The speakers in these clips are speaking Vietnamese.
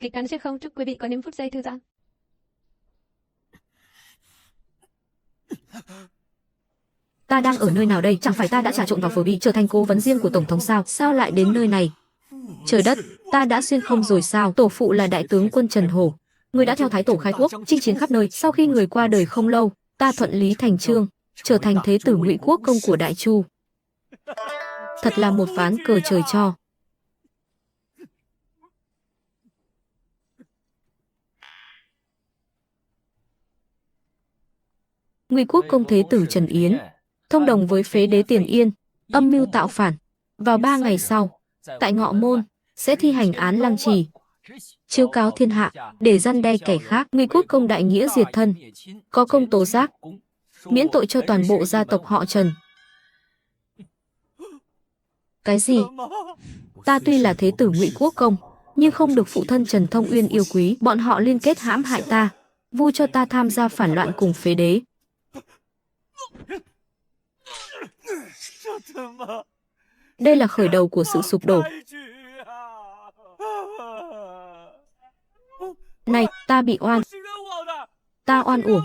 Kịch cắn sẽ không, chúc quý vị có những phút giây thư giãn. Ta đang ở nơi nào đây? Chẳng phải ta đã trà trộn vào phở bị trở thành cố vấn riêng của tổng thống sao? Sao lại đến nơi này? Trời đất, ta đã xuyên không rồi sao? Tổ phụ là đại tướng quân Trần Hổ. Người đã theo thái tổ khai quốc, chinh chiến khắp nơi. Sau khi người qua đời không lâu, ta thuận lý thành chương, trở thành thế tử Ngụy Quốc công của Đại Chu. Thật là một ván cờ trời cho. Ngụy Quốc công thế tử Trần Yến thông đồng với phế đế Tiền Yên, âm mưu tạo phản. Vào 3 ngày sau, tại Ngọ Môn sẽ thi hành án lăng trì, chiếu cáo thiên hạ để răn đe kẻ khác. Ngụy Quốc công đại nghĩa diệt thân, có công tố giác, miễn tội cho toàn bộ gia tộc họ Trần. Cái gì? Ta tuy là thế tử Ngụy Quốc công, nhưng không được phụ thân Trần Thông Uyên yêu quý. Bọn họ liên kết hãm hại ta, vu cho ta tham gia phản loạn cùng phế đế. Đây là khởi đầu của sự sụp đổ. Này, ta bị oan. Ta oan uổng.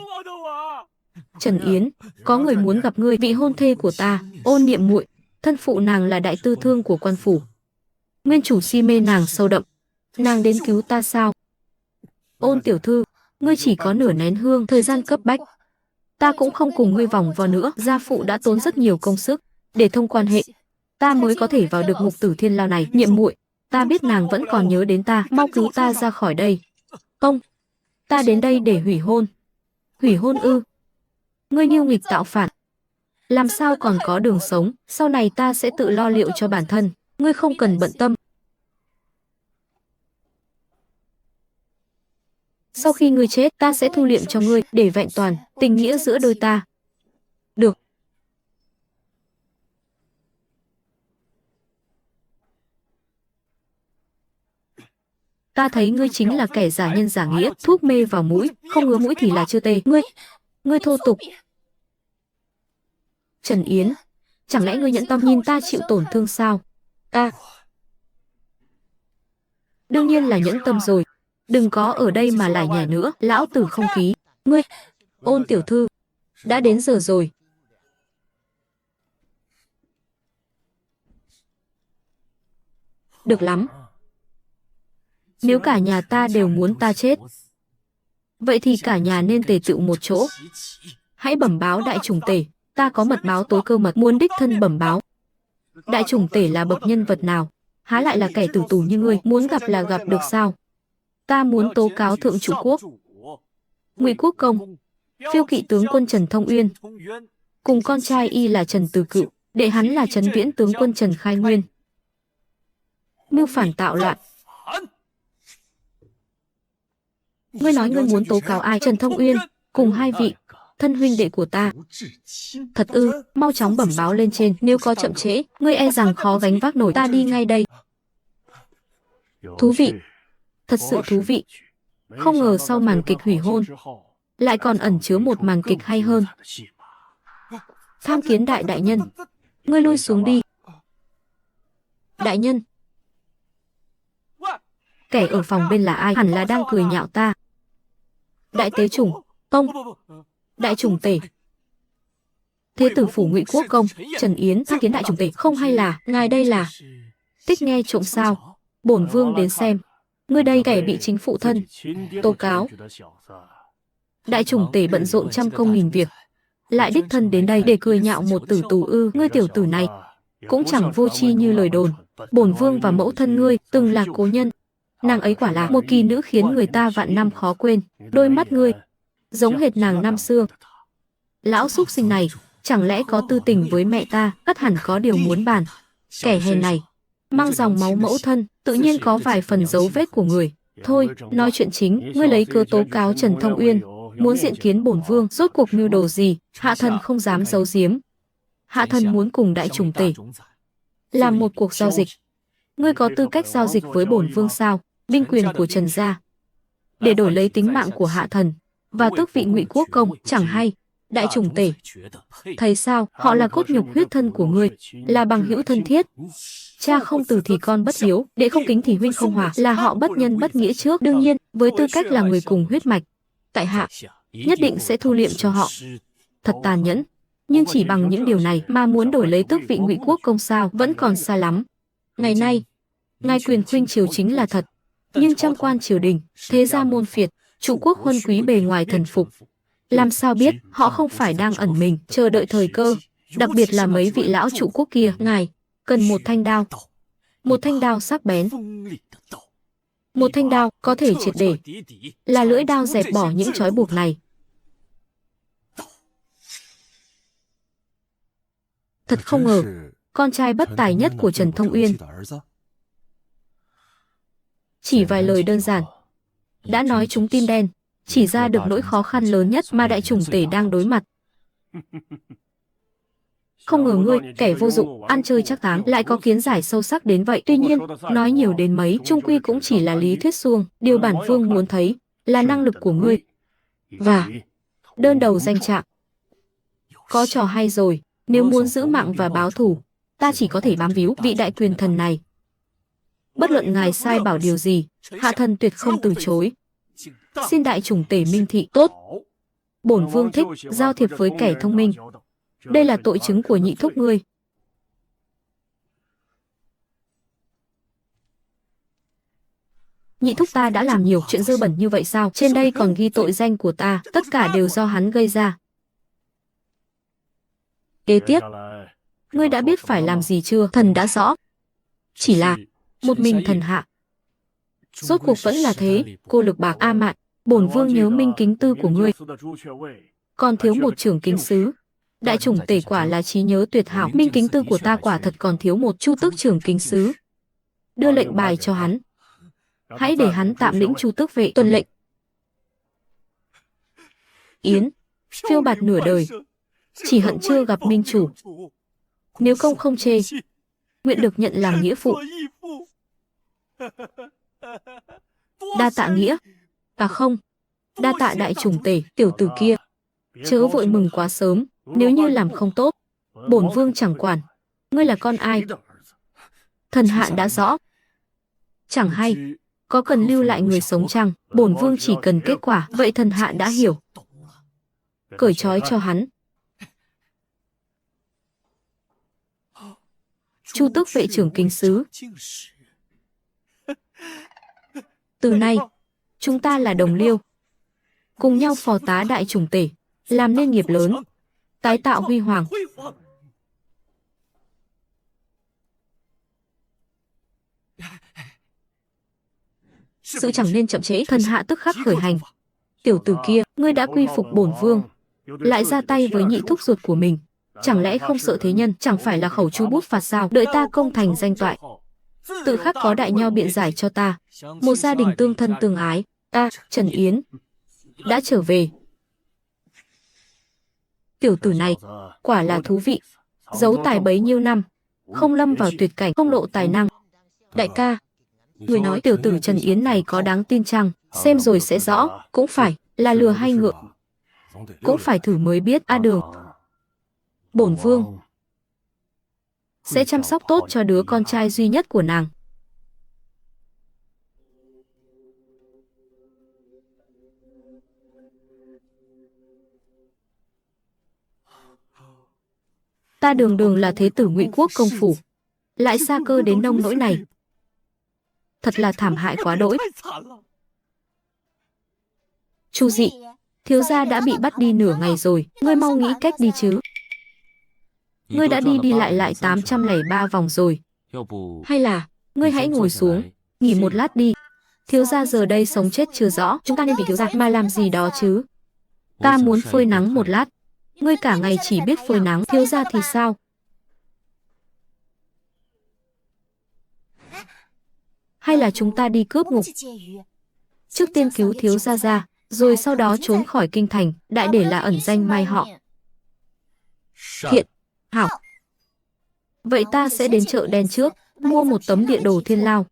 Trần Yến, có người muốn gặp ngươi, vị hôn thê của ta, Ôn Niệm Muội. Thân phụ nàng là đại tư thương của quan phủ. Nguyên chủ si mê nàng sâu đậm. Nàng đến cứu ta sao? Ôn tiểu thư, ngươi chỉ có nửa nén hương, thời gian cấp bách. Ta cũng không cùng ngươi vòng vo nữa. Gia phụ đã tốn rất nhiều công sức để thông quan hệ, ta mới có thể vào được ngục tử thiên lao này. Niệm Muội, ta biết nàng vẫn còn nhớ đến ta, mau cứu ta ra khỏi đây. Không, ta đến đây để hủy hôn. Hủy hôn ư? Ngươi mưu nghịch tạo phản, làm sao còn có đường sống? Sau này ta sẽ tự lo liệu cho bản thân, ngươi không cần bận tâm. Sau khi ngươi chết, ta sẽ thu liệm cho ngươi để vẹn toàn tình nghĩa giữa đôi ta. Được. Ta thấy ngươi chính là kẻ giả nhân giả nghĩa, thuốc mê vào mũi, không ngứa mũi thì là chưa tê. Ngươi thô tục. Trần Yến, chẳng lẽ ngươi nhẫn tâm nhìn ta chịu tổn thương sao? Ta đương nhiên là nhẫn tâm rồi. Đừng có ở đây mà lải nhải nữa, lão tử không khí. Ngươi, Ôn tiểu thư, đã đến giờ rồi. Được lắm. Nếu cả nhà ta đều muốn ta chết, vậy thì cả nhà nên tề tựu một chỗ. Hãy bẩm báo đại chủng tể, ta có mật báo tối cơ mật muốn đích thân bẩm báo. Đại chủng tể là bậc nhân vật nào? Há lại là kẻ tử tù như ngươi, muốn gặp là gặp được sao? Ta muốn tố cáo thượng chủ quốc. Ngụy Quốc công, phiêu kỵ tướng quân Trần Thông Uyên, cùng con trai y là Trần Từ Cựu, đệ hắn là Trấn Viễn tướng quân Trần Khai Nguyên, mưu phản tạo loạn. Ngươi nói ngươi muốn tố cáo ai? Trần Thông Uyên, cùng hai vị thân huynh đệ của ta. Thật ư? Mau chóng bẩm báo lên trên, nếu có chậm trễ, ngươi e rằng khó gánh vác nổi. Ta đi ngay đây. Thú vị, thật sự thú vị. Không ngờ sau màn kịch hủy hôn, lại còn ẩn chứa một màn kịch hay hơn. Tham kiến đại nhân, ngươi lui xuống đi. Đại nhân, kẻ ở phòng bên là ai? Hẳn là đang cười nhạo ta. Đại tế chủng, công, đại chủng tể, thế tử phủ Ngụy Quốc công Trần Yến tham kiến đại chủng tể. Không hay là ngài đây là thích nghe trộm sao? Bổn vương đến xem. Ngươi đây kẻ bị chính phụ thân tố cáo. Đại chủng tể bận rộn trăm công nghìn việc, lại đích thân đến đây để cười nhạo một tử tù ư? Ngươi tiểu tử này cũng chẳng vô tri như lời đồn. Bổn vương và mẫu thân ngươi từng là cố nhân. Nàng ấy quả là một kỳ nữ khiến người ta vạn năm khó quên. Đôi mắt ngươi giống hệt nàng năm xưa. Lão súc sinh này chẳng lẽ có tư tình với mẹ ta? Ắt hẳn có điều muốn bàn. Kẻ hèn này mang dòng máu mẫu thân, tự nhiên có vài phần dấu vết của người. Thôi, nói chuyện chính. Ngươi lấy cớ tố cáo Trần Thông Uyên, muốn diện kiến bổn vương. Rốt cuộc mưu đồ gì? Hạ thần không dám giấu giếm. Hạ thần muốn cùng đại chủng tể làm một cuộc giao dịch. Ngươi có tư cách giao dịch với bổn vương sao? Binh quyền của Trần gia để đổi lấy tính mạng của hạ thần và tước vị Ngụy Quốc công, chẳng hay. Đại chủng tể, thấy sao, họ là cốt nhục huyết thân của ngươi, là bằng hữu thân thiết. Cha không từ thì con bất hiếu, đệ không kính thì huynh không hòa, là họ bất nhân bất nghĩa trước. Đương nhiên, với tư cách là người cùng huyết mạch, tại hạ nhất định sẽ thu liệm cho họ. Thật tàn nhẫn, nhưng chỉ bằng những điều này mà muốn đổi lấy tước vị Ngụy Quốc công sao, vẫn còn xa lắm. Ngày nay, ngài quyền khuynh triều chính là thật, nhưng trăm quan triều đình, thế gia môn phiệt, trụ quốc huân quý bề ngoài thần phục, làm sao biết họ không phải đang ẩn mình, chờ đợi thời cơ. Đặc biệt là mấy vị lão trụ quốc kia, ngài cần một thanh đao. Một thanh đao sắc bén. Một thanh đao có thể triệt để, là lưỡi đao dẹp bỏ những trói buộc này. Thật không ngờ, con trai bất tài nhất của Trần Thông Uyên, chỉ vài lời đơn giản đã nói trúng tim đen, chỉ ra được nỗi khó khăn lớn nhất mà đại chủng tể đang đối mặt. Không ngờ ngươi, kẻ vô dụng, ăn chơi chắc táng, lại có kiến giải sâu sắc đến vậy. Tuy nhiên, nói nhiều đến mấy, chung quy cũng chỉ là lý thuyết suông. Điều bản vương muốn thấy là năng lực của ngươi. Và đơn đầu danh trạng. Có trò hay rồi, nếu muốn giữ mạng và báo thù, ta chỉ có thể bám víu vị đại quyền thần này. Bất luận ngài sai bảo điều gì, hạ thần tuyệt không từ chối. Xin đại chủng tể minh thị. Tốt. Bổn vương thích giao thiệp với kẻ thông minh. Đây là tội chứng của nhị thúc ngươi. Nhị thúc ta đã làm nhiều chuyện dơ bẩn như vậy sao? Trên đây còn ghi tội danh của ta, tất cả đều do hắn gây ra. Kế tiếp, ngươi đã biết phải làm gì chưa? Thần đã rõ. Chỉ là một mình thần hạ. Rốt cuộc vẫn là thế, cô Lực Bạc. A Mạn, bổn vương nhớ minh kính tư của ngươi, còn thiếu một trưởng kính sứ. Đại chủng tể quả là trí nhớ tuyệt hảo. Minh kính tư của ta quả thật còn thiếu một Chu tước trưởng kính sứ. Đưa lệnh bài cho hắn. Hãy để hắn tạm lĩnh Chu tước vệ. Tuân lệnh. Yến, phiêu bạt nửa đời, chỉ hận chưa gặp minh chủ. Nếu công không chê, nguyện được nhận làm nghĩa phụ. Đa tạ nghĩa. À không, đa tạ đại chủng tể. Tiểu tử kia, chớ vội mừng quá sớm. Nếu như làm không tốt, bổn vương chẳng quản. Ngươi là con ai? Thần hạ đã rõ. Chẳng hay, có cần lưu lại người sống chăng? Bổn vương chỉ cần kết quả. Vậy thần hạ đã hiểu. Cởi trói cho hắn. Chu tước vệ trưởng kính sứ. Từ nay, chúng ta là đồng liêu, cùng nhau phò tá đại chủng tể, làm nên nghiệp lớn, tái tạo huy hoàng. Sự chẳng nên chậm trễ. Thần hạ tức khắc khởi hành. Tiểu tử kia, ngươi đã quy phục bổn vương, lại ra tay với nhị thúc ruột của mình, chẳng lẽ không sợ thế nhân? Chẳng phải là khẩu chu bút phạt sao? Đợi ta công thành danh toại, tự khắc có đại nho biện giải cho ta. Một gia đình tương thân tương ái. Ta, Trần Yến, đã trở về. Tiểu tử này, quả là thú vị. Giấu tài bấy nhiêu năm, không lâm vào tuyệt cảnh, không lộ tài năng. Đại ca, người nói tiểu tử Trần Yến này có đáng tin chăng? Xem rồi sẽ rõ. Cũng phải, là lừa hay ngựa, cũng phải thử mới biết. A Đường, bổn vương sẽ chăm sóc tốt cho đứa con trai duy nhất của nàng. Ta Đường Đường là thế tử Ngụy Quốc công phủ, lại xa cơ đến nông nỗi này. Thật là thảm hại quá đỗi. Chu Dị, thiếu gia đã bị bắt đi nửa ngày rồi, ngươi mau nghĩ cách đi chứ. Ngươi đã đi lại 803 vòng rồi. Hay là, ngươi hãy ngồi xuống, nghỉ một lát đi. Thiếu gia giờ đây sống chết chưa rõ, chúng ta nên vì thiếu gia mà làm gì đó chứ. Ta muốn phơi nắng một lát. Ngươi cả ngày chỉ biết phơi nắng, thiếu gia thì sao? Hay là chúng ta đi cướp ngục? Trước tiên cứu thiếu gia ra, rồi sau đó trốn khỏi kinh thành, đại để là ẩn danh mai họ. Thiện, hảo. Vậy ta sẽ đến chợ đen trước, mua một tấm địa đồ Thiên Lao.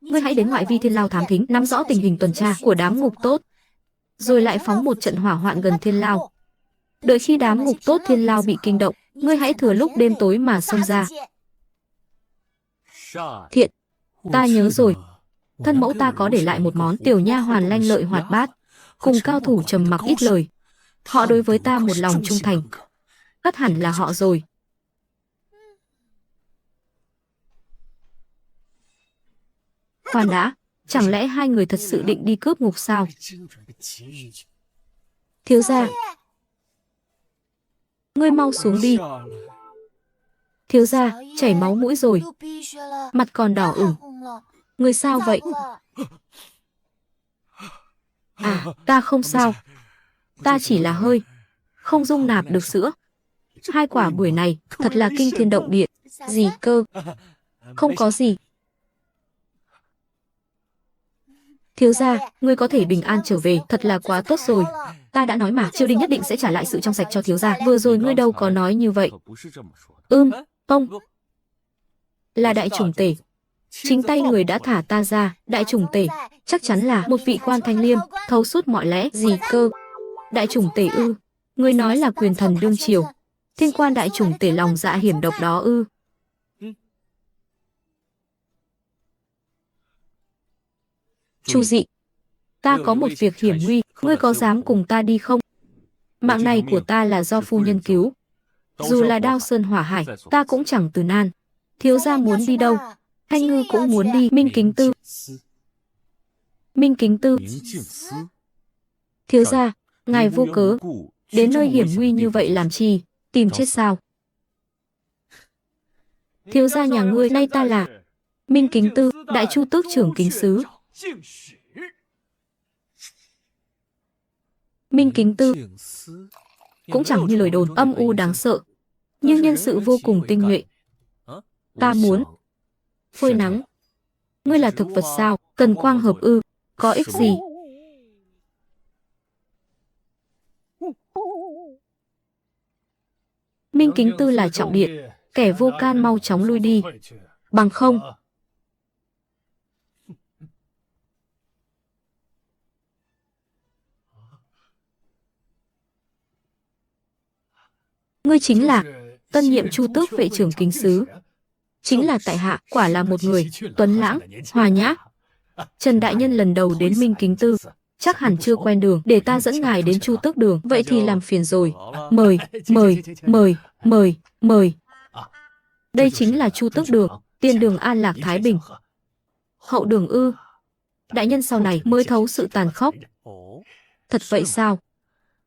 Ngươi hãy đến ngoại vi Thiên Lao thám thính, nắm rõ tình hình tuần tra của đám ngục tốt, rồi lại phóng một trận hỏa hoạn gần Thiên Lao. Đợi khi đám ngục tốt thiên lao bị kinh động, ngươi hãy thừa lúc đêm tối mà xông ra. Thiện, ta nhớ rồi. Thân mẫu ta có để lại một món tiểu nha hoàn lanh lợi hoạt bát, cùng cao thủ trầm mặc ít lời. Họ đối với ta một lòng trung thành. Ắt hẳn là họ rồi. Khoan đã, chẳng lẽ hai người thật sự định đi cướp ngục sao? Thiếu gia, ngươi mau xuống đi. Thiếu gia, chảy máu mũi rồi, mặt còn đỏ ửng. Ngươi sao vậy? À, ta không sao. Ta chỉ là hơi không dung nạp được sữa. 2 quả bưởi này thật là kinh thiên động địa. Gì cơ? Không có gì. Thiếu gia, ngươi có thể bình an trở về, thật là quá tốt rồi. Ta đã nói mà, triều đình nhất định sẽ trả lại sự trong sạch cho thiếu gia. Vừa rồi ngươi đâu có nói như vậy. Ông là đại chủng tể. Chính tay người đã thả ta ra. Đại chủng tể chắc chắn là một vị quan thanh liêm, thấu suốt mọi lẽ. Gì cơ? Đại chủng tể ư? Ngươi nói là quyền thần đương triều, thiên quan đại chủng tể lòng dạ hiểm độc đó ư? Chu Dị, ta có một việc hiểm nguy, ngươi có dám cùng ta đi không? Mạng này của ta là do phu nhân cứu. Dù là đao sơn hỏa hải, ta cũng chẳng từ nan. Thiếu gia muốn đi đâu? Thanh Ngư cũng muốn đi. Minh Kính Tư. Minh Kính Tư. Thiếu gia, ngài vô cớ đến nơi hiểm nguy như vậy làm chi? Tìm chết sao? Thiếu gia nhà ngươi, nay ta là Minh Kính Tư, đại chu tước trưởng kính sứ. Minh Kính Tư cũng chẳng như lời đồn âm u đáng sợ, nhưng nhân sự vô cùng tinh nhuệ. Ta muốn phơi nắng. Ngươi là thực vật sao? Cần quang hợp ư? Có ích gì? Minh Kính Tư là trọng điện, kẻ vô can mau chóng lui đi. Bằng không, ngươi chính là tân nhiệm chu tước vệ trưởng kính sứ. Chính là tại hạ, quả là một người tuấn lãng, hòa nhã. Trần đại nhân lần đầu đến Minh Kính Tư, chắc hẳn chưa quen đường, để ta dẫn ngài đến chu tước đường. Vậy thì làm phiền rồi. Mời. Đây chính là chu tước đường, tiên đường an lạc thái bình. Hậu đường ư? Đại nhân sau này mới thấu sự tàn khốc. Thật vậy sao?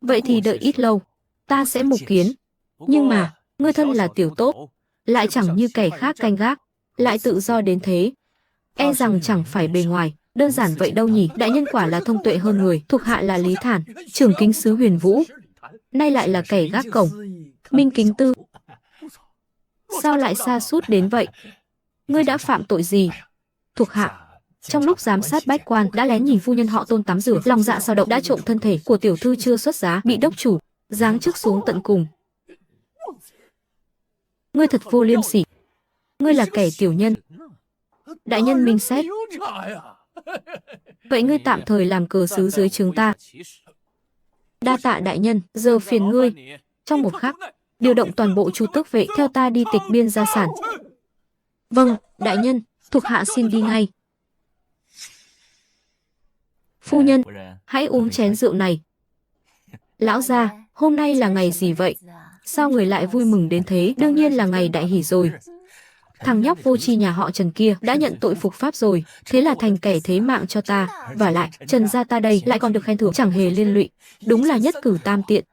Vậy thì đợi ít lâu, ta sẽ mục kiến. Nhưng mà, ngươi thân là tiểu tốt, lại chẳng như kẻ khác canh gác, lại tự do đến thế. E rằng chẳng phải bề ngoài đơn giản vậy đâu nhỉ. Đại nhân quả là thông tuệ hơn người. Thuộc hạ là Lý Thản, trưởng kính sứ Huyền Vũ, nay lại là kẻ gác cổng. Minh Kính Tư, sao lại sa sút đến vậy? Ngươi đã phạm tội gì? Thuộc hạ trong lúc giám sát bách quan đã lén nhìn phu nhân họ Tôn tắm rửa, lòng dạ sao động, đã trộm thân thể của tiểu thư chưa xuất giá, bị đốc chủ giáng chức xuống tận cùng. Ngươi thật vô liêm sỉ. Ngươi là kẻ tiểu nhân. Đại nhân minh xét. Vậy ngươi tạm thời làm cờ sứ dưới trướng ta. Đa tạ đại nhân, giờ phiền ngươi. Trong một khắc, điều động toàn bộ chu tước vệ theo ta đi tịch biên gia sản. Vâng, đại nhân, thuộc hạ xin đi ngay. Phu nhân, hãy uống chén rượu này. Lão gia, hôm nay là ngày gì vậy? Sao người lại vui mừng đến thế? Đương nhiên là ngày đại hỷ rồi. Thằng nhóc vô tri nhà họ Trần kia đã nhận tội phục pháp rồi, thế là thành kẻ thế mạng cho ta. Và lại, Trần gia ta đây lại còn được khen thưởng, chẳng hề liên lụy. Đúng là nhất cử tam tiện.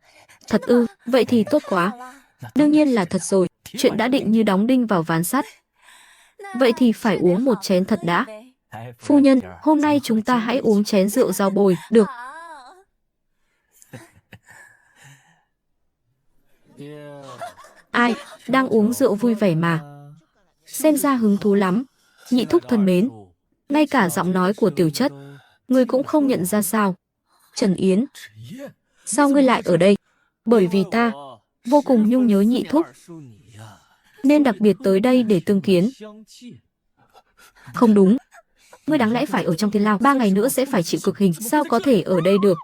Thật ư? Vậy thì tốt quá. Đương nhiên là thật rồi. Chuyện đã định như đóng đinh vào ván sắt. Vậy thì phải uống một chén thật đã. Phu nhân, hôm nay chúng ta hãy uống chén rượu rau bồi, được? Ai, đang uống rượu vui vẻ mà. Xem ra hứng thú lắm. Nhị thúc thân mến, ngay cả giọng nói của tiểu chất, ngươi cũng không nhận ra sao? Trần Yến, sao ngươi lại ở đây? Bởi vì ta vô cùng nhung nhớ nhị thúc, nên đặc biệt tới đây để tương kiến. Không đúng, ngươi đáng lẽ phải ở trong thiên lao, 3 ngày nữa sẽ phải chịu cực hình, sao có thể ở đây được?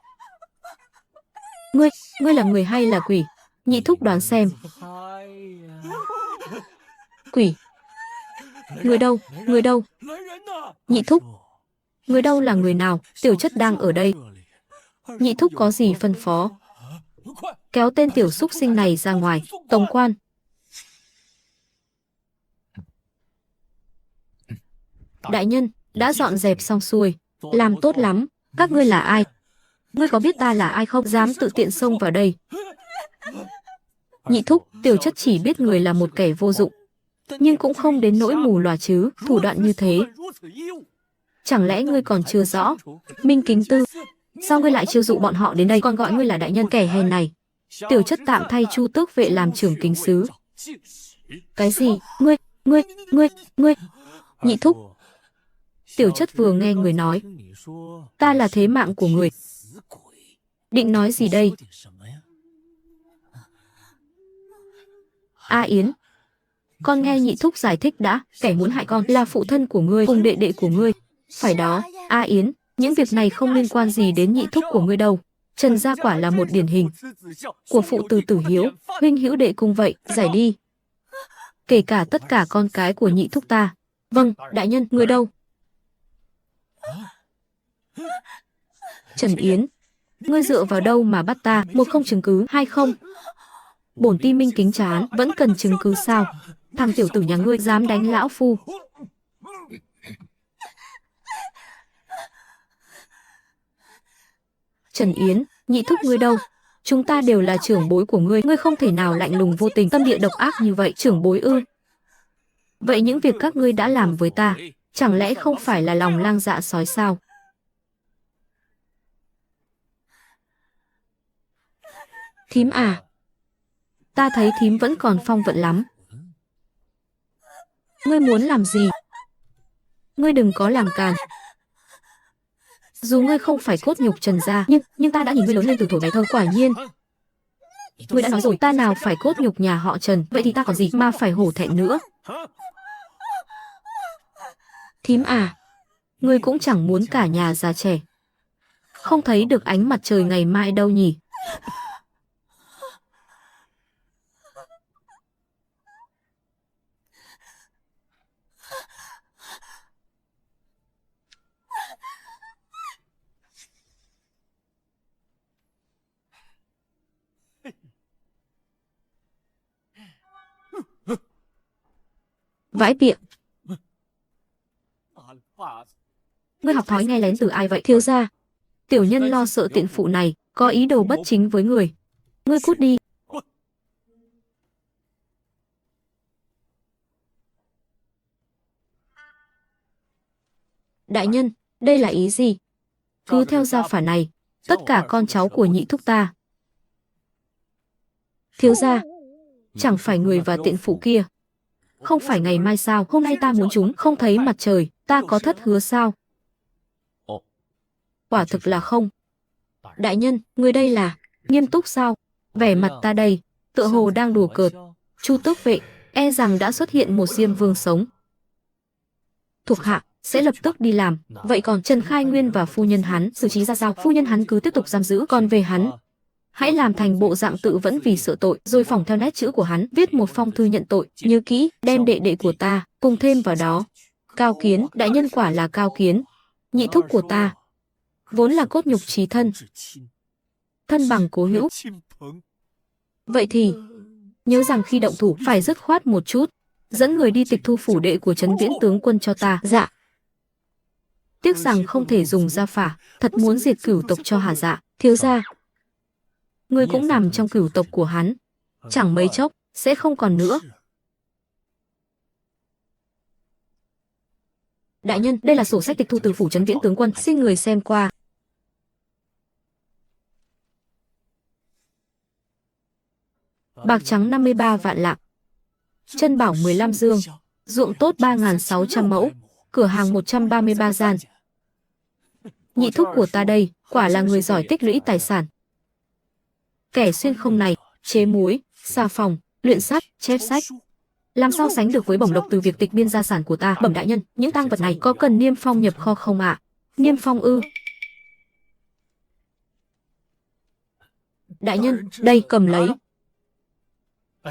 Ngươi, ngươi là người hay là quỷ? Nhị thúc đoán xem. Quỷ. Người đâu, người đâu? Nhị thúc. Người đâu là người nào? Tiểu chất đang ở đây. Nhị thúc có gì phân phó? Kéo tên tiểu súc sinh này ra ngoài. Tống quan. Đại nhân, đã dọn dẹp xong xuôi. Làm tốt lắm. Các ngươi là ai? Ngươi có biết ta là ai không? Dám tự tiện xông vào đây. Nhị thúc, tiểu chất chỉ biết người là một kẻ vô dụng. Nhưng cũng không đến nỗi mù lòa chứ, thủ đoạn như thế. Chẳng lẽ ngươi còn chưa rõ? Minh Kính Tư, sao ngươi lại chiêu dụ bọn họ đến đây, còn gọi ngươi là đại nhân kẻ hèn này? Tiểu chất tạm thay Chu Tước Vệ làm trưởng kính sứ. Cái gì? Ngươi. Nhị thúc. Tiểu chất vừa nghe người nói. Ta là thế mạng của người. Định nói gì đây? A Yến. Con nghe nhị thúc giải thích đã, kẻ muốn hại con là phụ thân của ngươi cùng đệ đệ của ngươi. Phải đó, A Yến, những việc này không liên quan gì đến nhị thúc của ngươi đâu. Trần gia quả là một điển hình của phụ tử tử hiếu, huynh hữu đệ cung vậy, giải đi. Kể cả tất cả con cái của nhị thúc ta. Vâng, đại nhân, người đâu? Trần Yến, ngươi dựa vào đâu mà bắt ta? Một không chứng cứ, hai không. Bổn ti Minh Kính chán, vẫn cần chứng cứ sao? Thằng tiểu tử nhà ngươi dám đánh lão phu. Trần Yến, nhị thúc ngươi đâu? Chúng ta đều là trưởng bối của ngươi, ngươi không thể nào lạnh lùng vô tình, tâm địa độc ác như vậy. Trưởng bối ư? Vậy những việc các ngươi đã làm với ta, chẳng lẽ không phải là lòng lang dạ sói sao? Thím à, ta thấy thím vẫn còn phong vận lắm. Ngươi muốn làm gì? Ngươi đừng có làm càn. Dù ngươi không phải cốt nhục Trần gia, nhưng ta đã nhìn ngươi lớn lên từ thuở ngày thơ. Quả nhiên, ngươi đã nói rồi, ta nào phải cốt nhục nhà họ Trần, vậy thì ta còn gì mà phải hổ thẹn nữa. Thím à, ngươi cũng chẳng muốn cả nhà già trẻ không thấy được ánh mặt trời ngày mai đâu nhỉ? Vãi biện. Ngươi học thói nghe lén từ ai vậy? Thiếu gia, tiểu nhân lo sợ tiện phụ này có ý đồ bất chính với người. Ngươi cút đi. Đại nhân, đây là ý gì? Cứ theo gia phả này, tất cả con cháu của nhị thúc ta. Thiếu gia, chẳng phải người và tiện phụ kia. Không phải ngày mai sao? Hôm nay ta muốn chúng không thấy mặt trời, ta có thất hứa sao? Quả thực là không. Đại nhân, người đây là nghiêm túc sao? Vẻ mặt ta đây, tựa hồ đang đùa cợt. Chu Tước Vệ, e rằng đã xuất hiện một Diêm Vương sống. Thuộc hạ sẽ lập tức đi làm. Vậy còn Trần Khai Nguyên và phu nhân hắn xử trí ra sao? Phu nhân hắn cứ tiếp tục giam giữ, còn về hắn, hãy làm thành bộ dạng tự vẫn vì sợ tội, rồi phỏng theo nét chữ của hắn, viết một phong thư nhận tội. Nhớ kỹ, đem đệ đệ của ta cùng thêm vào đó. Cao Kiến, đại nhân quả là Cao Kiến, nhị thúc của ta, vốn là cốt nhục chí thân, thân bằng cố hữu. Vậy thì nhớ rằng khi động thủ phải dứt khoát một chút, dẫn người đi tịch thu phủ đệ của Trấn Viễn tướng quân cho ta. Dạ. Tiếc rằng không thể dùng gia phả, thật muốn diệt cửu tộc cho hả dạ. Thiếu gia, ngươi cũng nằm trong cửu tộc của hắn, chẳng mấy chốc sẽ không còn nữa. Đại nhân, đây là sổ sách tịch thu từ phủ Trấn Viễn tướng quân, xin người xem qua. Bạc trắng 53 vạn lạng, chân bảo 15 dương, ruộng tốt 3.600 mẫu, cửa hàng 133 gian. Nhị thúc của ta đây, quả là người giỏi tích lũy tài sản. Kẻ xuyên không này, chế muối, xà phòng, luyện sắt, chép sách, làm sao sánh được với bổng lộc từ việc tịch biên gia sản của ta. Bẩm đại nhân, những tang vật này có cần niêm phong nhập kho không ạ? Niêm phong ư? Đại nhân, đây cầm lấy.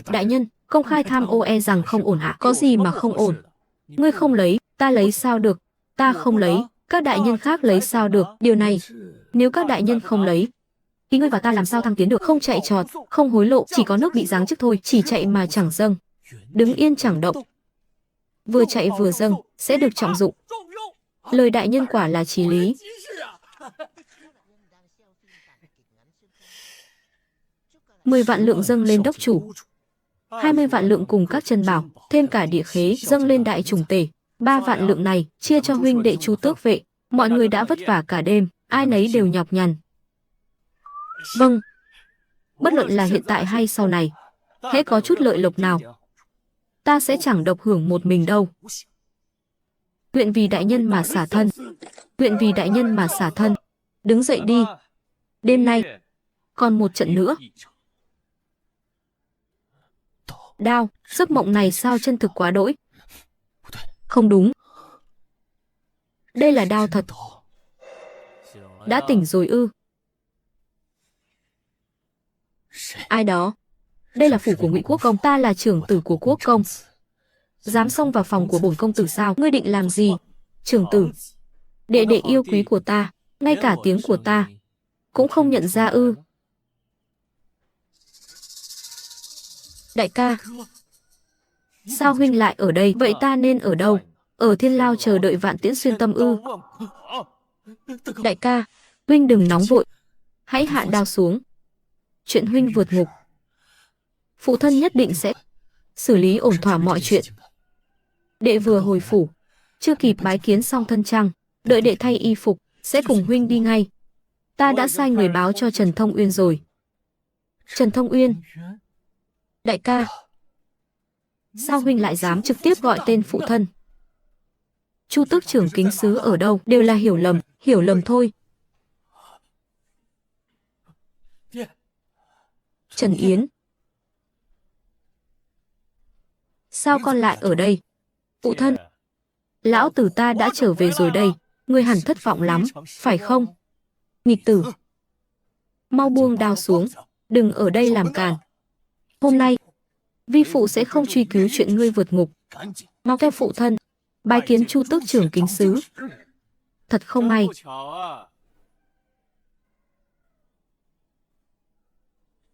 Đại nhân, công khai tham ô e rằng không ổn ạ. Có gì mà không ổn? Ngươi không lấy, ta lấy sao được? Ta không lấy, các đại nhân khác lấy sao được? Điều này, nếu các đại nhân không lấy, thì ngươi và ta làm sao thăng tiến được? Không chạy trọt, không hối lộ, chỉ có nước bị giáng chức thôi, chỉ chạy mà chẳng dâng, đứng yên chẳng động. Vừa chạy vừa dâng, sẽ được trọng dụng. Lời đại nhân quả là chí lý. 10 vạn lượng dâng lên đốc chủ, 20 vạn lượng cùng các chân bảo, thêm cả địa khế dâng lên đại trùng tể. 3 vạn lượng này chia cho huynh đệ Chu Tước vệ. Mọi người đã vất vả cả đêm, ai nấy đều nhọc nhằn. Vâng, bất luận là hiện tại hay sau này, hễ có chút lợi lộc nào, ta sẽ chẳng độc hưởng một mình đâu. Nguyện vì đại nhân mà xả thân, nguyện vì đại nhân mà xả thân. Đứng dậy đi, đêm nay còn một trận nữa. Đao, giấc mộng này sao chân thực quá đỗi. Không đúng, đây là đao thật. Đã tỉnh rồi ư? Ai đó? Đây là phủ của Ngụy Quốc công, ta là trưởng tử của Quốc công. Dám xông vào phòng của bổn công tử sao? Ngươi định làm gì? Trưởng tử, đệ đệ yêu quý của ta, ngay cả tiếng của ta cũng không nhận ra ư? Đại ca, sao huynh lại ở đây? Vậy ta nên ở đâu? Ở thiên lao chờ đợi vạn tiễn xuyên tâm ư? Đại ca, huynh đừng nóng vội, hãy hạ đao xuống. Chuyện huynh vượt ngục, phụ thân nhất định sẽ xử lý ổn thỏa mọi chuyện. Đệ vừa hồi phủ, chưa kịp bái kiến xong thân trang, đợi đệ thay y phục, sẽ cùng huynh đi ngay. Ta đã sai người báo cho Trần Thông Uyên rồi. Trần Thông Uyên? Đại ca, sao huynh lại dám trực tiếp gọi tên phụ thân? Chu Tước trưởng kính sứ ở đâu? Đều là hiểu lầm thôi. Trần Yến, sao con lại ở đây? Phụ thân, lão tử ta đã trở về rồi đây, ngươi hẳn thất vọng lắm, phải không? Nghịch tử, mau buông đao xuống, đừng ở đây làm càn. Hôm nay, vi phụ sẽ không truy cứu chuyện ngươi vượt ngục. Mau theo phụ thân, bái kiến Chu Tước trưởng kính sứ. Thật không may.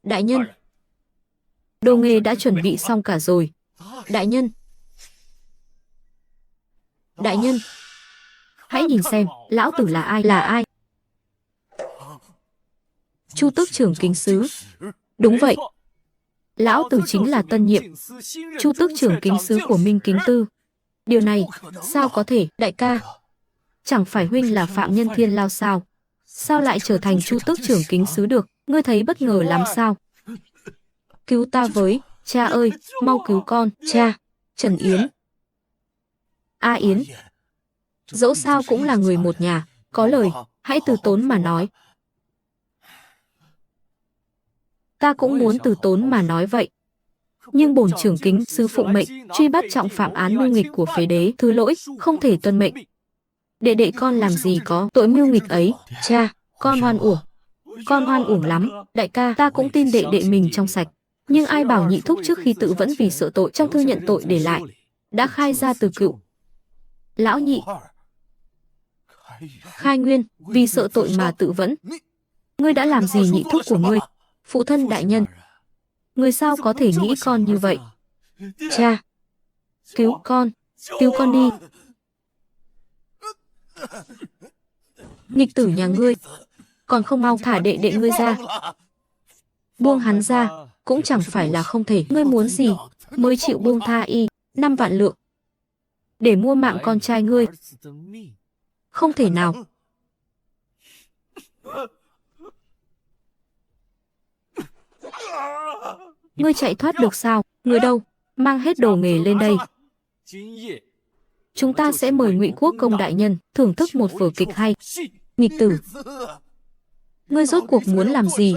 Đại nhân, đồ nghề đã chuẩn bị xong cả rồi. Đại nhân, đại nhân, hãy nhìn xem, lão tử là ai? Là ai? Chu Tước trưởng kính sứ. Đúng vậy, lão tử chính là tân nhiệm Chu Tước trưởng kính sứ của Minh Kính Tư. Điều này sao có thể? Đại ca, chẳng phải huynh là phạm nhân thiên lao sao? Sao lại trở thành Chu Tước trưởng kính sứ được? Ngươi thấy bất ngờ lắm sao? Cứu ta với, cha ơi, mau cứu con, cha. Trần Yến. A Yến, dẫu sao cũng là người một nhà, có lời, hãy từ tốn mà nói. Ta cũng muốn từ tốn mà nói vậy. Nhưng bổn trưởng kính sứ phụng mệnh, truy bắt trọng phạm án mưu nghịch của phế đế, thứ lỗi, không thể tuân mệnh. Đệ đệ con làm gì có tội mưu nghịch ấy, cha, con oan uổng. Con oan uổng lắm, đại ca, ta cũng tin đệ đệ mình trong sạch. Nhưng ai bảo nhị thúc trước khi tự vẫn vì sợ tội trong thư nhận tội để lại, đã khai ra từ cựu. Lão nhị, khai nguyên, vì sợ tội mà tự vẫn. Ngươi đã làm gì nhị thúc của ngươi? Phụ thân đại nhân, ngươi sao có thể nghĩ con như vậy? Cha, cứu con đi. Nghịch tử nhà ngươi, còn không mau thả đệ đệ ngươi ra. Buông hắn ra, cũng chẳng phải là không thể. Ngươi muốn gì mới chịu buông tha y? 5 vạn lượng để mua mạng con trai ngươi. Không thể nào. Ngươi chạy thoát được sao? Người đâu? Mang hết đồ nghề lên đây. Chúng ta sẽ mời Ngụy Quốc công đại nhân thưởng thức một vở kịch hay. Nghịch tử, ngươi rốt cuộc muốn làm gì?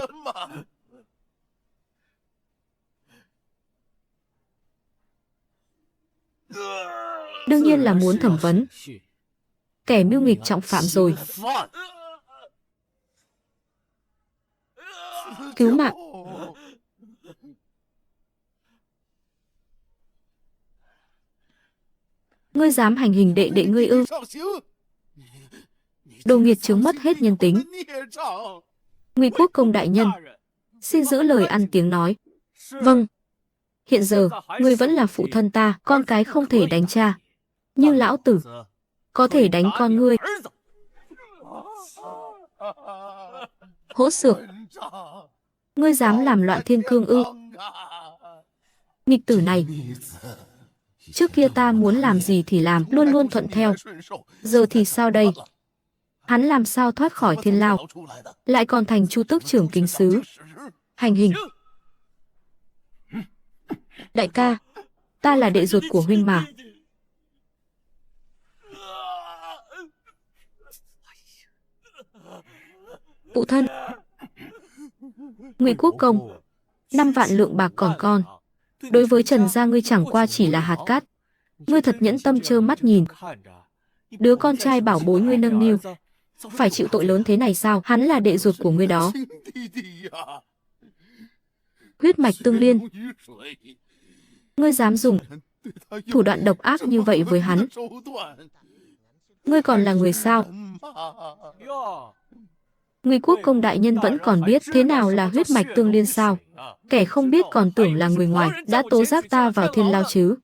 Đương nhiên là muốn thẩm vấn kẻ mưu nghịch trọng phạm rồi. Cứu mạng! Ngươi dám hành hình đệ đệ ngươi ư? Đồ nghiệt chướng mất hết nhân tính. Ngụy Quốc công đại nhân, xin giữ lời ăn tiếng nói. Vâng. Hiện giờ, ngươi vẫn là phụ thân ta, con cái không thể đánh cha. Nhưng lão tử có thể đánh con ngươi. Hỗn xược! Ngươi dám làm loạn thiên cương ư? Nghịch tử này! Trước kia ta muốn làm gì thì làm, luôn luôn thuận theo. Giờ thì sao đây? Hắn làm sao thoát khỏi thiên lao, lại còn thành Chu Tước trưởng kính sứ. Hành hình! Đại ca, ta là đệ ruột của huynh mà. Phụ thân! Ngụy Quốc công, 5 vạn lượng bạc còn con. Đối với Trần gia ngươi chẳng qua chỉ là hạt cát. Ngươi thật nhẫn tâm trơ mắt nhìn đứa con trai bảo bối ngươi nâng niu phải chịu tội lớn thế này sao? Hắn là đệ ruột của ngươi đó. Huyết mạch tương liên. Ngươi dám dùng thủ đoạn độc ác như vậy với hắn? Ngươi còn là người sao? Ngụy Quốc công đại nhân vẫn còn biết thế nào là huyết mạch tương liên sao? Kẻ không biết còn tưởng là người ngoài đã tố giác ta vào thiên lao chứ.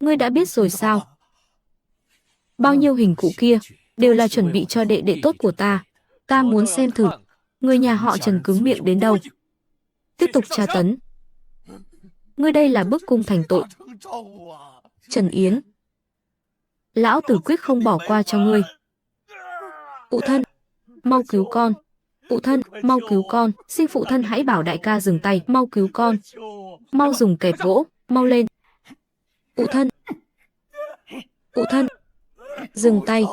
Ngươi đã biết rồi sao? Bao nhiêu hình cụ kia đều là chuẩn bị cho đệ đệ tốt của ta. Ta muốn xem thử người nhà họ Trần cứng miệng đến đâu. Tiếp tục tra tấn. Ngươi đây là bức cung thành tội. Trần Yến, lão tử quyết không bỏ qua cho ngươi. Phụ thân, mau cứu con. Phụ thân, mau cứu con. Xin phụ thân hãy bảo đại ca dừng tay. Mau cứu con. Mau dùng kẹp gỗ. Mau lên. Phụ thân. Phụ thân. Dừng tay.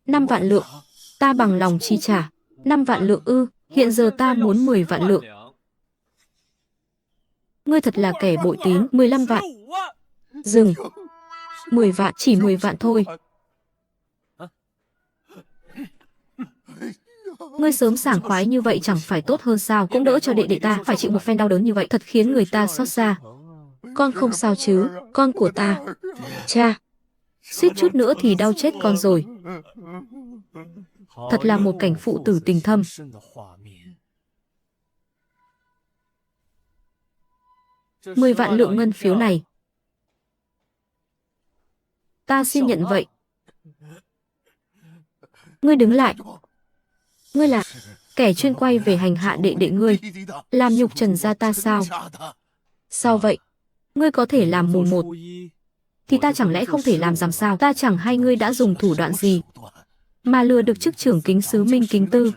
5 vạn lượng. Ta bằng lòng chi trả. 5 vạn lượng ư? Hiện giờ ta muốn 10 vạn lượng. Ngươi thật là kẻ bội tín. 15 vạn. Dừng. 10 vạn, chỉ 10 vạn thôi. Ngươi sớm sảng khoái như vậy chẳng phải tốt hơn sao? Cũng đỡ cho đệ đệ ta phải chịu một phen đau đớn như vậy, thật khiến người ta xót xa. Con không sao chứ? Con của ta. Cha, suýt chút nữa thì đau chết con rồi. Thật là một cảnh phụ tử tình thâm. 10 vạn lượng ngân phiếu này ta xin nhận vậy. Ngươi đứng lại. Ngươi là kẻ chuyên quay về hành hạ đệ đệ ngươi, làm nhục Trần gia ta sao? Sao vậy? Ngươi có thể làm mùng 1 thì ta chẳng lẽ không thể làm giám sao? Ta chẳng hay ngươi đã dùng thủ đoạn gì mà lừa được chức trưởng kính sứ Minh Kính Tư.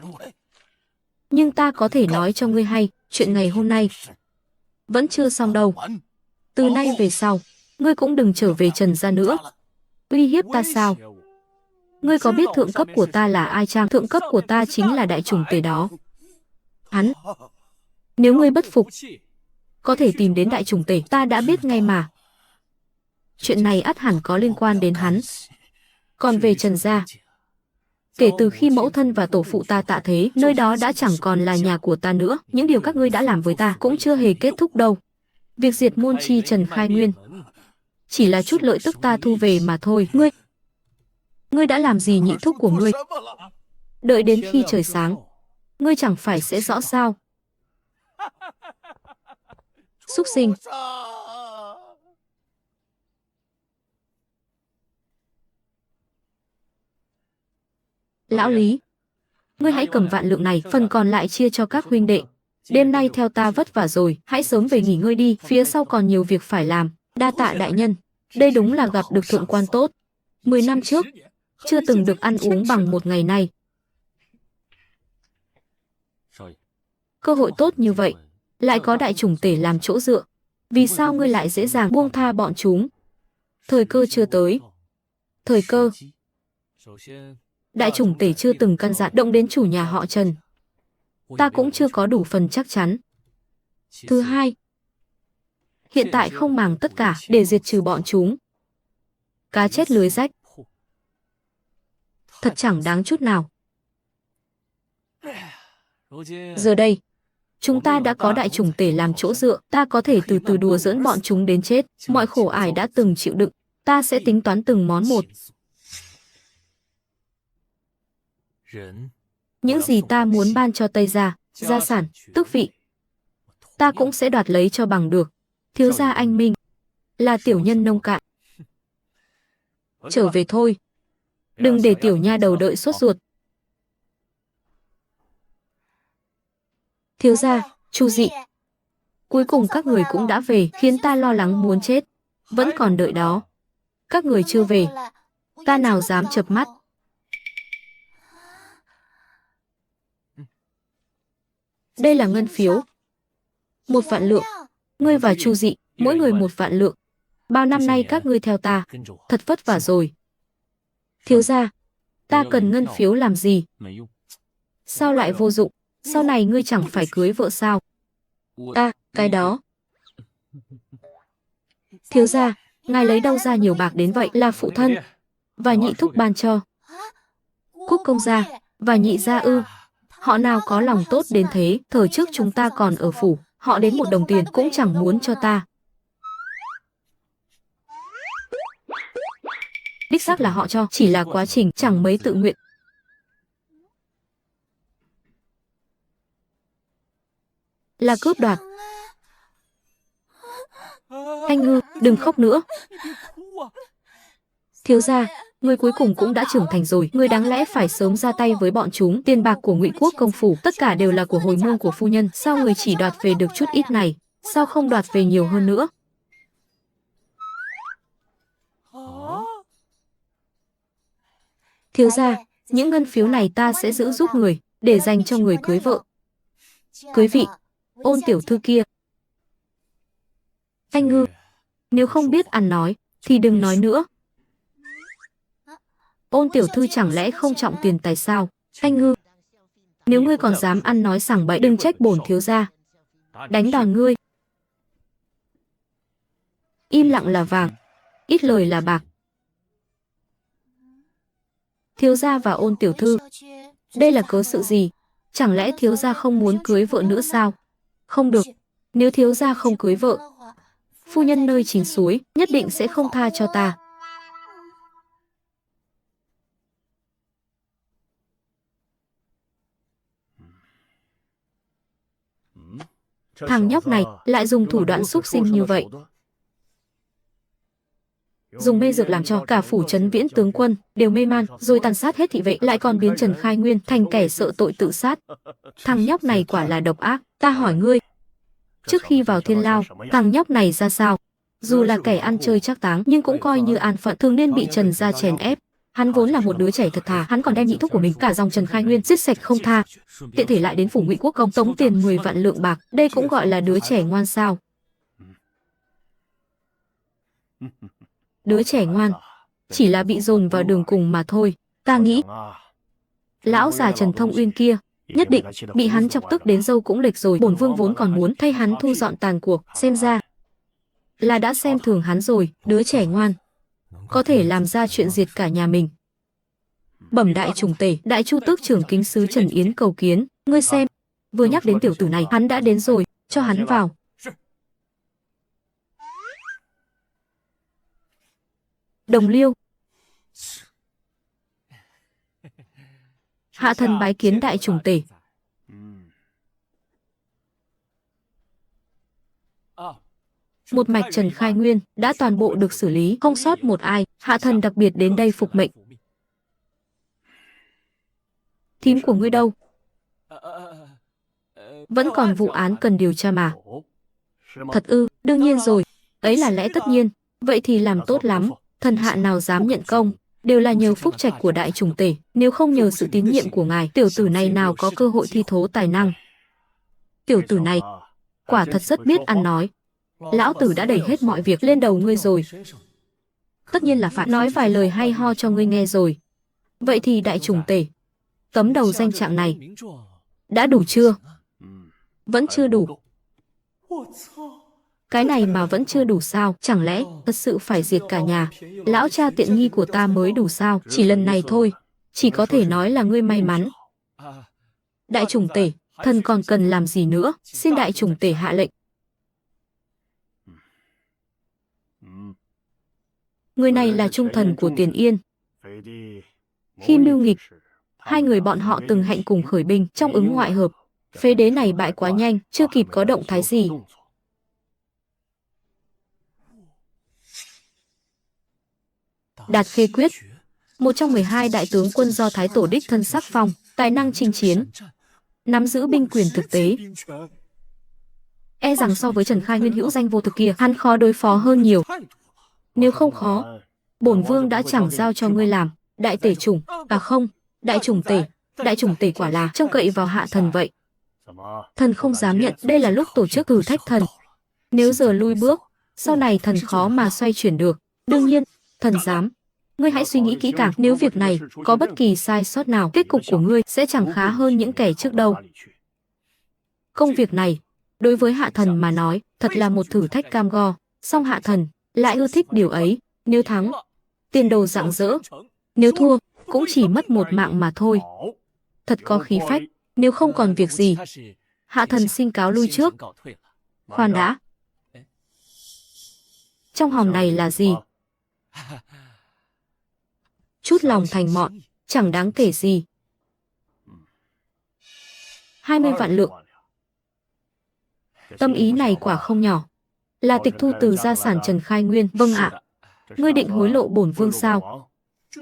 Nhưng ta có thể nói cho ngươi hay, chuyện ngày hôm nay vẫn chưa xong đâu. Từ nay về sau, ngươi cũng đừng trở về Trần gia nữa. Uy hiếp ta sao? Ngươi có biết thượng cấp của ta là ai chăng? Thượng cấp của ta chính là đại trùng tể đó. Hắn, nếu ngươi bất phục, có thể tìm đến đại trùng tể, ta đã biết ngay mà. Chuyện này ắt hẳn có liên quan đến hắn. Còn về Trần gia, kể từ khi mẫu thân và tổ phụ ta tạ thế, nơi đó đã chẳng còn là nhà của ta nữa. Những điều các ngươi đã làm với ta cũng chưa hề kết thúc đâu. Việc diệt môn chi Trần khai nguyên chỉ là chút lợi tức ta thu về mà thôi. Ngươi đã làm gì nhị thúc của ngươi? Đợi đến khi trời sáng, ngươi chẳng phải sẽ rõ sao? Súc sinh! Lão Lý, ngươi hãy cầm vạn lượng này, phần còn lại chia cho các huynh đệ. Đêm nay theo ta vất vả rồi, hãy sớm về nghỉ ngơi đi, phía sau còn nhiều việc phải làm. Đa tạ đại nhân, đây đúng là gặp được thượng quan tốt. 10 năm trước, chưa từng được ăn uống bằng một ngày nay. Cơ hội tốt như vậy, lại có đại chủng tể làm chỗ dựa. Vì sao ngươi lại dễ dàng buông tha bọn chúng? Thời cơ chưa tới. Thời cơ. Đại chủng tể chưa từng căn dặn động đến chủ nhà họ Trần. Ta cũng chưa có đủ phần chắc chắn. Thứ hai, hiện tại không màng tất cả để diệt trừ bọn chúng. Cá chết lưới rách. Thật chẳng đáng chút nào. Giờ đây, chúng ta đã có đại chủng tể làm chỗ dựa, ta có thể từ từ đùa giỡn bọn chúng đến chết. Mọi khổ ải đã từng chịu đựng, ta sẽ tính toán từng món một. Những gì ta muốn ban cho Tây gia, gia sản, tước vị, ta cũng sẽ đoạt lấy cho bằng được. Thiếu gia anh minh, là tiểu nhân nông cạn. Trở về thôi, đừng để tiểu nha đầu đợi sốt ruột. Thiếu gia, Chu Dị, cuối cùng các người cũng đã về, khiến ta lo lắng muốn chết. Vẫn còn đợi đó. Các người chưa về, ta nào dám chợp mắt. Đây là ngân phiếu. 1 vạn lượng. Ngươi và Chu Dị, mỗi người 1 vạn lượng. Bao năm nay các ngươi theo ta, thật vất vả rồi. Thiếu gia, ta cần ngân phiếu làm gì? Sao lại vô dụng? Sau này ngươi chẳng phải cưới vợ sao? Cái đó. Thiếu gia, ngài lấy đâu ra nhiều bạc đến vậy? Là phụ thân và nhị thúc ban cho. Quốc công gia và nhị gia ư? Họ nào có lòng tốt đến thế? Thời trước chúng ta còn ở phủ, họ đến 1 đồng tiền cũng chẳng muốn cho ta. Đích xác là họ cho, chỉ là quá trình chẳng mấy tự nguyện. Là cướp đoạt. Anh Ngư, đừng khóc nữa. Thiếu gia, ngươi cuối cùng cũng đã trưởng thành rồi, ngươi đáng lẽ phải sớm ra tay với bọn chúng. Tiền bạc của Ngụy Quốc công phủ, tất cả đều là của hồi môn của phu nhân. Sao ngươi chỉ đoạt về được chút ít này? Sao không đoạt về nhiều hơn nữa? Thiếu gia, những ngân phiếu này ta sẽ giữ giúp người, để dành cho người cưới vợ. Cưới vị, Ôn tiểu thư kia. Anh Ngư, nếu không biết ăn nói, thì đừng nói nữa. Ôn tiểu thư chẳng lẽ không trọng tiền tài sao? Anh Ngư, nếu ngươi còn dám ăn nói sảng bậy, đừng trách bổn thiếu gia đánh đòn ngươi. Im lặng là vàng, ít lời là bạc. Thiếu gia và Ôn tiểu thư, đây là cớ sự gì? Chẳng lẽ thiếu gia không muốn cưới vợ nữa sao? Không được, nếu thiếu gia không cưới vợ, phu nhân nơi chín suối nhất định sẽ không tha cho ta. Thằng nhóc này lại dùng thủ đoạn xúc sinh như vậy. Dùng mê dược làm cho cả phủ trấn Viễn tướng quân đều mê man, rồi tàn sát hết thị vệ, lại còn biến Trần Khai Nguyên thành kẻ sợ tội tự sát. Thằng nhóc này quả là độc ác. Ta hỏi ngươi, trước khi vào thiên lao, thằng nhóc này ra sao? Dù là kẻ ăn chơi trác táng, nhưng cũng coi như an phận, thường nên bị Trần gia chèn ép. Hắn vốn là một đứa trẻ thật thà, hắn còn đem nhị thúc của mình cả dòng Trần Khai Nguyên giết sạch không tha. Tiện thể lại đến phủ Ngụy Quốc công tống tiền 10 vạn lượng bạc, đây cũng gọi là đứa trẻ ngoan sao? Đứa trẻ ngoan, chỉ là bị dồn vào đường cùng mà thôi. Ta nghĩ lão già Trần Thông Uyên kia nhất định bị hắn chọc tức đến râu cũng lệch rồi. Bổn vương vốn còn muốn thay hắn thu dọn tàn cuộc, xem ra là đã xem thường hắn rồi. Đứa trẻ ngoan có thể làm ra chuyện diệt cả nhà mình. Bẩm đại trùng tể, đại chu tước trưởng kính sứ Trần Yến cầu kiến. Ngươi xem, vừa nhắc đến tiểu tử này, hắn đã đến rồi, cho hắn vào. Đồng Liêu, hạ thần bái kiến đại trùng tể. Một mạch Trần Khai Nguyên đã toàn bộ được xử lý, không sót một ai. Hạ thần đặc biệt đến đây phục mệnh. Thím của ngươi đâu? Vẫn còn vụ án cần điều tra mà. Thật ư? Đương nhiên rồi, ấy là lẽ tất nhiên. Vậy thì làm tốt lắm. Thần hạ nào dám nhận công, đều là nhờ phúc trạch của đại trùng tể. Nếu không nhờ sự tín nhiệm của ngài, tiểu tử này nào có cơ hội thi thố tài năng. Tiểu tử này quả thật rất biết ăn nói. Lão tử đã đẩy hết mọi việc lên đầu ngươi rồi. Tất nhiên là phải nói vài lời hay ho cho ngươi nghe rồi. Vậy thì đại trùng tể, tấm đầu danh trạng này đã đủ chưa? Vẫn chưa đủ. Cái này mà vẫn chưa đủ sao? Chẳng lẽ thật sự phải diệt cả nhà lão cha tiện nghi của ta mới đủ sao? Chỉ lần này thôi, chỉ có thể nói là ngươi may mắn. Đại trùng tể, Thần còn cần làm gì nữa, xin đại chủng tể hạ lệnh. Người này là trung thần của Tiền Yên. Khi mưu nghịch, hai người bọn họ từng hẹn cùng khởi binh trong ứng ngoại hợp. Phế đế này bại quá nhanh, chưa kịp có động thái gì. Đạt Khê Quyết, một trong 12 đại tướng quân do Thái Tổ đích thân sắc phong, tài năng chinh chiến, nắm giữ binh quyền thực tế. E rằng so với Trần Khai Nguyên hữu danh vô thực kia, hắn khó đối phó hơn nhiều. Nếu không khó, bổn vương đã chẳng giao cho ngươi làm. Đại tể chủng, không, đại chủng tể quả là trông cậy vào hạ thần vậy. Thần không dám nhận, đây là lúc tổ chức thử thách thần. Nếu giờ lui bước, sau này thần khó mà xoay chuyển được. Đương nhiên, thần dám. Ngươi hãy suy nghĩ kỹ càng, nếu việc này có bất kỳ sai sót nào, kết cục của ngươi sẽ chẳng khá hơn những kẻ trước đâu. Công việc này, đối với hạ thần mà nói, thật là một thử thách cam go. Song hạ thần lại ưa thích điều ấy. Nếu thắng, tiền đồ rạng rỡ. Nếu thua, cũng chỉ mất một mạng mà thôi. Thật có khí phách. Nếu không còn việc gì, hạ thần xin cáo lui trước. Khoan đã. Trong hòm này là gì? Chút lòng thành mọn, chẳng đáng kể gì. 20 vạn lượng. Tâm ý này quả không nhỏ. Là tịch thu từ gia sản Trần Khai Nguyên. Vâng ạ. Ngươi định hối lộ bổn vương sao?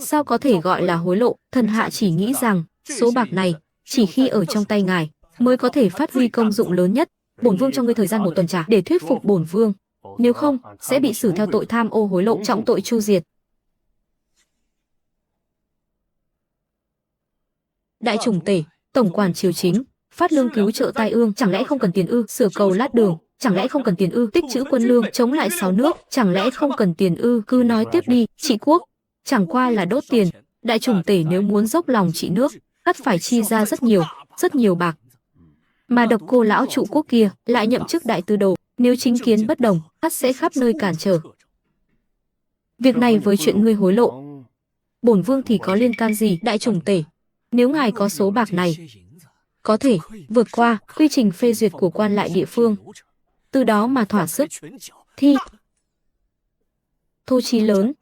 Sao có thể gọi là hối lộ? Thần hạ chỉ nghĩ rằng số bạc này chỉ khi ở trong tay ngài mới có thể phát huy công dụng lớn nhất. Bổn vương cho ngươi thời gian 1 tuần trả để thuyết phục bổn vương. Nếu không, sẽ bị xử theo tội tham ô hối lộ, trọng tội chu diệt. Đại chủng tể, tổng quản triều chính, phát lương cứu trợ tai ương, chẳng lẽ không cần tiền ư? Sửa cầu lát đường, chẳng lẽ không cần tiền ư? Tích trữ quân lương, chống lại 6 nước, chẳng lẽ không cần tiền ư? Cứ nói tiếp đi, trị quốc, chẳng qua là đốt tiền. Đại chủng tể nếu muốn dốc lòng trị nước, ắt phải chi ra rất nhiều bạc. Mà độc cô lão trụ quốc kia lại nhậm chức đại tư đồ, nếu chính kiến bất đồng, ắt sẽ khắp nơi cản trở. Việc này với chuyện ngươi hối lộ, bổn vương thì có liên can gì? Đại chủng tể, nếu ngài có số bạc này, có thể vượt qua quy trình phê duyệt của quan lại địa phương, từ đó mà thỏa sức thi thô chí lớn.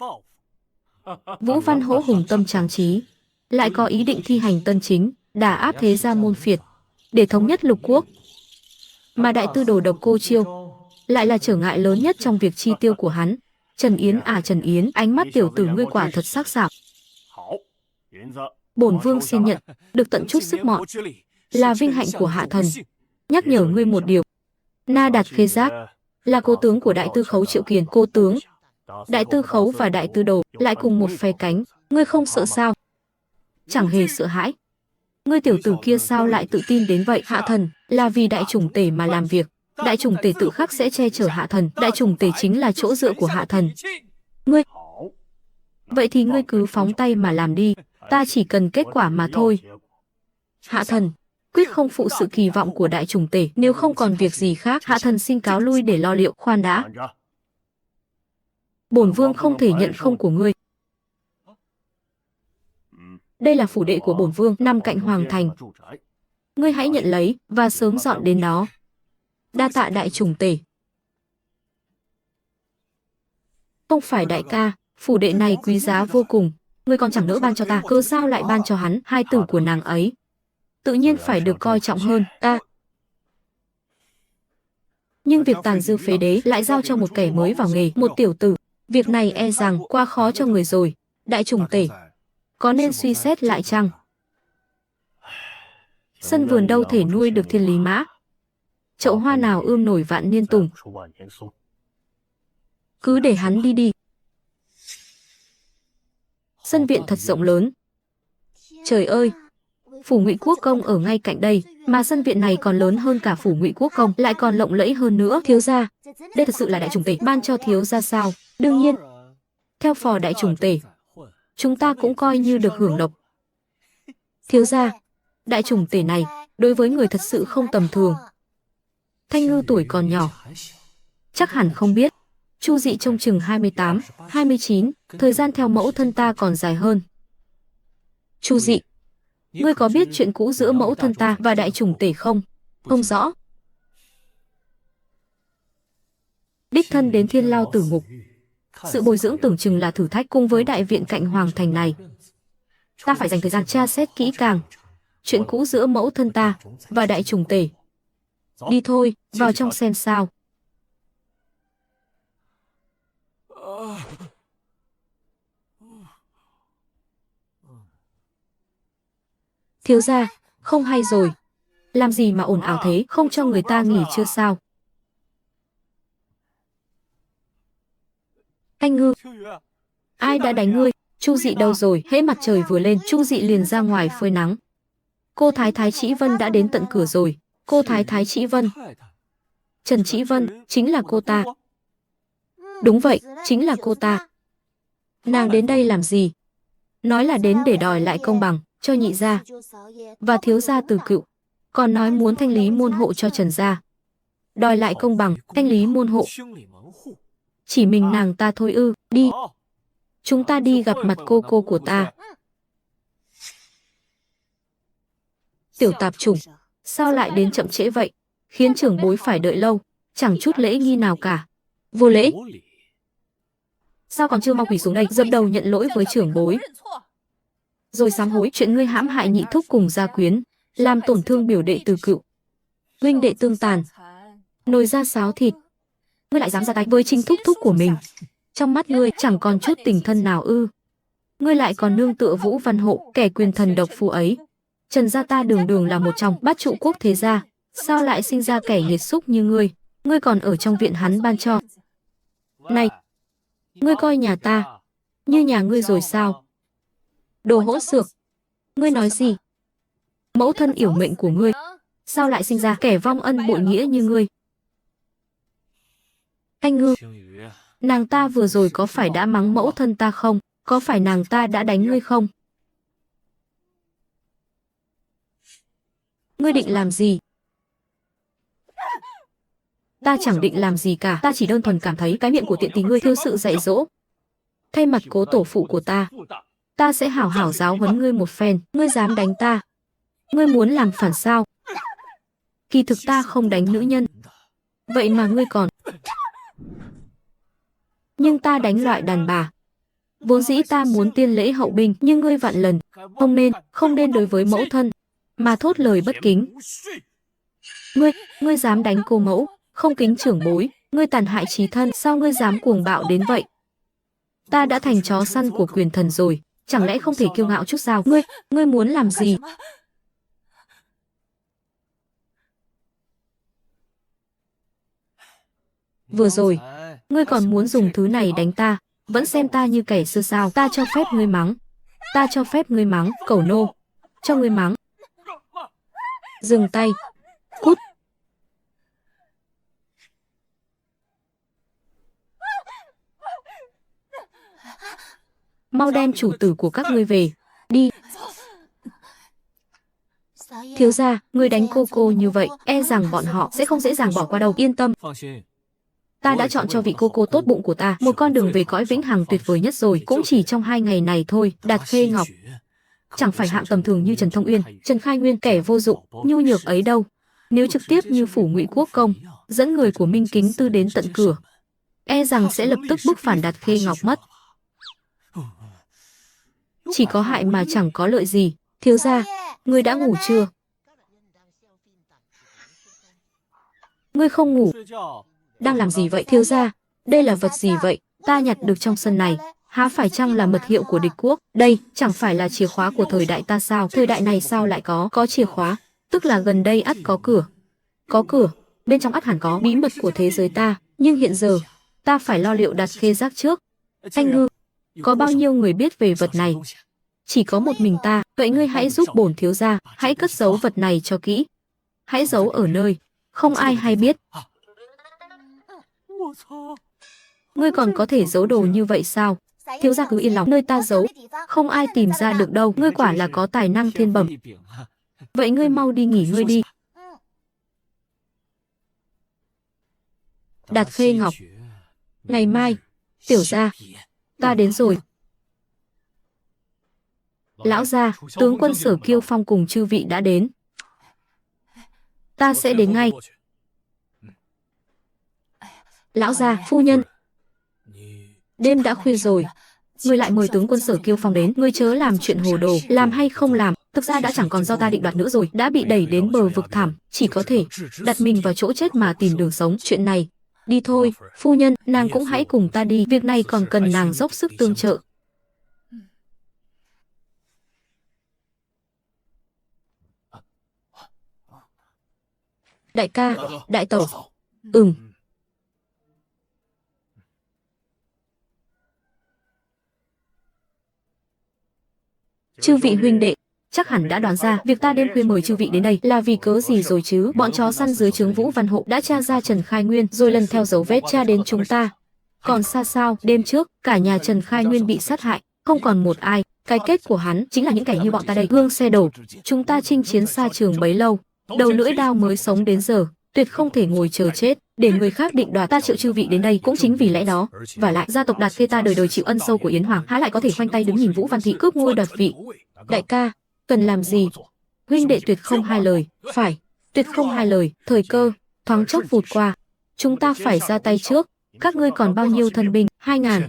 Vũ Văn Hỗ hùng tâm tráng trí, lại có ý định thi hành tân chính, đả áp thế gia môn phiệt để thống nhất lục quốc. Mà đại tư đồ độc cô Chiêu lại là trở ngại lớn nhất trong việc chi tiêu của hắn. Trần Yến à Trần Yến, ánh mắt tiểu tử ngươi quả thật sắc sảo. Bổn vương xin nhận, được tận chút sức mọn, là vinh hạnh của hạ thần. Nhắc nhở ngươi một điều, Na Đạt Khê Giác là cố tướng của đại tư khấu Triệu Kiền. Cố tướng, đại tư khấu và đại tư đồ lại cùng một phe cánh, ngươi không sợ sao? Chẳng hề sợ hãi. Ngươi tiểu tử kia sao lại tự tin đến vậy? Hạ thần là vì đại chủng tể mà làm việc. Đại chủng tể tự khắc sẽ che chở hạ thần. Đại chủng tể chính là chỗ dựa của hạ thần. Ngươi, vậy thì ngươi cứ phóng tay mà làm đi. Ta chỉ cần kết quả mà thôi. Hạ thần quyết không phụ sự kỳ vọng của đại chủng tể. Nếu không còn việc gì khác, hạ thần xin cáo lui để lo liệu. Khoan đã. Bổn vương không thể nhận không của ngươi. Đây là phủ đệ của bổn vương, nằm cạnh hoàng thành. Ngươi hãy nhận lấy và sớm dọn đến đó. Đa tạ đại chủng tể. Không phải đại ca, phủ đệ này quý giá vô cùng. Ngươi còn chẳng nỡ ban cho ta, cơ sao lại ban cho hắn? Hai tử của nàng ấy tự nhiên phải được coi trọng hơn ta. Nhưng việc tàn dư phế đế lại giao cho một kẻ mới vào nghề, một tiểu tử. Việc này e rằng quá khó cho người rồi. Đại chủng tể, có nên suy xét lại chăng? Sân vườn đâu thể nuôi được thiên lý mã, chậu hoa nào ươm nổi vạn niên tùng. Cứ để hắn đi đi. Sân viện thật rộng lớn. Trời ơi, phủ Ngụy Quốc công ở ngay cạnh đây, mà sân viện này còn lớn hơn cả phủ Ngụy Quốc công, lại còn lộng lẫy hơn nữa. Thiếu gia, đây thật sự là đại chủng tể ban cho thiếu gia sao? Đương nhiên, theo phò đại chủng tể, chúng ta cũng coi như được hưởng lộc. Thiếu gia, đại chủng tể này đối với người thật sự không tầm thường. Thanh Ngư tuổi còn nhỏ, chắc hẳn không biết. Chu Dị trông chừng 28, 29, thời gian theo mẫu thân ta còn dài hơn. Chu Dị, Ngươi có biết chuyện cũ giữa mẫu thân ta và đại chủng tể không? Không rõ. Đích thân đến Thiên Lao Tử Ngục. Sự bồi dưỡng tưởng chừng là thử thách cùng với đại viện cạnh hoàng thành này. Ta phải dành thời gian tra xét kỹ càng chuyện cũ giữa mẫu thân ta và đại chủng tể. Đi thôi, vào trong xem sao. Thiếu gia, không hay rồi. Làm gì mà ồn ào thế, không cho người ta nghỉ chưa sao? Anh Ngư, ai đã đánh ngươi? Chu Dị đâu rồi? Hễ mặt trời vừa lên, Chu Dị liền ra ngoài phơi nắng. Cô Thái Thái Trĩ Vân đã đến tận cửa rồi. Cô Thái Thái Trĩ Vân. Trần Trĩ Vân, chính là cô ta. Đúng vậy, chính là cô ta. Nàng đến đây làm gì? Nói là đến để đòi lại công bằng cho nhị gia và thiếu gia Từ Cựu. Còn nói muốn thanh lý môn hộ cho Trần gia. Đòi lại công bằng, thanh lý môn hộ. Chỉ mình nàng ta thôi ư? Đi. Chúng ta đi gặp mặt cô của ta. Tiểu tạp chủng, sao lại đến chậm trễ vậy? Khiến trưởng bối phải đợi lâu, chẳng chút lễ nghi nào cả. Vô lễ. Sao còn chưa mau quỳ xuống đây, dập đầu nhận lỗi với trưởng bối. Rồi sám hối chuyện ngươi hãm hại nhị thúc cùng gia quyến, làm tổn thương biểu đệ Từ Cựu. Huynh đệ tương tàn, nồi ra sáo thịt. Ngươi lại dám ra tay với chính thúc thúc của mình. Trong mắt ngươi chẳng còn chút tình thân nào ư? Ngươi lại còn nương tựa Vũ Văn Hộ, kẻ quyền thần độc phù ấy. Trần gia ta đường đường là một trong bát trụ quốc thế gia, sao lại sinh ra kẻ nghiệt xúc như ngươi? Ngươi còn ở trong viện hắn ban cho. Này, ngươi coi nhà ta như nhà ngươi rồi sao? Đồ hỗn xược, ngươi nói gì? Mẫu thân yểu mệnh của ngươi, sao lại sinh ra kẻ vong ân bội nghĩa như ngươi? Anh Ngư, nàng ta vừa rồi có phải đã mắng mẫu thân ta không? Có phải nàng ta đã đánh ngươi không? Ngươi định làm gì? Ta chẳng định làm gì cả, ta chỉ đơn thuần cảm thấy cái miệng của tiện tỳ ngươi thiếu sự dạy dỗ. Thay mặt cố tổ phụ của ta sẽ hảo hảo giáo huấn ngươi một phen. Ngươi dám đánh ta? Ngươi muốn làm phản sao? Kỳ thực ta không đánh nữ nhân. Vậy mà ngươi còn... Nhưng ta đánh loại đàn bà. Vốn dĩ ta muốn tiên lễ hậu binh, nhưng ngươi vạn lần không nên đối với mẫu thân mà thốt lời bất kính. Ngươi dám đánh cô mẫu, không kính trưởng bối, ngươi tàn hại chí thân, sao ngươi dám cuồng bạo đến vậy? Ta đã thành chó săn của quyền thần rồi, chẳng lẽ không thể kiêu ngạo chút sao? Ngươi muốn làm gì? Vừa rồi, ngươi còn muốn dùng thứ này đánh ta, vẫn xem ta như kẻ xưa sao? Ta cho phép ngươi mắng. Ta cho phép ngươi mắng, cẩu nô. Cho ngươi mắng. Dừng tay. Cút. Mau đem chủ tử của các ngươi về. Đi. Thiếu gia, ngươi đánh cô như vậy, e rằng bọn họ sẽ không dễ dàng bỏ qua đâu. Yên tâm. Ta đã chọn cho vị cô tốt bụng của ta một con đường về cõi vĩnh hằng tuyệt vời nhất rồi. Cũng chỉ trong 2 ngày này thôi. Đạt Khê Ngọc chẳng phải hạng tầm thường như Trần Thông Uyên, Trần Khai Nguyên kẻ vô dụng, nhu nhược ấy đâu. Nếu trực tiếp như phủ Ngụy Quốc Công, dẫn người của Minh Kính Tư đến tận cửa, e rằng sẽ lập tức bức phản Đạt Khê Ngọc mất. Chỉ có hại mà chẳng có lợi gì. Thiếu gia, ngươi đã ngủ chưa? Ngươi không ngủ. Đang làm gì vậy thiếu gia? Đây là vật gì vậy? Ta nhặt được trong sân này. Há phải chăng là mật hiệu của địch quốc? Đây chẳng phải là chìa khóa của thời đại ta sao? Thời đại này sao lại có chìa khóa? Tức là gần đây ắt có cửa. Có cửa, bên trong ắt hẳn có bí mật của thế giới ta. Nhưng hiện giờ, ta phải lo liệu Đạt Khê Giác trước. Anh Ngư, có bao nhiêu người biết về vật này? Chỉ có một mình ta. Vậy ngươi hãy giúp bổn thiếu gia, hãy cất giấu vật này cho kỹ. Hãy giấu ở nơi không ai hay biết. Ngươi còn có thể giấu đồ như vậy sao? Thiếu gia cứ yên lòng, nơi ta giấu không ai tìm ra được đâu. Ngươi quả là có tài năng thiên bẩm. Vậy ngươi mau đi nghỉ ngơi đi. Đạt Khê Ngọc, ngày mai, tiểu gia, ta đến rồi. Lão gia, tướng quân Sở Kiêu Phong cùng chư vị đã đến. Ta sẽ đến ngay. Lão gia, phu nhân. Đêm đã khuya rồi. Ngươi lại mời tướng quân Sở Kiêu Phong đến. Ngươi chớ làm chuyện hồ đồ. Làm hay không làm, thực ra đã chẳng còn do ta định đoạt nữa rồi. Đã bị đẩy đến bờ vực thẳm, chỉ có thể đặt mình vào chỗ chết mà tìm đường sống. Chuyện này, đi thôi, phu nhân, nàng cũng hãy cùng ta đi. Việc này còn cần nàng dốc sức tương trợ. Đại ca, đại tẩu. Chư vị huynh đệ, chắc hẳn đã đoán ra việc ta đêm khuya mời chư vị đến đây là vì cớ gì rồi chứ? Bọn chó săn dưới trướng Vũ Văn Hộ đã tra ra Trần Khai Nguyên, rồi lần theo dấu vết tra đến chúng ta. Còn xa sao, đêm trước, cả nhà Trần Khai Nguyên bị sát hại, không còn một ai. Cái kết của hắn chính là những kẻ như bọn ta đây, gương xe đổ. Chúng ta chinh chiến xa trường bấy lâu, đầu lưỡi đao mới sống đến giờ, tuyệt không thể ngồi chờ chết để người khác định đoạt. Ta triệu chư vị đến đây cũng chính vì lẽ đó. Và lại gia tộc Đạt Khê ta đời đời chịu ân sâu của Yến Hoàng, há lại có thể khoanh tay đứng nhìn Vũ Văn Thị cướp ngôi đoạt vị. Đại ca, cần làm gì? Huynh đệ tuyệt không hai lời. Phải, tuyệt không hai lời. Thời cơ thoáng chốc vụt qua, chúng ta phải ra tay trước. Các ngươi còn bao nhiêu thân binh? 2.000.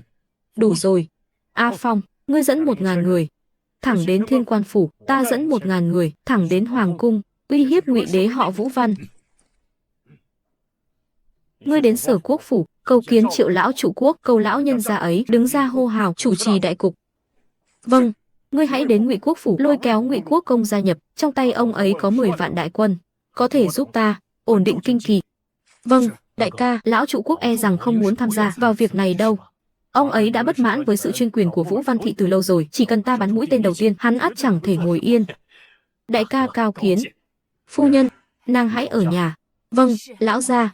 Đủ rồi. A Phong, ngươi dẫn 1.000 người thẳng đến Thiên Quan phủ, ta dẫn 1.000 người thẳng đến Hoàng cung, uy hiếp Ngụy đế họ Vũ Văn. Ngươi đến Sở Quốc phủ, cầu kiến Triệu lão trụ quốc, cầu lão nhân gia ấy đứng ra hô hào chủ trì đại cục. Vâng, ngươi hãy đến Ngụy Quốc phủ, lôi kéo Ngụy Quốc công gia nhập, trong tay ông ấy có 10 vạn đại quân, có thể giúp ta ổn định kinh kỳ. Vâng, đại ca, lão trụ quốc e rằng không muốn tham gia vào việc này đâu. Ông ấy đã bất mãn với sự chuyên quyền của Vũ Văn Thị từ lâu rồi, chỉ cần ta bắn mũi tên đầu tiên, hắn ắt chẳng thể ngồi yên. Đại ca cao kiến. Phu nhân, nàng hãy ở nhà. Vâng, lão gia.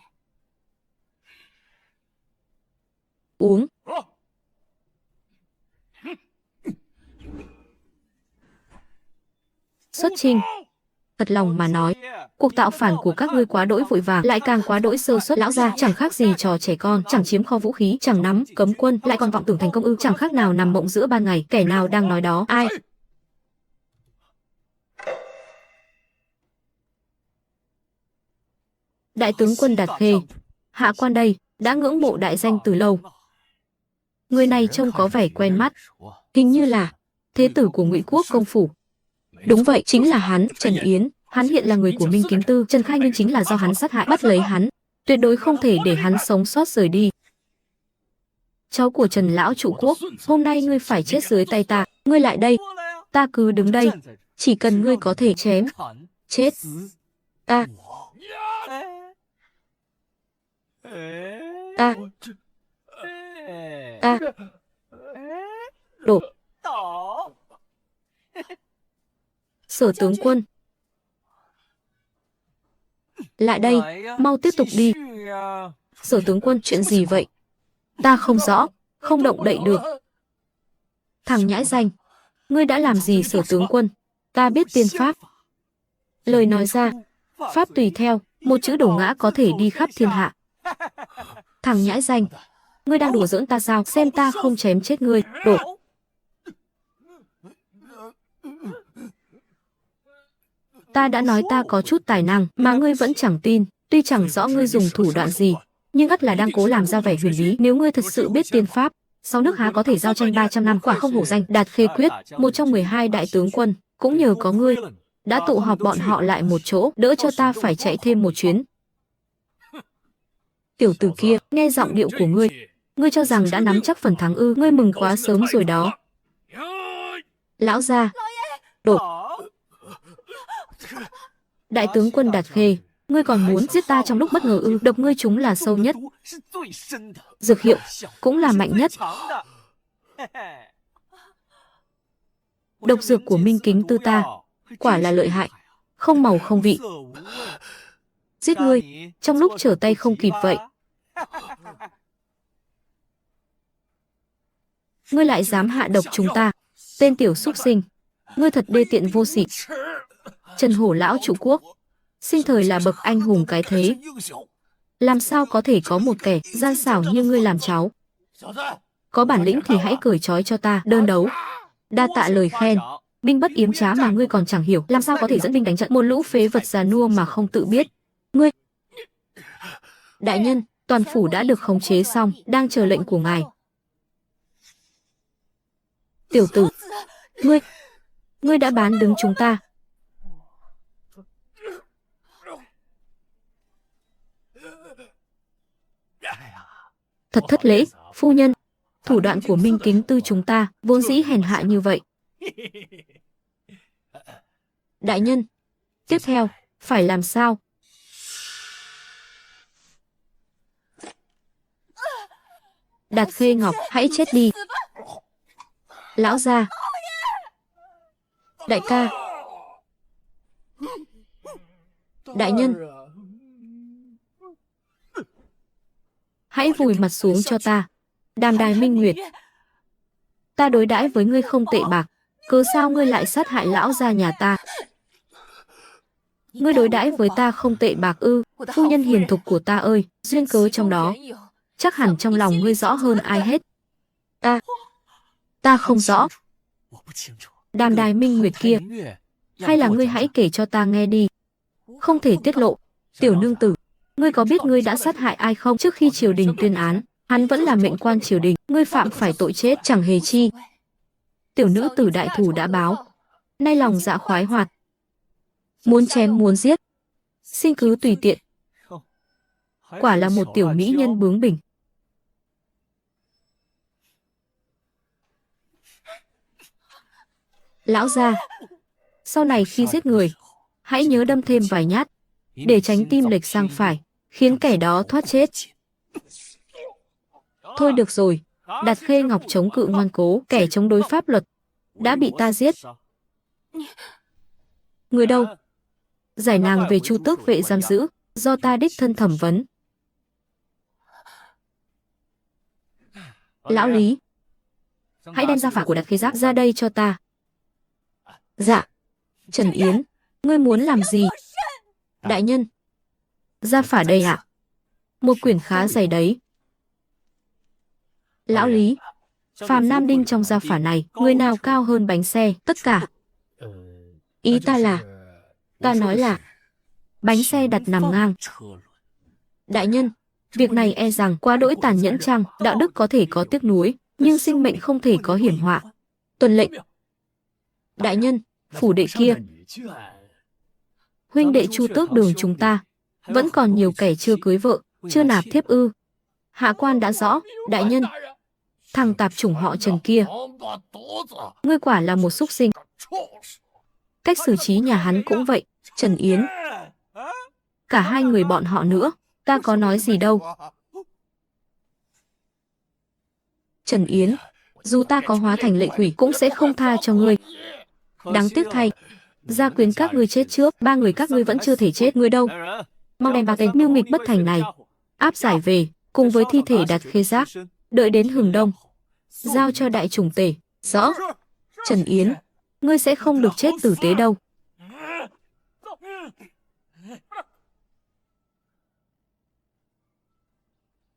Uống. Xuất chinh. Thật lòng mà nói, cuộc tạo phản của các ngươi quá đỗi vội vàng, lại càng quá đỗi sơ suất. Lão gia, chẳng khác gì trò trẻ con, chẳng chiếm kho vũ khí, chẳng nắm cấm quân, lại còn vọng tưởng thành công ư? Chẳng khác nào nằm mộng giữa ban ngày. Kẻ nào đang nói đó? Ai? Đại tướng quân Đạt Khê, hạ quan đây, đã ngưỡng mộ đại danh từ lâu. Người này trông có vẻ quen mắt, hình như là thế tử của Ngụy Quốc công phủ. Đúng vậy, chính là hắn, Trần Yến. Hắn hiện là người của Minh Kính Tư. Trần Khai Nguyên chính là do hắn sát hại, bắt lấy hắn, tuyệt đối không thể để hắn sống sót rời đi. Cháu của Trần lão trụ quốc, hôm nay ngươi phải chết dưới tay ta. Ngươi lại đây, ta cứ đứng đây, chỉ cần ngươi có thể chém chết ta. Ta đổ. Sở tướng quân, lại đây, mau tiếp tục đi. Sở tướng quân, chuyện gì vậy? Ta không rõ, không động đậy được. Thằng nhãi danh, ngươi đã làm gì Sở tướng quân? Ta biết tiên pháp. Lời nói ra, pháp tùy theo, một chữ đổ ngã có thể đi khắp thiên hạ. Thằng nhãi danh, ngươi đang đùa giỡn ta sao? Xem ta không chém chết ngươi. Đổ. Ta đã nói ta có chút tài năng, mà ngươi vẫn chẳng tin. Tuy chẳng rõ ngươi dùng thủ đoạn gì, nhưng ắt là đang cố làm ra vẻ huyền bí. Nếu ngươi thật sự biết tiên pháp, sau nước há có thể giao tranh 300 năm. Quả không hổ danh Đạt Khê Quyết, một trong 12 đại tướng quân. Cũng nhờ có ngươi, đã tụ họp bọn họ lại một chỗ, đỡ cho ta phải chạy thêm một chuyến. Tiểu tử kia, nghe giọng điệu của ngươi, ngươi cho rằng đã nắm chắc phần thắng ư? Ngươi mừng quá sớm rồi đó. Lão gia, đổ. Đại tướng quân Đạt Khê, ngươi còn muốn giết ta trong lúc bất ngờ ư? Độc ngươi chúng là sâu nhất, dược hiệu cũng là mạnh nhất. Độc dược của Minh Kính Tư ta quả là lợi hại, không màu không vị. Giết ngươi trong lúc trở tay không kịp vậy. Ngươi lại dám hạ độc chúng ta, tên tiểu súc sinh, ngươi thật đê tiện vô sỉ. Trần Hổ lão trụ quốc, sinh thời là bậc anh hùng cái thế, làm sao có thể có một kẻ gian xảo như ngươi làm cháu? Có bản lĩnh thì hãy cởi trói cho ta, đơn đấu. Đa tạ lời khen. Binh bất yếm trá mà ngươi còn chẳng hiểu, làm sao có thể dẫn binh đánh trận? Một lũ phế vật già nua mà không tự biết. Ngươi... Đại nhân, toàn phủ đã được khống chế xong, đang chờ lệnh của ngài. Tiểu tử, ngươi đã bán đứng chúng ta. Thật thất lễ, phu nhân. Thủ đoạn của Minh Kính Tư chúng ta vốn dĩ hèn hạ như vậy. Đại nhân, tiếp theo phải làm sao? Đạt Khê Ngọc, hãy chết đi. Lão gia. Đại ca. Đại nhân, hãy vùi mặt xuống cho ta. Đàm Đài Minh Nguyệt, ta đối đãi với ngươi không tệ bạc, cớ sao ngươi lại sát hại lão gia nhà ta? Ngươi đối đãi với ta không tệ bạc ư? Phu nhân hiền thục của ta ơi, duyên cớ trong đó, chắc hẳn trong lòng ngươi rõ hơn ai hết. Ta không rõ. Đàm Đài Minh Nguyệt kia, hay là ngươi hãy kể cho ta nghe đi. Không thể tiết lộ. Tiểu nương tử, ngươi có biết ngươi đã sát hại ai không? Trước khi triều đình tuyên án, hắn vẫn là mệnh quan triều đình, ngươi phạm phải tội chết chẳng hề chi. Tiểu nữ tử đại thù đã báo, nay lòng dạ khoái hoạt, muốn chém muốn giết, xin cứ tùy tiện. Quả là một tiểu mỹ nhân bướng bỉnh. Lão gia, sau này khi giết người, hãy nhớ đâm thêm vài nhát, để tránh tim lệch sang phải, khiến kẻ đó thoát chết. Thôi được rồi, Đạt Khê Ngọc chống cự ngoan cố, kẻ chống đối pháp luật, đã bị ta giết. Người đâu? Giải nàng về Chu Tước vệ giam giữ, do ta đích thân thẩm vấn. Lão Lý, hãy đem gia phả của Đạt Khê Giác ra đây cho ta. Dạ. Trần Yến, ngươi muốn làm gì? Đại nhân, gia phả đây ạ. Một quyển khá dày đấy. Lão Lý, phàm nam đinh trong gia phả này, người nào cao hơn bánh xe, tất cả. Ý ta là, ta nói là, bánh xe đặt nằm ngang. Đại nhân, việc này e rằng quá đỗi tàn nhẫn chăng? Đạo đức có thể có tiếc nuối, nhưng sinh mệnh không thể có hiểm họa. Tuân lệnh. Đại nhân, phủ đệ kia, huynh đệ Chu Tước Đường chúng ta, vẫn còn nhiều kẻ chưa cưới vợ, chưa nạp thiếp ư? Hạ quan đã rõ, đại nhân. Thằng tạp chủng họ Trần kia, ngươi quả là một súc sinh. Cách xử trí nhà hắn cũng vậy. Trần Yến, cả hai người bọn họ nữa, ta có nói gì đâu. Trần Yến, dù ta có hóa thành lệ quỷ cũng sẽ không tha cho ngươi. Đáng tiếc thay, gia quyến các ngươi chết trước, ba người các ngươi vẫn chưa thể chết. Ngươi đâu? Mau đem ba tên mưu nghịch bất thành này áp giải về, cùng với thi thể Đạt Khê Giác, đợi đến hừng đông, giao cho đại chủng tể. Rõ. Trần Yến, ngươi sẽ không được chết tử tế đâu.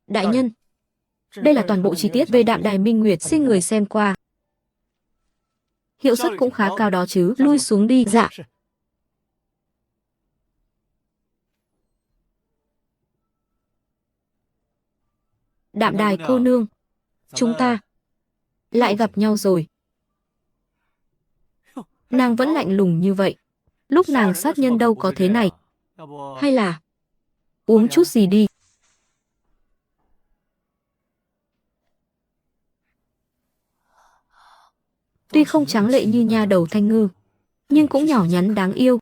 Đại nhân, đây là toàn bộ chi tiết về Đạm Đài Minh Nguyệt, xin người xem qua. Hiệu suất cũng khá cao đó chứ. Lui xuống đi. Dạ. Đạm Đài cô nương, chúng ta lại gặp nhau rồi. Nàng vẫn lạnh lùng như vậy. Lúc nàng sát nhân đâu có thế này. Hay là uống chút gì đi. Tuy không trắng lệ như nha đầu Thanh Ngư, nhưng cũng nhỏ nhắn đáng yêu.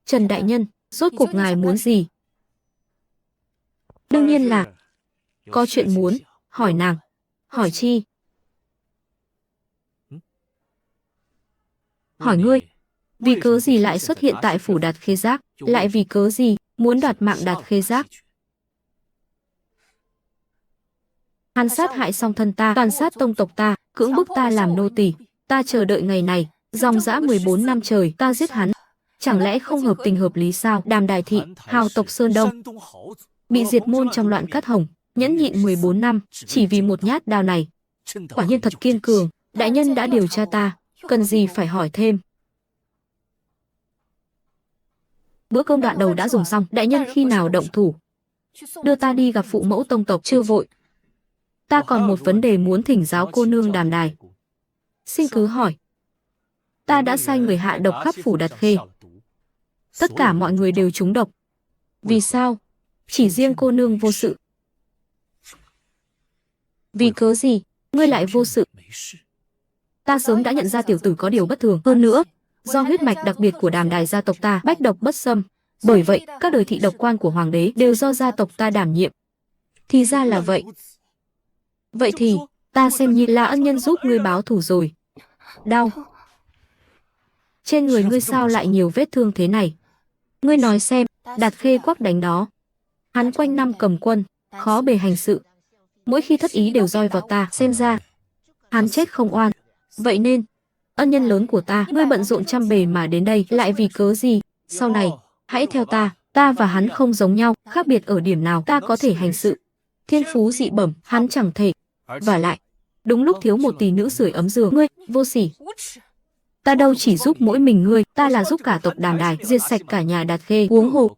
Trần đại nhân, rốt cuộc ngài muốn gì? Đương nhiên là có chuyện muốn hỏi nàng. Hỏi chi? Hỏi ngươi, vì cớ gì lại xuất hiện tại phủ Đạt Khê Giác? Lại vì cớ gì muốn đoạt mạng Đạt Khê Giác? Hắn sát hại song thân ta, tàn sát tông tộc ta, cưỡng bức ta làm nô tỳ. Ta chờ đợi ngày này, dòng dã 14 năm trời, ta giết hắn. Chẳng lẽ không hợp tình hợp lý sao? Đàm Đài thị, hào tộc Sơn Đông, bị diệt môn trong loạn cát hồng, nhẫn nhịn 14 năm, chỉ vì một nhát đao này. Quả nhiên thật kiên cường. Đại nhân đã điều tra ta, cần gì phải hỏi thêm. Bữa cơm đoạn đầu đã dùng xong, đại nhân khi nào động thủ? Đưa ta đi gặp phụ mẫu tông tộc. Chưa vội. Ta còn một vấn đề muốn thỉnh giáo cô nương Đàm Đài. Xin cứ hỏi. Ta đã sai người hạ độc khắp phủ Đạt Khê. Tất cả mọi người đều trúng độc. Vì sao? Chỉ riêng cô nương vô sự. Vì cớ gì? Ngươi lại vô sự? Ta sớm đã nhận ra tiểu tử có điều bất thường. Hơn nữa, do huyết mạch đặc biệt của Đàm Đài gia tộc ta, bách độc bất xâm. Bởi vậy, các đời thị độc quan của hoàng đế đều do gia tộc ta đảm nhiệm. Thì ra là vậy. Vậy thì, ta xem như là ân nhân giúp ngươi báo thù rồi. Đau. Trên người ngươi sao lại nhiều vết thương thế này? Ngươi nói xem, Đạt Khê quắc đánh đó. Hắn quanh năm cầm quân, khó bề hành sự. Mỗi khi thất ý đều roi vào ta, xem ra hắn chết không oan. Vậy nên, ân nhân lớn của ta, ngươi bận rộn trăm bề mà đến đây, lại vì cớ gì? Sau này, hãy theo ta và hắn không giống nhau, khác biệt ở điểm nào? Ta có thể hành sự, thiên phú dị bẩm, hắn chẳng thể. Và lại, đúng lúc thiếu một tỷ nữ sưởi ấm giường, ngươi, vô sỉ. Ta đâu chỉ giúp mỗi mình ngươi, ta là giúp cả tộc Đàm Đài, diệt sạch cả nhà Đạt Khê, huống hồ.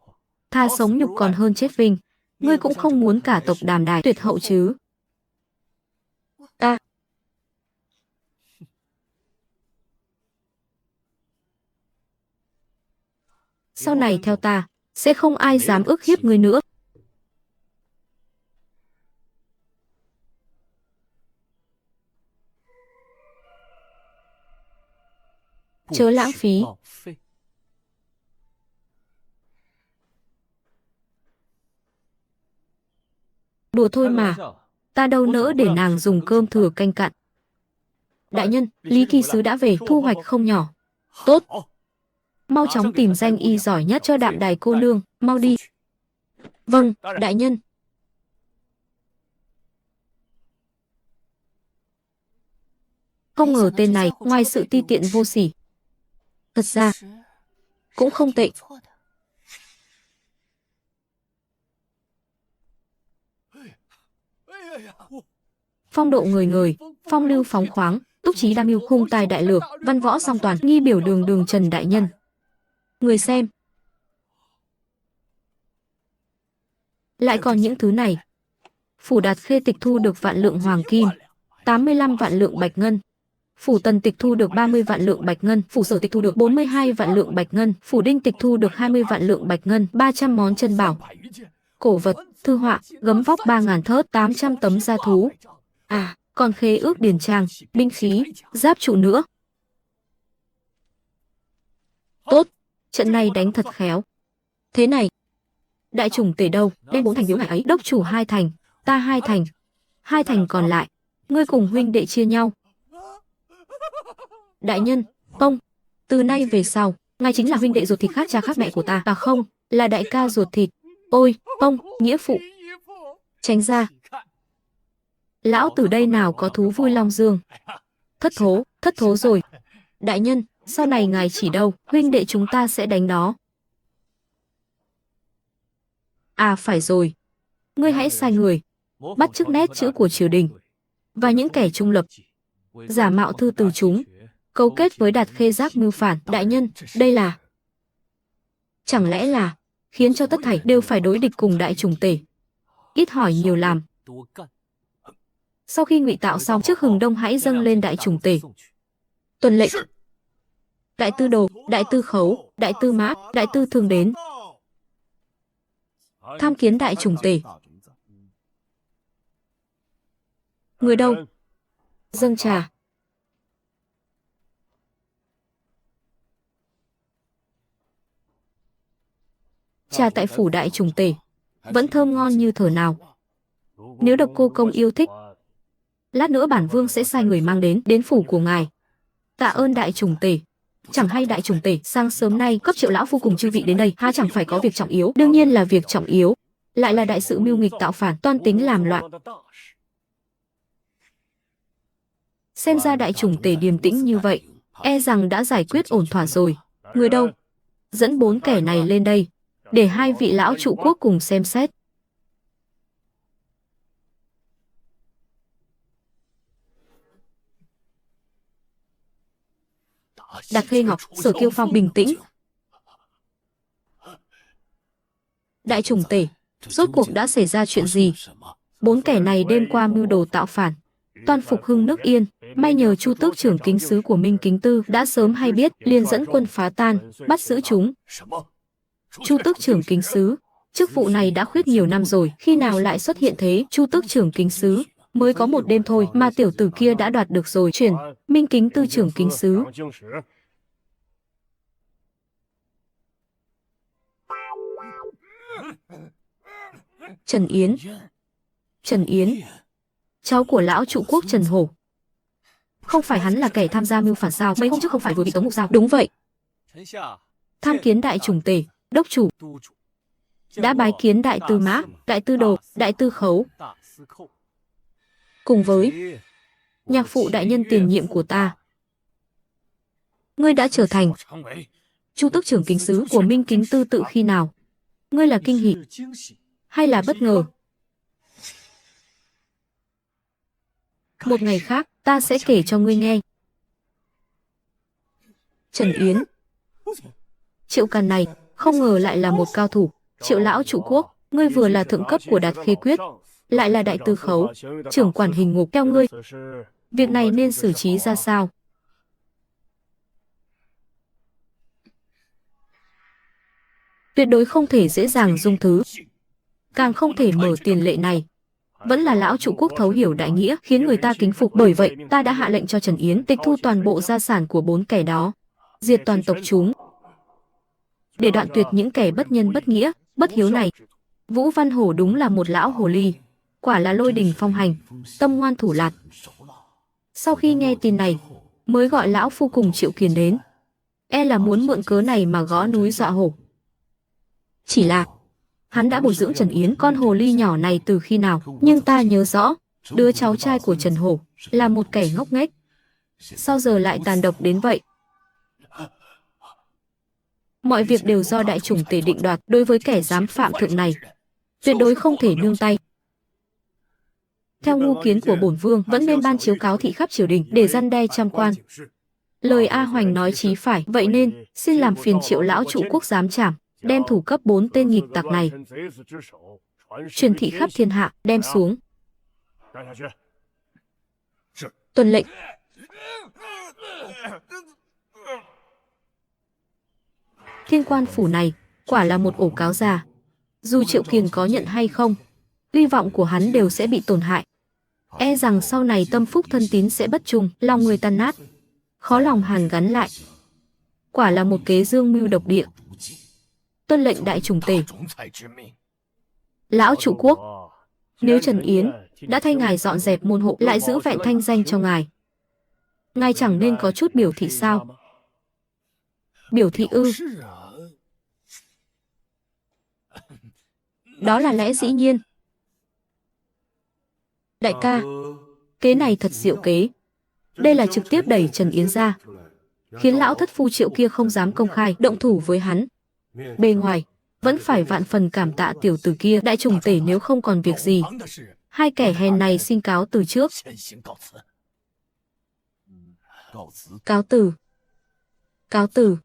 Tha sống nhục còn hơn chết vinh. Ngươi cũng không muốn cả tộc Đàm Đài tuyệt hậu chứ? Ta. Sau này theo ta, sẽ không ai dám ức hiếp ngươi nữa. Chớ lãng phí. Đùa thôi mà, ta đâu nỡ để nàng dùng cơm thừa canh cặn. Đại nhân, Lý Kỳ Sứ đã về, thu hoạch không nhỏ. Tốt. Mau chóng tìm danh y giỏi nhất cho Đạm Đài cô nương, mau đi. Vâng, đại nhân. Không ngờ tên này, ngoài sự ti tiện vô sỉ, thật ra cũng không tệ. Phong độ người người, phong lưu phóng khoáng, túc trí đa mưu, hung tài đại lược, văn võ song toàn, nghi biểu đường đường Trần đại nhân. Người xem. Lại còn những thứ này. Phủ Đạt Khê tịch thu được vạn lượng hoàng kim, 85 vạn lượng bạch ngân. Phủ Tần tịch thu được 30 vạn lượng bạch ngân, phủ Sở tịch thu được 42 vạn lượng bạch ngân, phủ Đinh tịch thu được 20 vạn lượng bạch ngân, 300 món chân bảo, cổ vật, thư họa, gấm vóc 3.000 thớt, 800 tấm da thú. À, còn khế ước điền trang, binh khí, giáp trụ nữa. Tốt, trận này đánh thật khéo. Thế này, đại chủng tể đâu, đem 4 thành biếu ngài ấy, đốc chủ 2 thành, ta 2 thành. 2 thành còn lại, ngươi cùng huynh đệ chia nhau. Đại nhân, Tông, từ nay về sau, ngài chính là huynh đệ ruột thịt khác cha khác mẹ của ta. À không, là đại ca ruột thịt. Ôi, Tông, nghĩa phụ. Tránh ra. Lão tử đây nào có thú vui long dương. Thất thố rồi. Đại nhân, sau này ngài chỉ đâu, huynh đệ chúng ta sẽ đánh đó. À phải rồi. Ngươi hãy sai người, bắt chước nét chữ của triều đình và những kẻ trung lập, giả mạo thư từ chúng, cấu kết với Đạt Khê giác mưu phản. Đại nhân, đây là... Chẳng lẽ là khiến cho tất thảy đều phải đối địch cùng đại chủng tể? Ít hỏi nhiều làm. Sau khi ngụy tạo xong, trước hừng đông hãy dâng lên đại chủng tể. Tuần lệnh. Đại tư Đồ, đại tư Khấu, đại tư Mã, đại tư Thường đến tham kiến đại chủng tể. Người đâu? Dâng trà. Trà tại phủ đại chủng tể vẫn thơm ngon như thở nào. Nếu độc cô công yêu thích, lát nữa bản vương sẽ sai người mang đến phủ của ngài. Tạ ơn đại chủng tể. Chẳng hay đại chủng tể sáng sớm nay cấp Triệu lão phu cùng chư vị đến đây, ha chẳng phải có việc trọng yếu? Đương nhiên là việc trọng yếu, lại là đại sự mưu nghịch tạo phản, toan tính làm loạn. Xem ra đại chủng tể điềm tĩnh như vậy, e rằng đã giải quyết ổn thỏa rồi. Người đâu? Dẫn 4 kẻ này lên đây, để 2 vị lão trụ quốc cùng xem xét. Đạt Khê Ngọc, Sở Kiêu Phong bình tĩnh. Đại Trùng Tể, rốt cuộc đã xảy ra chuyện gì? 4 kẻ này đêm qua mưu đồ tạo phản, toàn phục hưng nước Yên. May nhờ Chu Tước trưởng kính sứ của Minh Kính Tư đã sớm hay biết, liền dẫn quân phá tan, bắt giữ chúng. Chu Tước trưởng kính sứ, chức vụ này đã khuyết nhiều năm rồi, khi nào lại xuất hiện thế? Chu Tước trưởng kính sứ, mới có một đêm thôi mà tiểu tử kia đã đoạt được rồi. Chuyển Minh Kính Tư trưởng kính sứ. Trần Yến. Trần Yến, cháu của lão trụ quốc Trần Hổ. Không phải hắn là kẻ tham gia mưu phản sao? Mấy hôm trước không phải vừa bị tống ngục sao? Đúng vậy. Tham kiến Đại Trùng Tể, đốc chủ. Đã bái kiến Đại Tư Mã, Đại Tư Đồ, Đại Tư Khấu. Cùng với nhạc phụ đại nhân tiền nhiệm của ta. Ngươi đã trở thành Chu Tước trưởng kính sứ của Minh Kính Tư tự khi nào? Ngươi là kinh hỉ hay là bất ngờ? Một ngày khác, ta sẽ kể cho ngươi nghe. Trần Yến. Triệu Càn này, không ngờ lại là một cao thủ. Triệu lão trụ quốc, ngươi vừa là thượng cấp của Đạt Khê Quyết, lại là Đại Tư Khấu, trưởng quản hình ngục. Theo ngươi, việc này nên xử trí ra sao? Tuyệt đối không thể dễ dàng dung thứ, càng không thể mở tiền lệ này. Vẫn là lão trụ quốc thấu hiểu đại nghĩa, khiến người ta kính phục. Bởi vậy, ta đã hạ lệnh cho Trần Yến tịch thu toàn bộ gia sản của 4 kẻ đó, diệt toàn tộc chúng, để đoạn tuyệt những kẻ bất nhân bất nghĩa, bất hiếu này. Vũ Văn Hổ đúng là một lão hồ ly, quả là lôi đình phong hành, tâm ngoan thủ lạt. Sau khi nghe tin này, mới gọi lão phu cùng Triệu Kiền đến, e là muốn mượn cớ này mà gõ núi dọa hổ. Chỉ là hắn đã bồi dưỡng Trần Yến con hồ ly nhỏ này từ khi nào? Nhưng ta nhớ rõ, đứa cháu trai của Trần Hổ là một kẻ ngốc nghếch, sao giờ lại tàn độc đến vậy? Mọi việc đều do Đại Chủng Tể định đoạt. Đối với kẻ dám phạm thượng này, tuyệt đối không thể nương tay. Theo ngu kiến của bổn vương, vẫn nên ban chiếu cáo thị khắp triều đình để răn đe trăm quan. Lời A Hoành nói chí phải, vậy nên xin làm phiền Triệu lão trụ quốc giám trảm, đem thủ cấp 4 tên nghịch tặc này truyền thị khắp thiên hạ, đem xuống. Tuân lệnh. Thiên Quan phủ này quả là một ổ cáo già. Dù Triệu Kiền có nhận hay không, hy vọng của hắn đều sẽ bị tổn hại. E rằng sau này tâm phúc thân tín sẽ bất trung, lòng người tan nát, khó lòng hàn gắn lại. Quả là một kế dương mưu độc địa. Tuân lệnh Đại Chủng Tể. Lão trụ quốc, nếu Trần Yến đã thay ngài dọn dẹp môn hộ, lại giữ vẹn thanh danh cho ngài, ngài chẳng nên có chút biểu thị sao? Biểu thị ư? Đó là lẽ dĩ nhiên. Đại ca, kế này thật diệu kế. Đây là trực tiếp đẩy Trần Yến ra, khiến lão thất phu Triệu kia không dám công khai động thủ với hắn. Bề ngoài vẫn phải vạn phần cảm tạ tiểu tử kia. Đại Chủng Tể nếu không còn việc gì, hai kẻ hèn này xin cáo từ trước. Cáo từ. Cáo từ.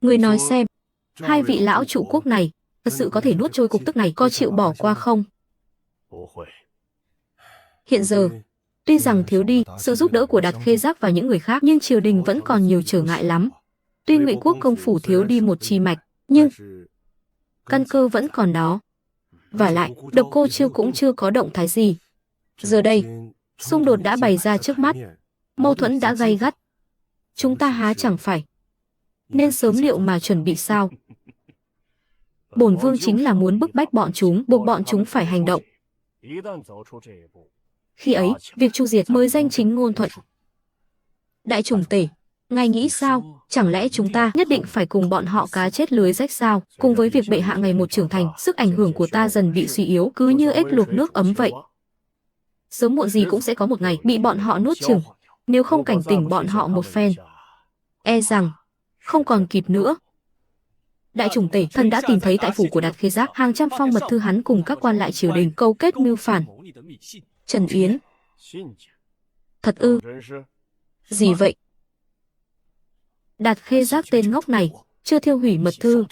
Người nói xem, hai vị lão trụ quốc này thật sự có thể nuốt trôi cục tức này, có chịu bỏ qua không? Hiện giờ, tuy rằng thiếu đi sự giúp đỡ của Đạt Khê Giác và những người khác, nhưng triều đình vẫn còn nhiều trở ngại lắm. Tuy Ngụy Quốc công phủ thiếu đi một chi mạch, nhưng căn cơ vẫn còn đó. Và lại, Độc Cô Chiêu cũng chưa có động thái gì. Giờ đây, xung đột đã bày ra trước mắt, mâu thuẫn đã gay gắt. Chúng ta há chẳng phải nên sớm liệu mà chuẩn bị sao? Bổn vương chính là muốn bức bách bọn chúng, buộc bọn chúng phải hành động. Khi ấy, việc chu diệt mới danh chính ngôn thuận. Đại Chủng Tể, ngài nghĩ sao? Chẳng lẽ chúng ta nhất định phải cùng bọn họ cá chết lưới rách sao? Cùng với việc bệ hạ ngày một trưởng thành, sức ảnh hưởng của ta dần bị suy yếu, cứ như ếch luộc nước ấm vậy. Sớm muộn gì cũng sẽ có một ngày bị bọn họ nuốt chửng. Nếu không cảnh tỉnh bọn họ một phen, e rằng không còn kịp nữa. Đại Chủng Tể, thần đã tìm thấy tại phủ của Đạt Khê Giác hàng trăm phong mật thư hắn cùng các quan lại triều đình câu kết mưu phản. Trần Yến. Thật ư? Gì vậy? Đạt Khê Giác tên ngốc này chưa thiêu hủy mật thư.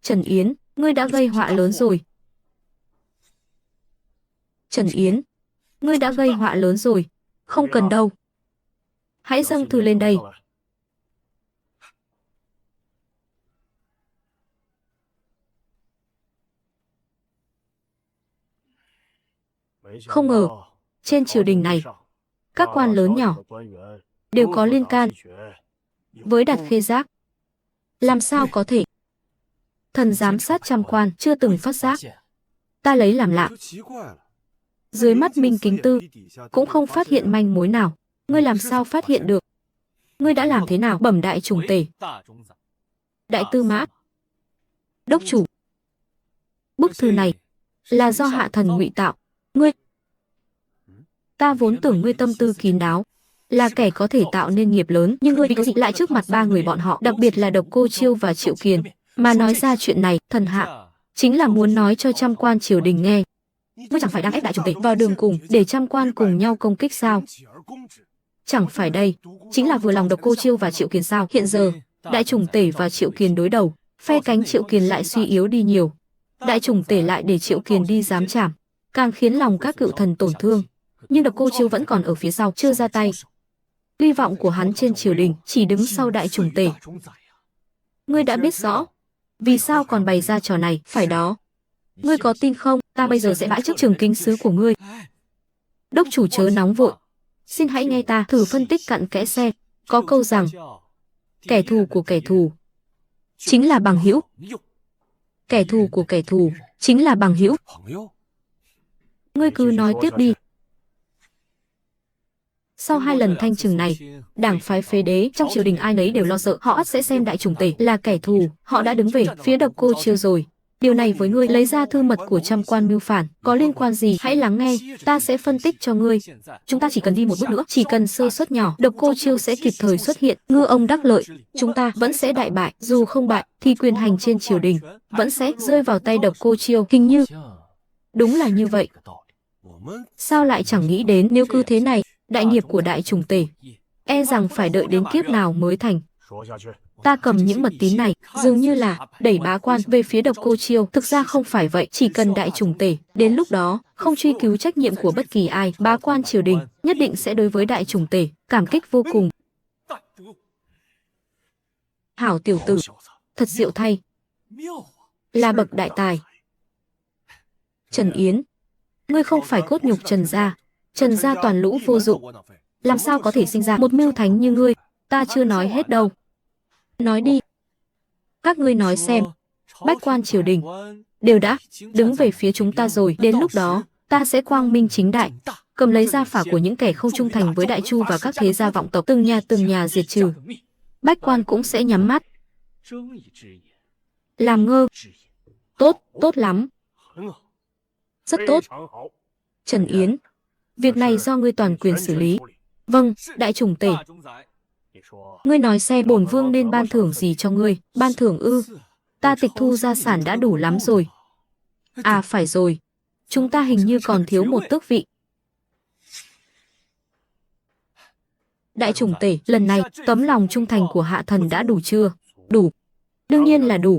Trần Yến, ngươi đã gây họa lớn rồi. Trần Yến, ngươi đã gây họa lớn rồi. Không cần đâu. Hãy dâng thư lên đây. Không ngờ, trên triều đình này, các quan lớn nhỏ đều có liên can với Đạt Khê Giác. Làm sao có thể? Thần giám sát trăm quan chưa từng phát giác. Ta lấy làm lạ. Dưới mắt Minh Kính Tư cũng không phát hiện manh mối nào. Ngươi làm sao phát hiện được? Ngươi đã làm thế nào? Bẩm đại trùng tể, đại tư mã, đốc chủ, bức thư này là do hạ thần ngụy tạo. Ngươi, ta vốn tưởng ngươi tâm tư kín đáo, là kẻ có thể tạo nên nghiệp lớn, nhưng ngươi vì cái gì lại trước mặt ba người bọn họ, đặc biệt là Độc Cô Chiêu và Triệu Kiền, mà nói ra chuyện này? Thần hạ chính là muốn nói cho trăm quan triều đình nghe. Ngươi chẳng phải đang ép đại trùng tể vào đường cùng để trăm quan cùng nhau công kích sao? Chẳng phải đây chính là vừa lòng Độc Cô Chiêu và Triệu Kiền sao? Hiện giờ đại trùng tể và Triệu Kiền đối đầu, phe cánh Triệu Kiền lại suy yếu đi nhiều. Đại trùng tể lại để Triệu Kiền đi giám trảm, càng khiến lòng các cựu thần tổn thương. Nhưng Độc Cô Chiêu vẫn còn ở phía sau, chưa ra tay. Hy vọng của hắn trên triều đình chỉ đứng sau đại trùng tể. Ngươi đã biết rõ, vì sao còn bày ra trò này, phải đó? Ngươi có tin không? Ta bây giờ sẽ bãi chức Trường Kinh sứ của ngươi. Đốc chủ chớ nóng vội, xin hãy nghe ta thử phân tích cặn kẽ xem. Có câu rằng, kẻ thù của kẻ thù chính là bằng hữu. Kẻ thù của kẻ thù chính là bằng hữu. Ngươi cứ nói tiếp đi. Sau 2 lần thanh trừng này, đảng phái phế đế trong triều đình ai nấy đều lo sợ, họ ắt sẽ xem đại trùng tể là kẻ thù, họ đã đứng về phía Độc Cô Chiêu rồi. Điều này với ngươi lấy ra thư mật của trăm quan mưu phản có liên quan gì? Hãy lắng nghe, ta sẽ phân tích cho ngươi. Chúng ta chỉ cần đi một bước nữa, chỉ cần sơ suất nhỏ, Độc Cô Chiêu sẽ kịp thời xuất hiện, ngư ông đắc lợi, chúng ta vẫn sẽ đại bại. Dù không bại, thì quyền hành trên triều đình vẫn sẽ rơi vào tay Độc Cô Chiêu. Hình như đúng là như vậy. Sao lại chẳng nghĩ đến? Nếu cứ thế này, đại nghiệp của đại trùng tể e rằng phải đợi đến kiếp nào mới thành. Ta cầm những mật tín này dường như là đẩy bá quan về phía Độc Cô Chiêu. Thực ra không phải vậy, chỉ cần đại trùng tể đến lúc đó không truy cứu trách nhiệm của bất kỳ ai, bá quan triều đình nhất định sẽ đối với đại trùng tể cảm kích vô cùng. Hảo tiểu tử, thật diệu thay, là bậc đại tài. Trần Yến, ngươi không phải cốt nhục Trần gia. Trần gia toàn lũ vô dụng, làm sao có thể sinh ra một mưu thánh như ngươi? Ta chưa nói hết đâu. Nói đi. Các ngươi nói xem, bách quan triều đình đều đã đứng về phía chúng ta rồi. Đến lúc đó, ta sẽ quang minh chính đại, cầm lấy gia phả của những kẻ không trung thành với Đại Chu và các thế gia vọng tộc, từng nhà diệt trừ. Bách quan cũng sẽ nhắm mắt làm ngơ. Tốt, tốt lắm. Rất tốt. Trần Yến, việc này do ngươi toàn quyền xử lý. Vâng, đại trùng tể. Ngươi nói xem bổn vương nên ban thưởng gì cho ngươi? Ban thưởng ư? Ta tịch thu gia sản đã đủ lắm rồi. À phải rồi, chúng ta hình như còn thiếu một tước vị. Đại trùng tể, lần này tấm lòng trung thành của hạ thần đã đủ chưa? Đủ. Đương nhiên là đủ.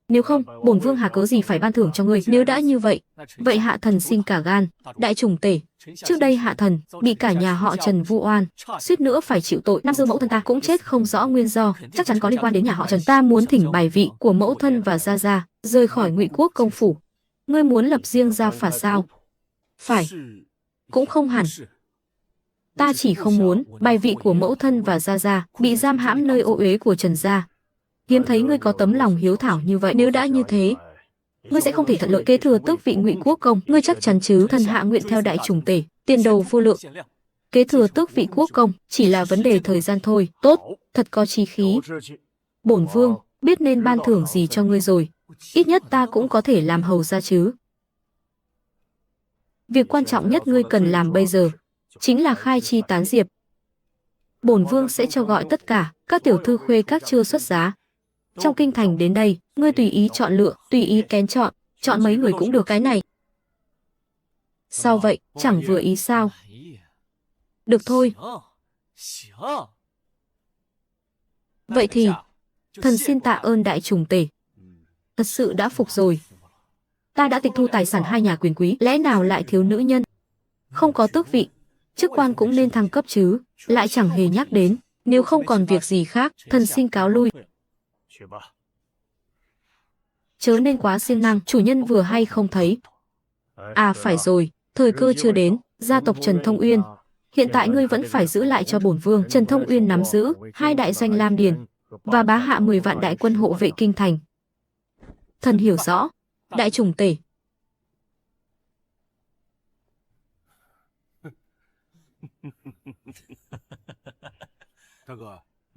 Nếu không, bổn vương hà cớ gì phải ban thưởng cho ngươi? Nếu đã như vậy, vậy hạ thần xin cả gan. Đại trùng tể, trước đây hạ thần bị cả nhà họ Trần vu oan, suýt nữa phải chịu tội. Năm xưa mẫu thân ta cũng chết không rõ nguyên do, chắc chắn có liên quan đến nhà họ Trần. Ta muốn thỉnh bài vị của mẫu thân và gia gia rời khỏi Ngụy Quốc công phủ. Ngươi muốn lập riêng gia phả sao? Phải, cũng không hẳn. Ta chỉ không muốn bài vị của mẫu thân và gia gia bị giam hãm nơi ô uế của Trần gia. Hiếm thấy ngươi có tấm lòng hiếu thảo như vậy. Nếu đã như thế, ngươi sẽ không thể thuận lợi kế thừa tước vị Ngụy Quốc công. Ngươi chắc chắn chứ? Thần hạ nguyện theo đại trùng tể, tiền đồ vô lượng. Kế thừa tước vị quốc công chỉ là vấn đề thời gian thôi. Tốt, thật có chí khí. Bổn vương biết nên ban thưởng gì cho ngươi rồi. Ít nhất ta cũng có thể làm hầu gia chứ. Việc quan trọng nhất ngươi cần làm bây giờ chính là khai chi tán diệp. Bổn vương sẽ cho gọi tất cả các tiểu thư khuê các chưa xuất giá trong kinh thành đến đây. Ngươi tùy ý chọn lựa, tùy ý kén chọn, chọn mấy người cũng được. Cái này sao vậy, chẳng vừa ý sao? Được thôi. Vậy thì, thần xin tạ ơn đại trùng tể. Thật sự đã phục rồi. Ta đã tịch thu tài sản hai nhà quyền quý, lẽ nào lại thiếu nữ nhân? Không có tước vị, chức quan cũng nên thăng cấp chứ, lại chẳng hề nhắc đến. Nếu không còn việc gì khác, thần xin cáo lui. Chớ nên quá siêng năng, chủ nhân vừa hay không thấy. À phải rồi, thời cơ chưa đến, gia tộc Trần Thông Uyên. Hiện tại ngươi vẫn phải giữ lại cho bổn vương. Trần Thông Uyên nắm giữ 2 đại doanh Lam Điền và bá hạ 10 vạn đại quân hộ vệ kinh thành. Thần hiểu rõ, đại trùng tể.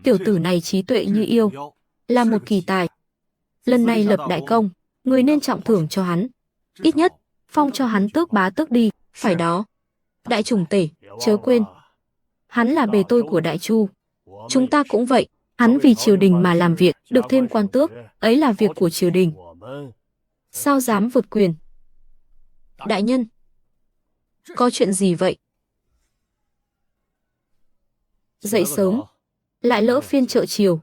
Tiểu tử này trí tuệ như yêu, là một kỳ tài. Lần này lập đại công, người nên trọng thưởng cho hắn. Ít nhất, phong cho hắn tước bá tước đi, phải đó. Đại trùng tể, chớ quên. Hắn là bề tôi của Đại Chu. Chúng ta cũng vậy, hắn vì triều đình mà làm việc, được thêm quan tước, ấy là việc của triều đình. Sao dám vượt quyền? Đại nhân, có chuyện gì vậy? Dậy sớm, lại lỡ phiên chợ chiều.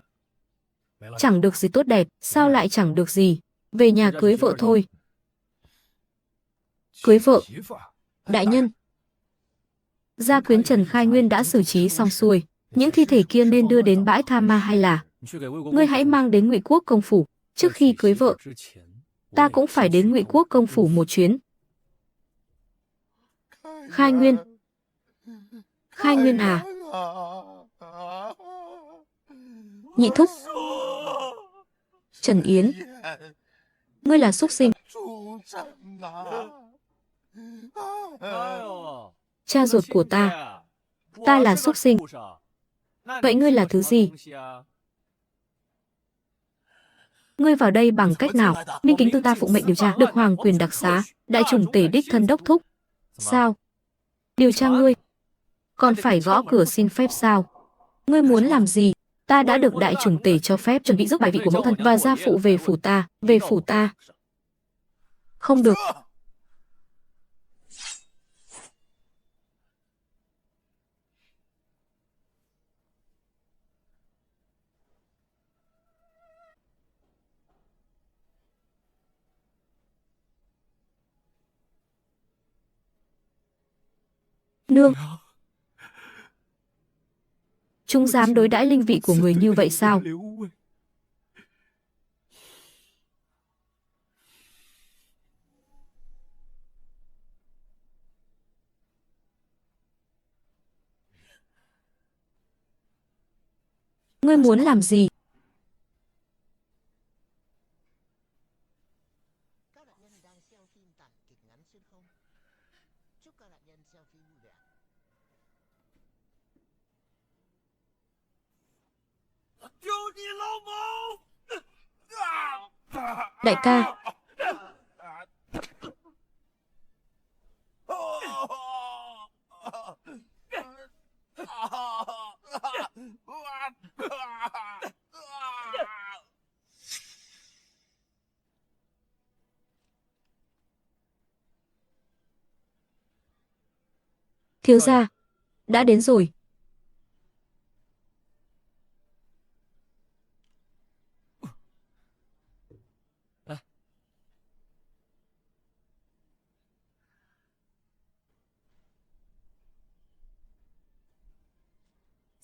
Chẳng được gì tốt đẹp, sao lại chẳng được gì? Về nhà cưới vợ thôi. Cưới vợ? Đại nhân, gia quyến Trần Khai Nguyên đã xử trí xong xuôi. Những thi thể kia nên đưa đến bãi tha ma hay là ngươi hãy mang đến Ngụy Quốc công phủ. Trước khi cưới vợ, ta cũng phải đến Ngụy Quốc công phủ một chuyến. Khai Nguyên. Khai Nguyên à? Nhị thúc. Trần Yến. Ngươi là súc sinh. Cha ruột của ta. Ta là súc sinh. Vậy ngươi là thứ gì? Ngươi vào đây bằng cách nào? Ninh Kính Tư ta phụng mệnh điều tra, được hoàng quyền đặc xá, đại trùng tể đích thân đốc thúc. Sao? Điều tra ngươi? Còn phải gõ cửa xin phép sao? Ngươi muốn làm gì? Ta đã được đại trùng tể cho phép chuẩn bị rước bài vị của mẫu thân và gia phụ về phủ ta, về phủ ta. Không được. Nương. Chúng dám đối đãi linh vị của người như vậy sao? Ngươi muốn làm gì? Đại ca. Thiếu gia, đã đến rồi.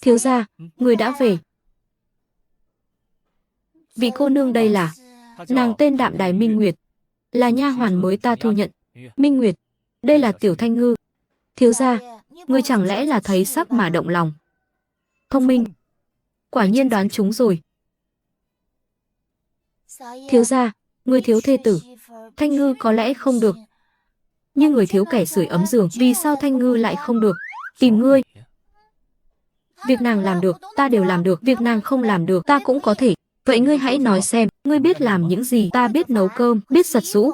Thiếu gia, người đã về. Vị cô nương đây là, nàng tên Đạm Đài Minh Nguyệt, là nha hoàn mới ta thu nhận. Minh Nguyệt, đây là Tiểu Thanh Ngư. Thiếu gia, người chẳng lẽ là thấy sắc mà động lòng? Thông minh, quả nhiên đoán trúng rồi. Thiếu gia, người thiếu thê tử, Thanh Ngư có lẽ không được. Nhưng người thiếu kẻ sưởi ấm giường, vì sao Thanh Ngư lại không được? Tìm ngươi. Việc nàng làm được, ta đều làm được. Việc nàng không làm được, ta cũng có thể. Vậy ngươi hãy nói xem, ngươi biết làm những gì? Ta biết nấu cơm, biết giặt giũ.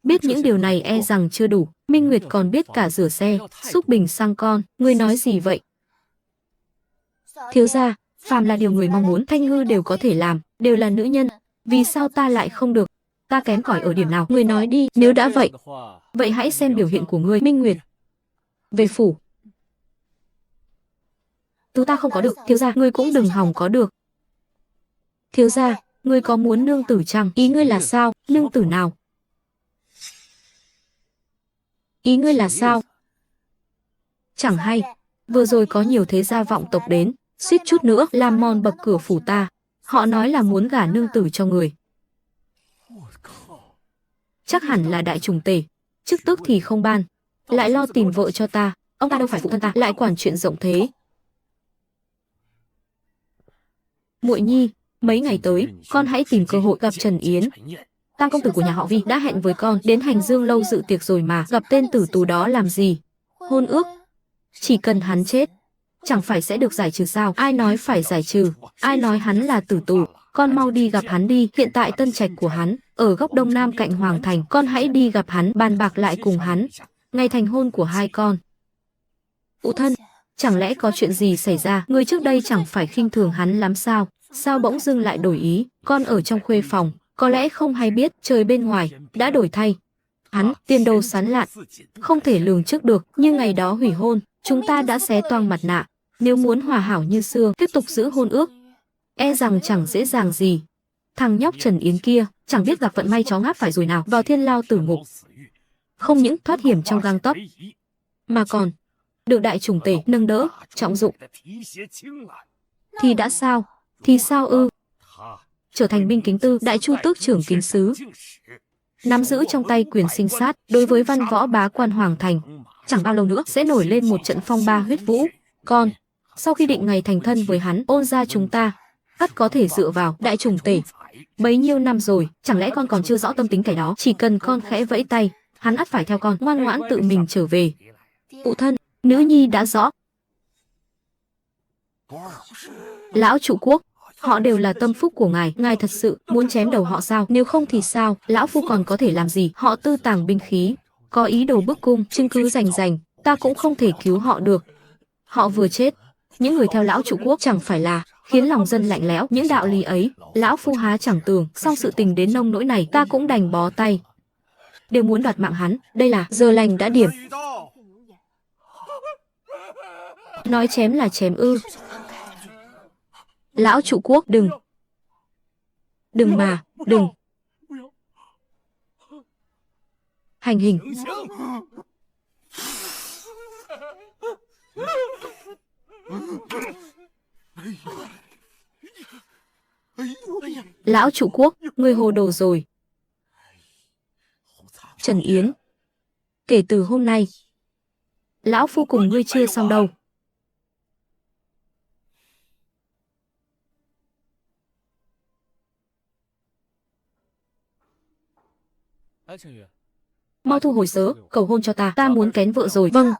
Biết những điều này e rằng chưa đủ. Minh Nguyệt còn biết cả rửa xe, xúc bình xăng con. Ngươi nói gì vậy? Thiếu gia, phàm là điều người mong muốn, Thanh Ngư đều có thể làm, đều là nữ nhân. Vì sao ta lại không được? Ta kém cỏi ở điểm nào? Ngươi nói đi, nếu đã vậy. Vậy hãy xem biểu hiện của ngươi. Minh Nguyệt. Về phủ. Thứ ta không có được, thiếu gia, ngươi cũng đừng hòng có được. Thiếu gia, ngươi có muốn nương tử chăng? Ý ngươi là sao? Nương tử nào? Ý ngươi là sao? Chẳng hay, vừa rồi có nhiều thế gia vọng tộc đến, suýt chút nữa làm mòn bậc cửa phủ ta. Họ nói là muốn gả nương tử cho người. Chắc hẳn là đại trùng tể, chức tước thì không ban, lại lo tìm vợ cho ta. Ông ta đâu phải phụ thân ta, lại quản chuyện rộng thế. Muội nhi, mấy ngày tới, con hãy tìm cơ hội gặp Trần Yến. Tam công tử của nhà họ Vi đã hẹn với con đến Hành Dương lâu dự tiệc rồi mà, gặp tên tử tù đó làm gì? Hôn ước? Chỉ cần hắn chết, chẳng phải sẽ được giải trừ sao? Ai nói phải giải trừ? Ai nói hắn là tử tù? Con mau đi gặp hắn đi. Hiện tại tân trạch của hắn ở góc đông nam cạnh Hoàng Thành. Con hãy đi gặp hắn, bàn bạc lại cùng hắn ngày thành hôn của hai con. Phụ thân, chẳng lẽ có chuyện gì xảy ra? Người trước đây chẳng phải khinh thường hắn lắm sao? Sao bỗng dưng lại đổi ý? Con ở trong khuê phòng, có lẽ không hay biết trời bên ngoài đã đổi thay. Hắn tiền đồ sán lạn, không thể lường trước được. Nhưng ngày đó hủy hôn, chúng ta đã xé toang mặt nạ. Nếu muốn hòa hảo như xưa, tiếp tục giữ hôn ước, e rằng chẳng dễ dàng gì. Thằng nhóc Trần Yến kia, chẳng biết gặp vận may chó ngáp phải rồi nào, vào thiên lao tử ngục. Không những thoát hiểm trong gang tấc, mà còn được đại trùng tể nâng đỡ, trọng dụng. Thì đã sao? Thì sao ư? Trở thành binh kính tư, đại chu tước trưởng kính sứ, nắm giữ trong tay quyền sinh sát đối với văn võ bá quan Hoàng Thành. Chẳng bao lâu nữa sẽ nổi lên một trận phong ba huyết vũ. Con, sau khi định ngày thành thân với hắn, Ôn gia chúng ta ắt có thể dựa vào đại trùng tể. Bấy nhiêu năm rồi, chẳng lẽ con còn chưa rõ tâm tính kẻ đó? Chỉ cần con khẽ vẫy tay, hắn ắt phải theo con, ngoan ngoãn tự mình trở về. Phụ thân, nữ nhi đã rõ. Lão trụ quốc, họ đều là tâm phúc của ngài. Ngài thật sự muốn chém đầu họ sao? Nếu không thì sao? Lão phu còn có thể làm gì? Họ tư tàng binh khí, có ý đồ bức cung, chứng cứ rành rành, ta cũng không thể cứu họ được. Họ vừa chết, những người theo lão trụ quốc chẳng phải là khiến lòng dân lạnh lẽo. Những đạo lý ấy, lão phu há chẳng tường. Sau sự tình đến nông nỗi này, ta cũng đành bó tay. Đều muốn đoạt mạng hắn. Đây là giờ lành đã điểm. Nói chém là chém ư? Lão trụ quốc, đừng. Đừng mà, đừng. Hành hình. Lão trụ quốc, ngươi hồ đồ rồi. Trần Yến, kể từ hôm nay, lão phu cùng ngươi chưa xong đâu. Mau thu hồi sớ, cầu hôn cho ta. Ta muốn kén vợ rồi. Vâng.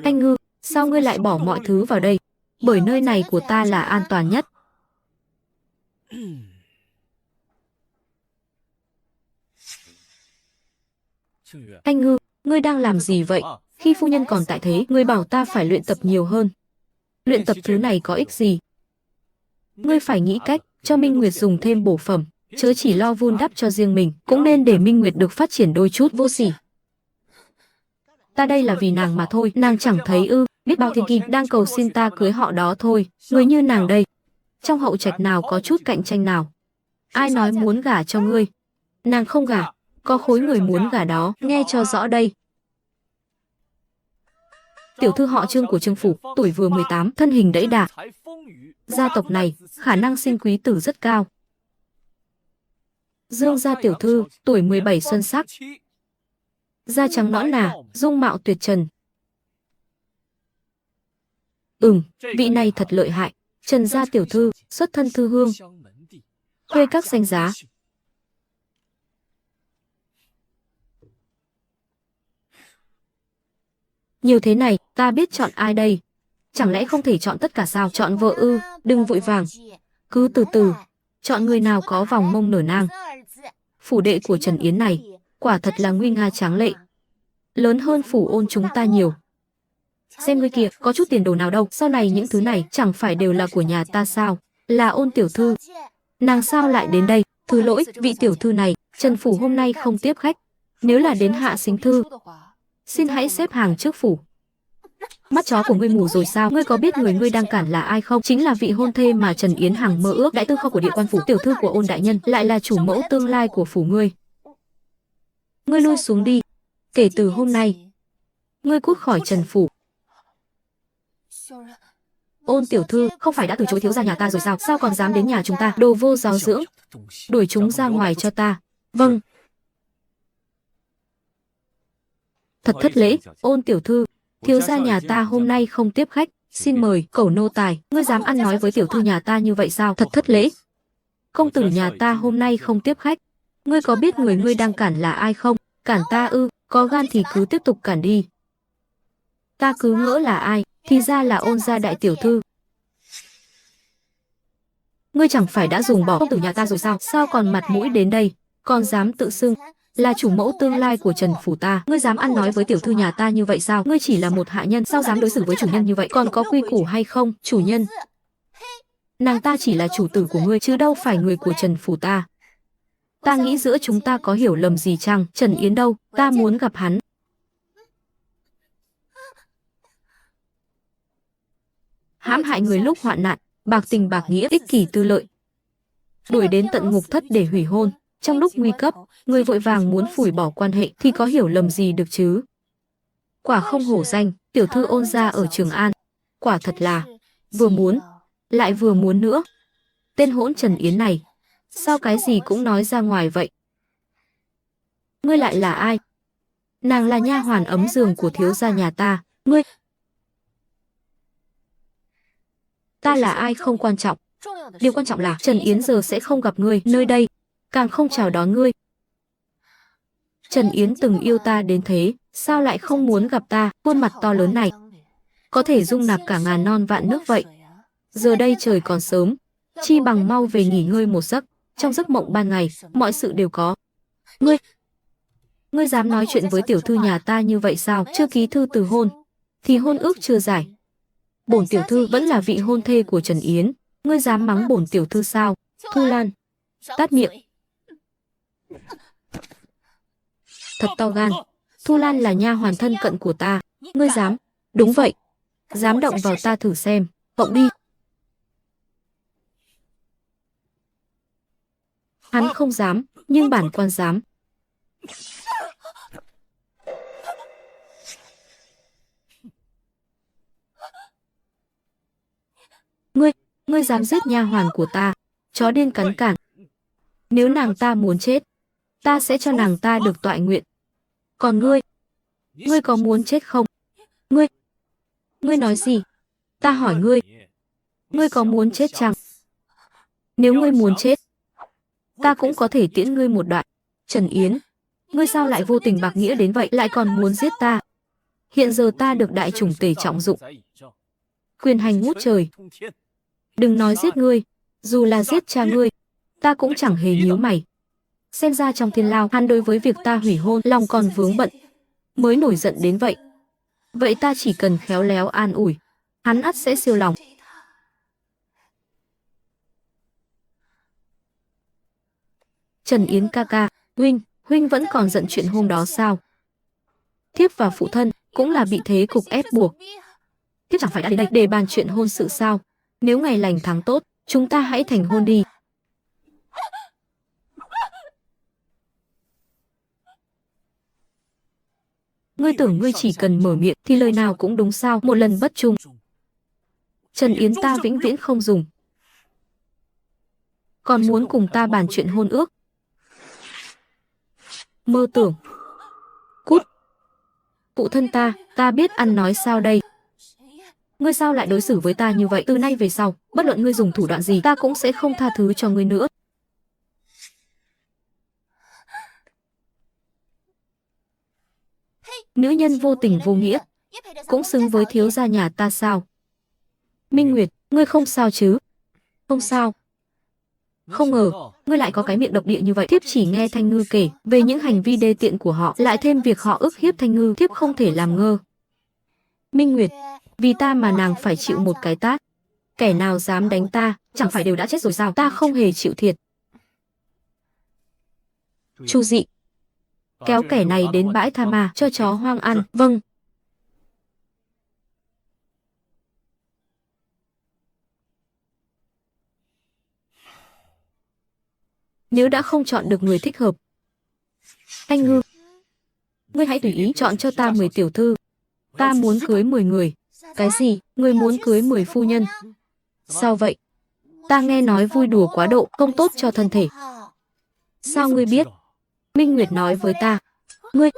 Anh Ngư, sao ngươi lại bỏ mọi thứ vào đây? Bởi nơi này của ta là an toàn nhất. Anh Ngư, ngươi đang làm gì vậy? Khi phu nhân còn tại thế, ngươi bảo ta phải luyện tập nhiều hơn. Luyện tập thứ này có ích gì? Ngươi phải nghĩ cách cho Minh Nguyệt dùng thêm bổ phẩm, chớ chỉ lo vun đắp cho riêng mình, cũng nên để Minh Nguyệt được phát triển đôi chút. Vô sỉ. Ta đây là vì nàng mà thôi, nàng chẳng thấy ư? Biết bao thiên kim đang cầu xin ta cưới họ đó thôi. Người như nàng đây, trong hậu trạch nào có chút cạnh tranh nào? Ai nói muốn gả cho ngươi? Nàng không gả, có khối người muốn gả đó. Nghe cho rõ đây. Tiểu thư họ Trương của Trương phủ, tuổi vừa 18, thân hình đẫy đà. Gia tộc này khả năng sinh quý tử rất cao. Dương gia tiểu thư, tuổi 17 xuân sắc, da trắng nõn nà, dung mạo tuyệt trần. Vị này thật lợi hại. Trần gia tiểu thư, xuất thân thư hương, thuê các danh giá. Nhiều thế này, ta biết chọn ai đây? Chẳng lẽ không thể chọn tất cả sao? Chọn vợ ư? Đừng vội vàng, cứ từ từ. Chọn người nào có vòng mông nở nang. Phủ đệ của Trần Yến này quả thật là nguy nga tráng lệ, lớn hơn phủ Ôn chúng ta nhiều. Xem ngươi kìa, có chút tiền đồ nào đâu, sau này những thứ này chẳng phải đều là của nhà ta sao? Là Ôn tiểu thư. Nàng sao lại đến đây? Thứ lỗi, vị tiểu thư này, Trần phủ hôm nay không tiếp khách. Nếu là đến Hạ Xính thư, xin hãy xếp hàng trước phủ. Mắt chó của ngươi mù rồi sao? Ngươi có biết người ngươi đang cản là ai không? Chính là vị hôn thê mà Trần Yến Hằng mơ ước, đại tư kho của Địa Quan phủ, tiểu thư của Ôn đại nhân, lại là chủ mẫu tương lai của phủ ngươi. Ngươi lui xuống đi. Kể từ hôm nay, ngươi cút khỏi Trần phủ. Ôn tiểu thư, không phải đã từ chối thiếu gia nhà ta rồi sao? Sao còn dám đến nhà chúng ta? Đồ vô giáo dưỡng, đuổi chúng ra ngoài cho ta. Vâng. Thật thất lễ, Ôn tiểu thư, thiếu gia nhà ta hôm nay không tiếp khách, xin mời. Cẩu nô tài, ngươi dám ăn nói với tiểu thư nhà ta như vậy sao? Thật thất lễ. Công tử nhà ta hôm nay không tiếp khách. Ngươi có biết người ngươi đang cản là ai không? Cản ta ư? Có gan thì cứ tiếp tục cản đi. Ta cứ ngỡ là ai, thì ra là Ôn gia đại tiểu thư. Ngươi chẳng phải đã dùng bỏ công tử nhà ta rồi sao? Sao còn mặt mũi đến đây, còn dám tự xưng là chủ mẫu tương lai của Trần phủ ta? Ngươi dám ăn nói với tiểu thư nhà ta như vậy sao? Ngươi chỉ là một hạ nhân, sao dám đối xử với chủ nhân như vậy? Còn có quy củ hay không? Chủ nhân, nàng ta chỉ là chủ tử của ngươi chứ đâu phải người của Trần phủ ta. Ta nghĩ giữa chúng ta có hiểu lầm gì chăng? Trần Yến đâu? Ta muốn gặp hắn. Hãm hại người lúc hoạn nạn, bạc tình bạc nghĩa, ích kỷ tư lợi, đuổi đến tận ngục thất để hủy hôn. Trong lúc nguy cấp, người vội vàng muốn phủi bỏ quan hệ thì có hiểu lầm gì được chứ? Quả không hổ danh tiểu thư Ôn gia ở Trường An. Quả thật là vừa muốn lại vừa muốn nữa. Tên hỗn Trần Yến này, sao cái gì cũng nói ra ngoài vậy? Ngươi lại là ai? Nàng là nha hoàn ấm giường của thiếu gia nhà ta. Ngươi... Ta là ai không quan trọng. Điều quan trọng là Trần Yến giờ sẽ không gặp ngươi nơi đây, càng không chào đón ngươi. Trần Yến từng yêu ta đến thế, sao lại không muốn gặp ta? Khuôn mặt to lớn này có thể dung nạp cả ngàn non vạn nước vậy. Giờ đây trời còn sớm, chi bằng mau về nghỉ ngơi một giấc. Trong giấc mộng ban ngày, mọi sự đều có. Ngươi dám nói chuyện với tiểu thư nhà ta như vậy sao? Chưa ký thư từ hôn, thì hôn ước chưa giải. Bổn tiểu thư vẫn là vị hôn thê của Trần Yến. Ngươi dám mắng bổn tiểu thư sao? Thu Lan, tát miệng. Thật to gan. Thu Lan là nha hoàn thân cận của ta. Ngươi dám? Đúng vậy. Dám động vào ta thử xem. Cộng đi. Hắn không dám, nhưng bản quan dám. Ngươi dám giết nha hoàn của ta? Chó điên cắn cản. Nếu nàng ta muốn chết, ta sẽ cho nàng ta được toại nguyện. Còn ngươi có muốn chết không? Ngươi nói gì? Ta hỏi ngươi có muốn chết chăng? Nếu ngươi muốn chết, ta cũng có thể tiễn ngươi một đoạn. Trần Yến, ngươi sao lại vô tình bạc nghĩa đến vậy, lại còn muốn giết ta? Hiện giờ ta được đại chủng tể trọng dụng, quyền hành ngút trời. Đừng nói giết ngươi, dù là giết cha ngươi, ta cũng chẳng hề nhíu mày. Xem ra trong thiên lao, hắn đối với việc ta hủy hôn lòng còn vướng bận, mới nổi giận đến vậy. Vậy ta chỉ cần khéo léo an ủi, hắn ắt sẽ siêu lòng. Trần Yến ca ca, huynh vẫn còn giận chuyện hôm đó sao? Thiếp và phụ thân cũng là bị thế cục ép buộc. Thiếp chẳng phải đã đến đây để bàn chuyện hôn sự sao? Nếu ngày lành tháng tốt, chúng ta hãy thành hôn đi. Ngươi tưởng ngươi chỉ cần mở miệng thì lời nào cũng đúng sao? Một lần bất trung, Trần Yến ta vĩnh viễn không dùng. Còn muốn cùng ta bàn chuyện hôn ước? Mơ tưởng. Cút. Phụ thân ta biết ăn nói sao đây? Ngươi sao lại đối xử với ta như vậy? Từ nay về sau, bất luận ngươi dùng thủ đoạn gì, ta cũng sẽ không tha thứ cho ngươi nữa. Nữ nhân vô tình vô nghĩa, cũng xứng với thiếu gia nhà ta sao? Minh Nguyệt, ngươi không sao chứ? Không sao. Không ngờ, ngươi lại có cái miệng độc địa như vậy. Thiếp chỉ nghe Thanh Ngư kể về những hành vi đê tiện của họ, lại thêm việc họ ức hiếp Thanh Ngư, thiếp không thể làm ngơ. Minh Nguyệt, vì ta mà nàng phải chịu một cái tát. Kẻ nào dám đánh ta, chẳng phải đều đã chết rồi sao? Ta không hề chịu thiệt. Chu Dị, kéo kẻ này đến bãi tha ma cho chó hoang ăn. Vâng. Nếu đã không chọn được người thích hợp, anh Ngư, ngươi hãy tùy ý chọn cho ta 10 tiểu thư. Ta muốn cưới 10 người. Cái gì? Ngươi muốn cưới 10 phu nhân? Sao vậy? Ta nghe nói vui đùa quá độ không tốt cho thân thể. Sao ngươi biết? Minh Nguyệt nói với ta. Ngươi,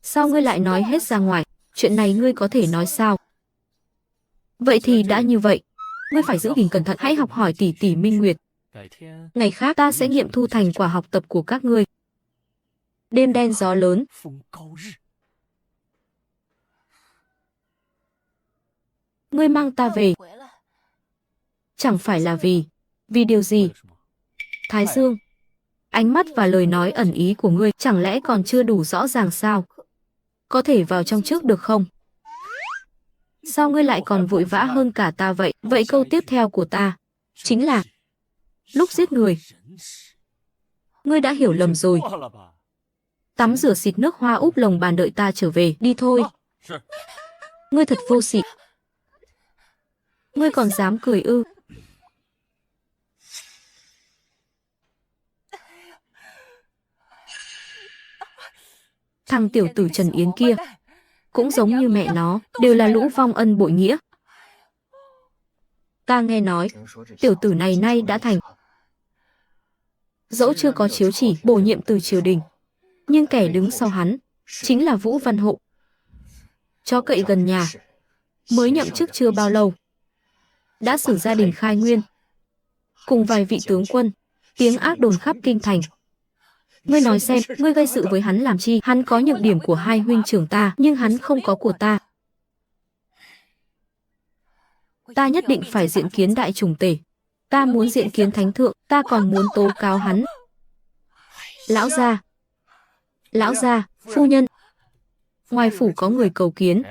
sao ngươi lại nói hết ra ngoài? Chuyện này ngươi có thể nói sao? Vậy thì đã như vậy, ngươi phải giữ gìn cẩn thận, hãy học hỏi tỷ tỷ Minh Nguyệt. Ngày khác ta sẽ nghiệm thu thành quả học tập của các ngươi. Đêm đen gió lớn. Ngươi mang ta về, chẳng phải là vì điều gì? Thái Dương, ánh mắt và lời nói ẩn ý của ngươi chẳng lẽ còn chưa đủ rõ ràng sao? Có thể vào trong trước được không? Sao ngươi lại còn vội vã hơn cả ta vậy? Vậy câu tiếp theo của ta chính là lúc giết người. Ngươi đã hiểu lầm rồi. Tắm rửa xịt nước hoa úp lồng bàn đợi ta trở về. Đi thôi. Ngươi thật vô sỉ. Ngươi còn dám cười ư? Thằng tiểu tử Trần Yến kia cũng giống như mẹ nó, đều là lũ vong ân bội nghĩa. Ta nghe nói tiểu tử này nay đã thành, dẫu chưa có chiếu chỉ bổ nhiệm từ triều đình, nhưng kẻ đứng sau hắn chính là Vũ Văn Hộ, chó cậy gần nhà, mới nhậm chức chưa bao lâu đã xử gia đình khai nguyên, cùng vài vị tướng quân, tiếng ác đồn khắp kinh thành. Ngươi nói xem, ngươi gây sự với hắn làm chi? Hắn có nhược điểm của hai huynh trưởng ta, nhưng hắn không có của ta. Ta nhất định phải diện kiến đại trùng tể. Ta muốn diện kiến thánh thượng, ta còn muốn tố cáo hắn. Lão gia, phu nhân. Ngoài phủ có người cầu kiến.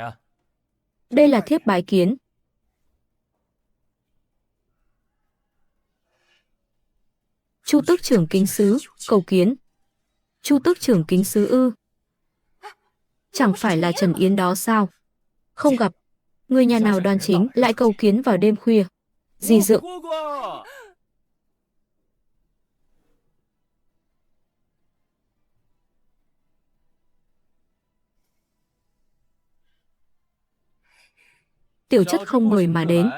Đây là thiếp bái kiến. Chu tước trưởng kính sứ, cầu kiến. Chu tước trưởng kính sứ ư? Chẳng phải là Trần Yến đó sao? Không gặp. Người nhà nào đoan chính lại cầu kiến vào đêm khuya? Dì Dượng. Tiểu chất không mời mà đến.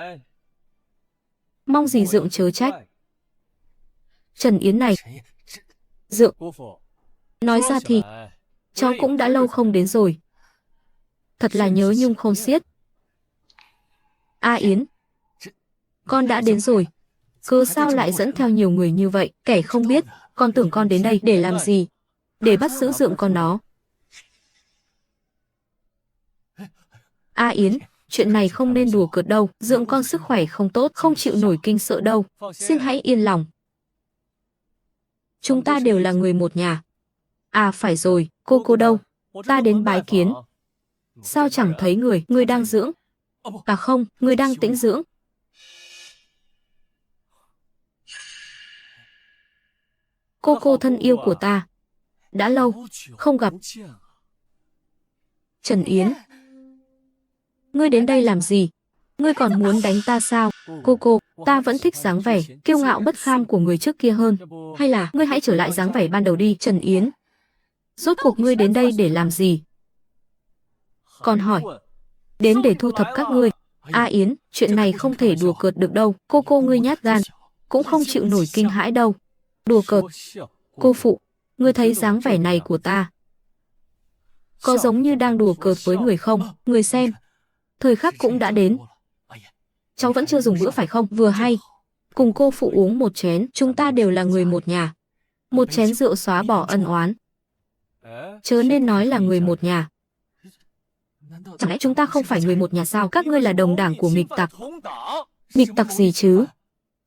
Mong dì Dượng chớ trách. Trần Yến này. Dượng. Nói ra thì cháu cũng đã lâu không đến rồi. Thật là nhớ nhung không xiết. A Yến, con đã đến rồi. Cớ sao lại dẫn theo nhiều người như vậy? Kẻ không biết, con tưởng con đến đây để làm gì? Để bắt giữ Dượng con nó. A Yến, chuyện này không nên đùa cợt đâu. Dượng con sức khỏe không tốt, không chịu nổi kinh sợ đâu. Xin hãy yên lòng. Chúng ta đều là người một nhà. À phải rồi, cô đâu? Ta đến bái kiến. Sao chẳng thấy người đang dưỡng? À không, người đang tĩnh dưỡng. Cô thân yêu của ta. Đã lâu không gặp. Trần Yến, ngươi đến đây làm gì? Ngươi còn muốn đánh ta sao? Cô, ta vẫn thích dáng vẻ kiêu ngạo bất kham của người trước kia hơn. Hay là ngươi hãy trở lại dáng vẻ ban đầu đi. Trần Yến, rốt cuộc ngươi đến đây để làm gì? Còn hỏi, đến để thu thập các ngươi. A Yến, chuyện này không thể đùa cợt được đâu. Cô ngươi nhát gan, cũng không chịu nổi kinh hãi đâu. Đùa cợt. Cô phụ, ngươi thấy dáng vẻ này của ta có giống như đang đùa cợt với người không? Người xem, thời khắc cũng đã đến. Cháu vẫn chưa dùng bữa phải không? Vừa hay, cùng cô phụ uống một chén, chúng ta đều là người một nhà. Một chén rượu xóa bỏ ân oán. Chớ nên nói là người một nhà. Chẳng lẽ chúng ta không phải người một nhà sao? Các ngươi là đồng đảng của nghịch tặc. Nghịch tặc gì chứ?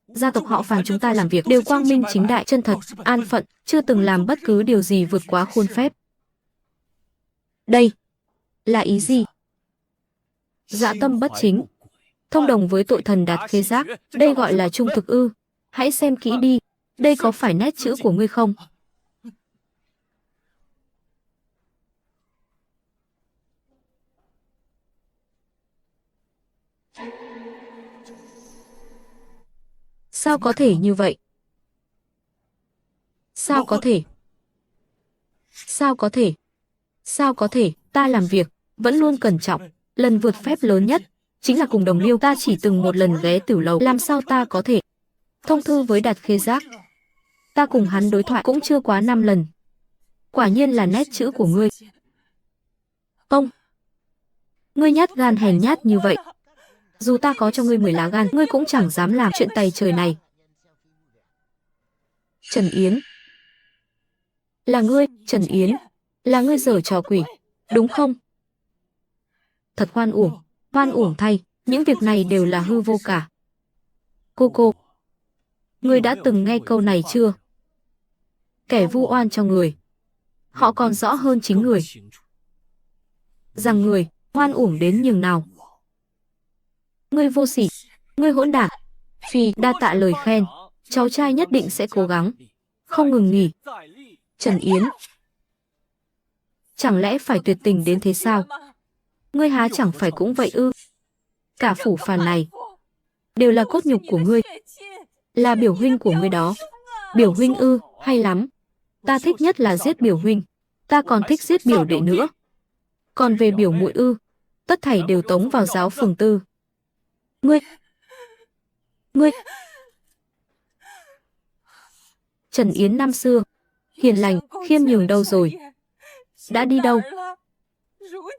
Gia tộc họ Phàn chúng ta làm việc đều quang minh chính đại, chân thật, an phận, chưa từng làm bất cứ điều gì vượt quá khuôn phép. Đây là ý gì? Dạ tâm bất chính, thông đồng với tội thần Đạt Khê Giác, đây gọi là trung thực ư? Hãy xem kỹ đi, đây có phải nét chữ của ngươi không? Sao có thể như vậy? Sao có thể? Sao có thể? Sao có thể? Ta làm việc vẫn luôn cẩn trọng, lần vượt phép lớn nhất chính là cùng đồng liêu. Ta chỉ từng một lần ghé tiểu lầu, làm sao ta có thể thông thư với Đạt Khê Giác? Ta cùng hắn đối thoại cũng chưa quá 5 lần. Quả nhiên là nét chữ của ngươi. Ông, ngươi nhát gan hèn nhát như vậy. Dù ta có cho ngươi 10 lá gan, ngươi cũng chẳng dám làm chuyện tày trời này. Trần Yến. Là ngươi, Trần Yến. Là ngươi giở trò quỷ, đúng không? Thật hoan uổng thay, những việc này đều là hư vô cả. Cô, ngươi đã từng nghe câu này chưa? Kẻ vu oan cho người, họ còn rõ hơn chính người. Rằng người hoan uổng đến nhường nào. Ngươi vô sỉ, ngươi hỗn đản. Phi, đa tạ lời khen, cháu trai nhất định sẽ cố gắng, không ngừng nghỉ. Trần Yến, chẳng lẽ phải tuyệt tình đến thế sao? Ngươi há chẳng phải cũng vậy ư? Cả phủ phàn này đều là cốt nhục của ngươi, là biểu huynh của ngươi đó. Biểu huynh ư? Hay lắm. Ta thích nhất là giết biểu huynh, ta còn thích giết biểu đệ nữa. Còn về biểu muội ư, tất thảy đều tống vào giáo phường tư. Ngươi. Trần Yến năm xưa hiền lành, khiêm nhường đâu rồi? Đã đi đâu?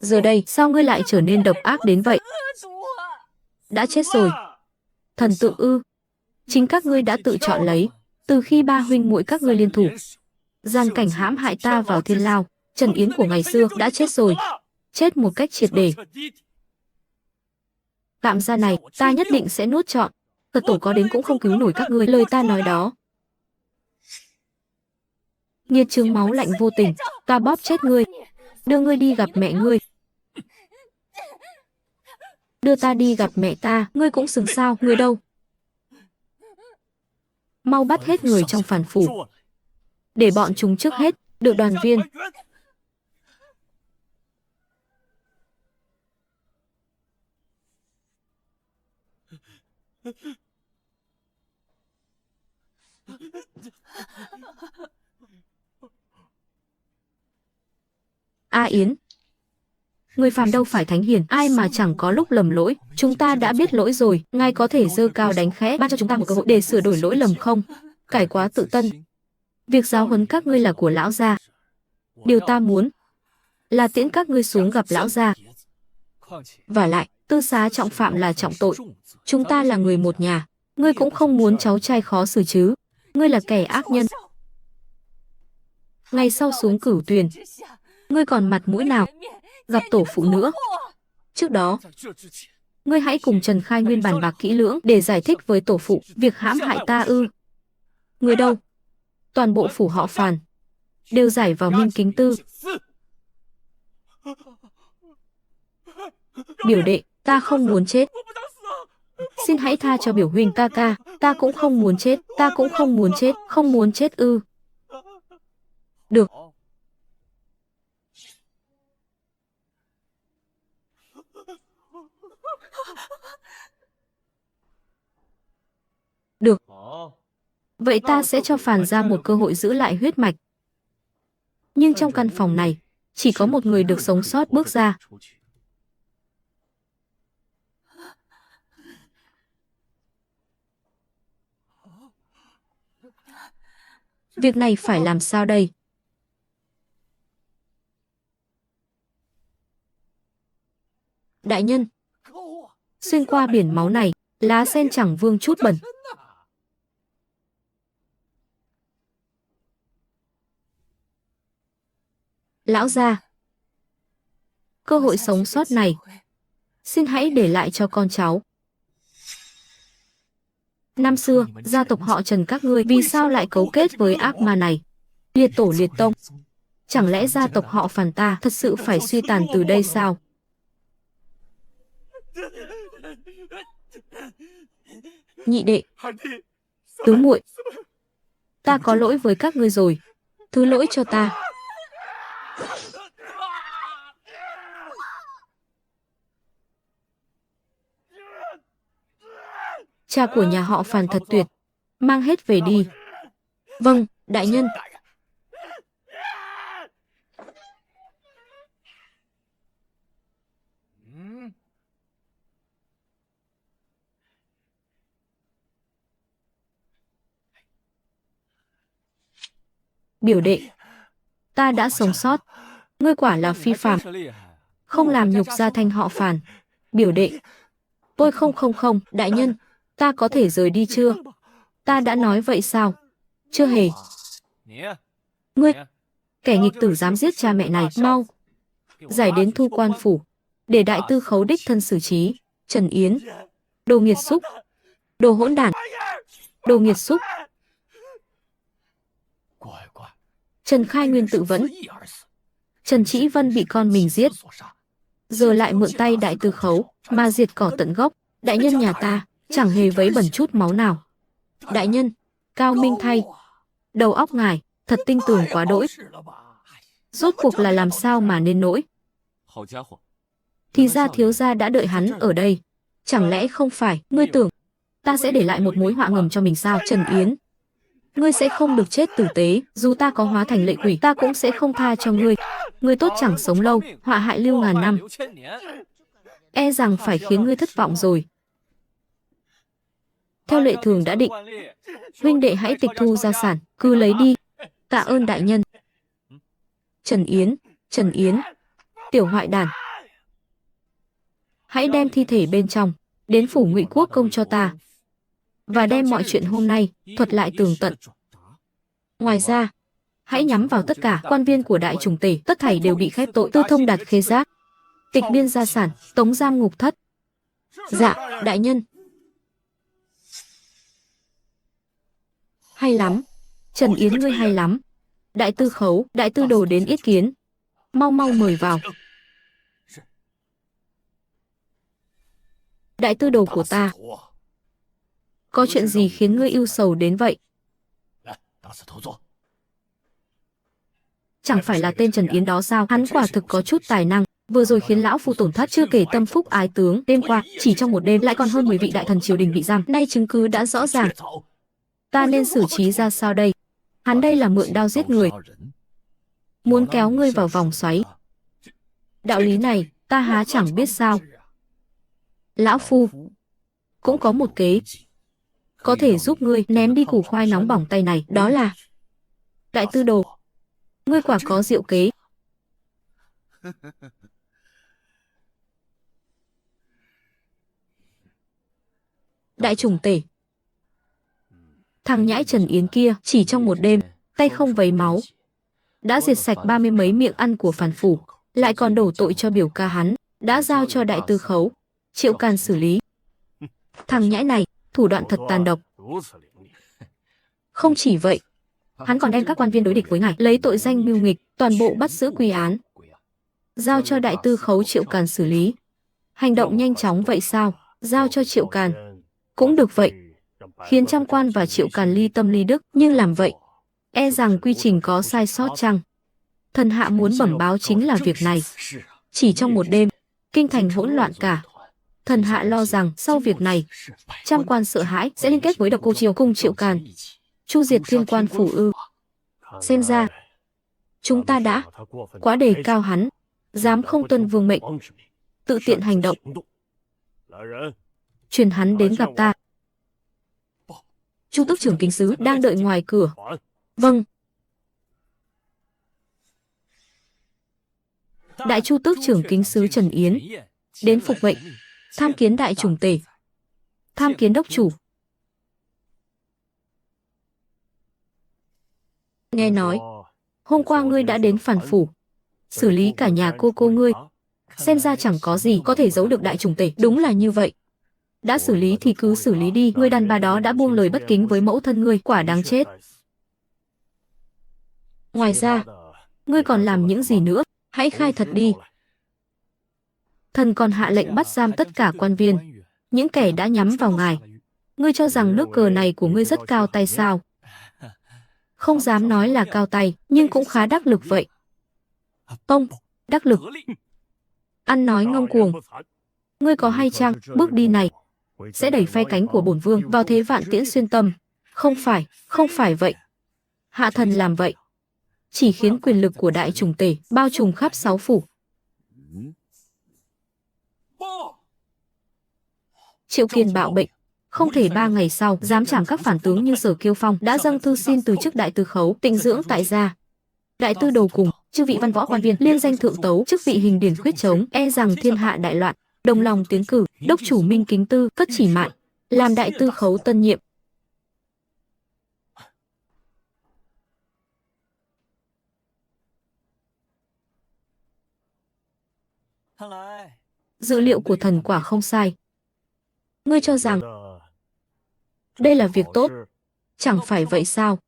Giờ đây sao ngươi lại trở nên độc ác đến vậy? Đã chết rồi. Thần tượng ư? Chính các ngươi đã tự chọn lấy. Từ khi ba huynh muội các ngươi liên thủ, gian cảnh hãm hại ta vào thiên lao. Trần Yến của ngày xưa đã chết rồi, chết một cách triệt để. Tạm gia này ta nhất định sẽ nuốt trọn. Phật tổ có đến cũng không cứu nổi các ngươi. Lời ta nói đó, nghiệt chướng máu lạnh vô tình, ta bóp chết ngươi, đưa ngươi đi gặp mẹ ngươi. Đưa ta đi gặp mẹ ta, ngươi cũng xứng sao? Ngươi đâu? Mau bắt hết người trong phản phủ, để bọn chúng trước hết được đoàn viên. A Yến, người phàm đâu phải thánh hiền, ai mà chẳng có lúc lầm lỗi. Chúng ta đã biết lỗi rồi, ngài có thể giơ cao đánh khẽ, ban cho chúng ta một cơ hội để sửa đổi lỗi lầm không? Cải quá tự tân. Việc giáo huấn các ngươi là của lão gia. Điều ta muốn là tiễn các ngươi xuống gặp lão gia. Và lại, tư xá trọng phạm là trọng tội. Chúng ta là người một nhà, ngươi cũng không muốn cháu trai khó xử chứ? Ngươi là kẻ ác nhân. Ngày sau xuống Cửu Tuyền, ngươi còn mặt mũi nào gặp tổ phụ nữa? Trước đó, ngươi hãy cùng Trần Khai Nguyên bàn bạc kỹ lưỡng để giải thích với tổ phụ việc hãm hại ta ư? Người đâu? Toàn bộ phủ họ Phàn đều giải vào Minh Kính Tư. Biểu đệ, ta không muốn chết. Xin hãy tha cho biểu huynh. Ca ca, ta cũng không muốn chết, ta cũng không muốn chết. Không muốn chết ư? Được. Được. Vậy ta sẽ cho Phàn gia một cơ hội giữ lại huyết mạch. Nhưng trong căn phòng này, chỉ có một người được sống sót bước ra. Việc này phải làm sao đây? Đại nhân, xuyên qua biển máu này, lá sen chẳng vương chút bẩn. Lão gia, cơ hội sống sót này, xin hãy để lại cho con cháu. Năm xưa, gia tộc họ Trần các ngươi vì sao lại cấu kết với ác ma này? Liệt tổ liệt tông. Chẳng lẽ gia tộc họ Phàn ta thật sự phải suy tàn từ đây sao? Nhị đệ, tứ muội, ta có lỗi với các ngươi rồi, thứ lỗi cho ta. Cha của nhà họ Phàn thật tuyệt, mang hết về đi. Vâng, đại nhân. Biểu đệ, ta đã sống sót, ngươi quả là phi phàm, không làm nhục gia thanh họ Phàn. Biểu đệ, tôi không, đại nhân, ta có thể rời đi chưa? Ta đã nói vậy sao? Chưa hề. Ngươi, kẻ nghịch tử dám giết cha mẹ này, mau giải đến Thu Quan phủ, để đại tư khấu đích thân xử trí. Trần Yến, đồ nghiệt xúc, đồ hỗn đản, đồ nghiệt xúc. Trần Khai Nguyên tự vẫn, Trần Trĩ Vân bị con mình giết, giờ lại mượn tay đại tư khấu mà diệt cỏ tận gốc. Đại nhân nhà ta chẳng hề vấy bẩn chút máu nào. Đại nhân, cao minh thay, đầu óc ngài thật tinh tường quá đỗi. Rốt cuộc là làm sao mà nên nỗi? Thì ra thiếu gia đã đợi hắn ở đây. Chẳng lẽ không phải ngươi tưởng ta sẽ để lại một mối họa ngầm cho mình sao? Trần Yến, ngươi sẽ không được chết tử tế, dù ta có hóa thành lệ quỷ, ta cũng sẽ không tha cho ngươi. Ngươi tốt chẳng sống lâu, họa hại lưu ngàn năm. E rằng phải khiến ngươi thất vọng rồi. Theo lệ thường đã định, huynh đệ hãy tịch thu gia sản, cứ lấy đi. Tạ ơn đại nhân. Trần Yến, tiểu hoại đản, hãy đem thi thể bên trong đến phủ Ngụy Quốc công cho ta, và đem mọi chuyện hôm nay thuật lại tường tận. Ngoài ra, hãy nhắm vào tất cả quan viên của Đại Trùng Tể, tất thảy đều bị khép tội, tư thông đạt khê giác, tịch biên gia sản, tống giam ngục thất. Dạ, đại nhân. Hay lắm, Trần Yến ngươi hay lắm. Đại tư khấu, đại tư đồ đến yết kiến. Mau mời vào. Đại tư đồ của ta, có chuyện gì khiến ngươi ưu sầu đến vậy? Chẳng phải là tên Trần Yến đó sao? Hắn quả thực có chút tài năng, vừa rồi khiến lão phu tổn thất, chưa kể tâm phúc ái tướng. Đêm qua, chỉ trong một đêm lại còn hơn 10 vị đại thần triều đình bị giam. Nay chứng cứ đã rõ ràng, ta nên xử trí ra sao đây? Hắn đây là mượn đao giết người, muốn kéo ngươi vào vòng xoáy. Đạo lý này ta há chẳng biết sao. Lão phu cũng có một kế, có thể giúp ngươi ném đi củ khoai nóng bỏng tay này, đó là đại tư đồ. Ngươi quả có diệu kế. Đại Trùng Tể, thằng nhãi Trần Yến kia chỉ trong một đêm, tay không vấy máu, đã diệt sạch 30 mấy miệng ăn của Phàn phủ, lại còn đổ tội cho biểu ca hắn, đã giao cho đại tư khấu Triệu Càn xử lý. Thằng nhãi này thủ đoạn thật tàn độc. Không chỉ vậy, hắn còn đem các quan viên đối địch với ngài, lấy tội danh mưu nghịch, toàn bộ bắt giữ quy án, giao cho đại tư khấu Triệu Càn xử lý. Hành động nhanh chóng vậy sao? Giao cho Triệu Càn cũng được vậy, khiến trăm quan và Triệu Càn ly tâm ly đức, nhưng làm vậy e rằng quy trình có sai sót chăng? Thần hạ muốn bẩm báo chính là việc này. Chỉ trong một đêm, kinh thành hỗn loạn cả. Thần hạ lo rằng sau việc này, trăm quan sợ hãi sẽ liên kết với Độc Cô Triều cùng Triệu Càn, chu diệt Thiên Quan phủ ư? Xem ra chúng ta đã quá đề cao hắn, dám không tuân vương mệnh, tự tiện hành động. Truyền hắn đến gặp ta. Chu Tước trưởng kính sứ đang đợi ngoài cửa. Vâng. Đại Chu Tước trưởng kính sứ Trần Yến đến phục mệnh, tham kiến Đại Trùng Tể, tham kiến đốc chủ. Nghe nói hôm qua ngươi đã đến Phàn phủ xử lý cả nhà cô ngươi, xem ra chẳng có gì có thể giấu được Đại Trùng Tể. Đúng là như vậy. Đã xử lý thì cứ xử lý đi. Người đàn bà đó đã buông lời bất kính với mẫu thân ngươi, quả đáng chết. Ngoài ra, ngươi còn làm những gì nữa? Hãy khai thật đi. Thần còn hạ lệnh bắt giam tất cả quan viên, những kẻ đã nhắm vào ngài. Ngươi cho rằng nước cờ này của ngươi rất cao tay sao? Không dám nói là cao tay, nhưng cũng khá đắc lực vậy. Tông, đắc lực. Ăn nói ngông cuồng. Ngươi có hay chăng, bước đi này sẽ đẩy phe cánh của bổn vương vào thế vạn tiễn xuyên tâm. Không phải vậy. Hạ thần làm vậy chỉ khiến quyền lực của đại trùng tể bao trùm khắp 6 phủ. Triệu Kiên bạo bệnh, không thể 3 ngày sau dám trảm các phản tướng như Sở Kiêu Phong đã dâng thư xin từ chức đại tư khấu, tịnh dưỡng tại gia. Đại tư đầu cùng, chư vị văn võ quan viên liên danh thượng tấu chức vị hình điển khuyết chống, e rằng thiên hạ đại loạn, đồng lòng tiến cử đốc chủ Minh Kính Tư cất chỉ mại làm đại tư khấu tân nhiệm. Dữ liệu của thần quả không sai. Ngươi cho rằng đây là việc tốt, chẳng phải vậy sao?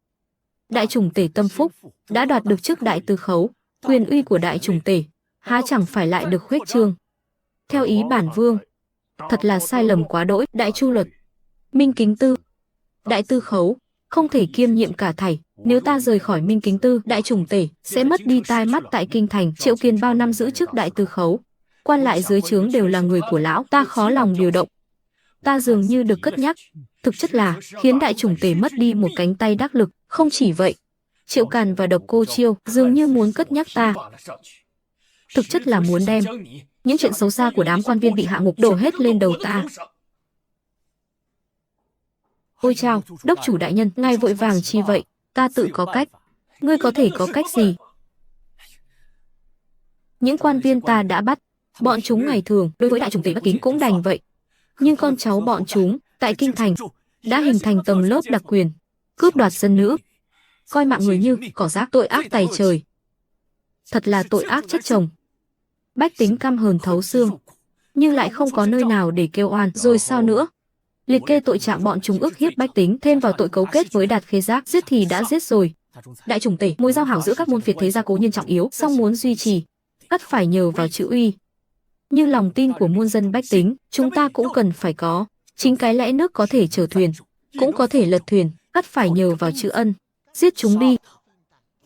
Đại trùng tể tâm phúc đã đoạt được chức đại tư khấu, quyền uy của đại trùng tể há chẳng phải lại được khuếch trương. Theo ý bản vương, thật là sai lầm quá đỗi. Đại chu luật, Minh Kính Tư, đại tư khấu không thể kiêm nhiệm cả thảy. Nếu ta rời khỏi Minh Kính Tư, đại trùng tể sẽ mất đi tai mắt tại kinh thành. Triệu Kiên bao năm giữ chức đại tư khấu, quan lại dưới trướng đều là người của lão, ta khó lòng điều động. Ta dường như được cất nhắc, thực chất là khiến đại trùng tể mất đi một cánh tay đắc lực. Không chỉ vậy, Triệu Càn và Độc Cô Chiêu dường như muốn cất nhắc ta, thực chất là muốn đem những chuyện xấu xa của đám quan viên bị hạ ngục đổ hết lên đầu ta. Ôi chao, đốc chủ đại nhân, ngài vội vàng chi vậy? Ta tự có cách. Ngươi có thể có cách gì? Những quan viên ta đã bắt, bọn chúng ngày thường đối với đại trùng tể bất kính cũng đành vậy. Nhưng con cháu bọn chúng tại kinh thành đã hình thành tầng lớp đặc quyền, cướp đoạt dân nữ, coi mạng người như cỏ rác, tội ác tày trời. Thật là tội ác chất chồng. Bách tính căm hờn thấu xương, nhưng lại không có nơi nào để kêu oan. Rồi sao nữa? Liệt kê tội trạng bọn chúng ức hiếp bách tính, thêm vào tội cấu kết với Đạt Khê Giác, giết thì đã giết rồi. Đại trùng tể mối giao hảo giữa các môn phiệt thế gia cố nhiên trọng yếu, song muốn duy trì ắt phải nhờ vào chữ uy. Nhưng lòng tin của muôn dân bách tính, chúng ta cũng cần phải có. Chính cái lẽ nước có thể chở thuyền, cũng có thể lật thuyền, ắt phải nhờ vào chữ ân. Giết chúng đi,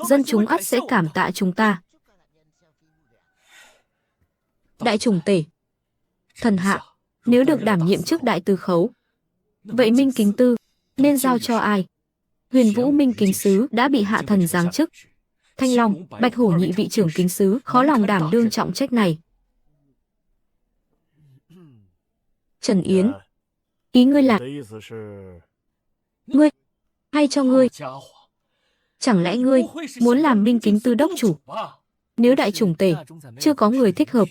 dân chúng ắt sẽ cảm tạ chúng ta. Đại trùng tể, thần hạ, nếu được đảm nhiệm chức đại tư khấu, vậy Minh Kính Tư nên giao cho ai? Huyền Vũ Minh Kính Sứ đã bị hạ thần giáng chức. Thanh Long, Bạch Hổ nhị vị trưởng kính sứ khó lòng đảm đương trọng trách này. Trần Yến, ý ngươi là ngươi hay cho ngươi? Chẳng lẽ ngươi muốn làm Minh Kính Tư đốc chủ? Nếu đại trùng tể chưa có người thích hợp,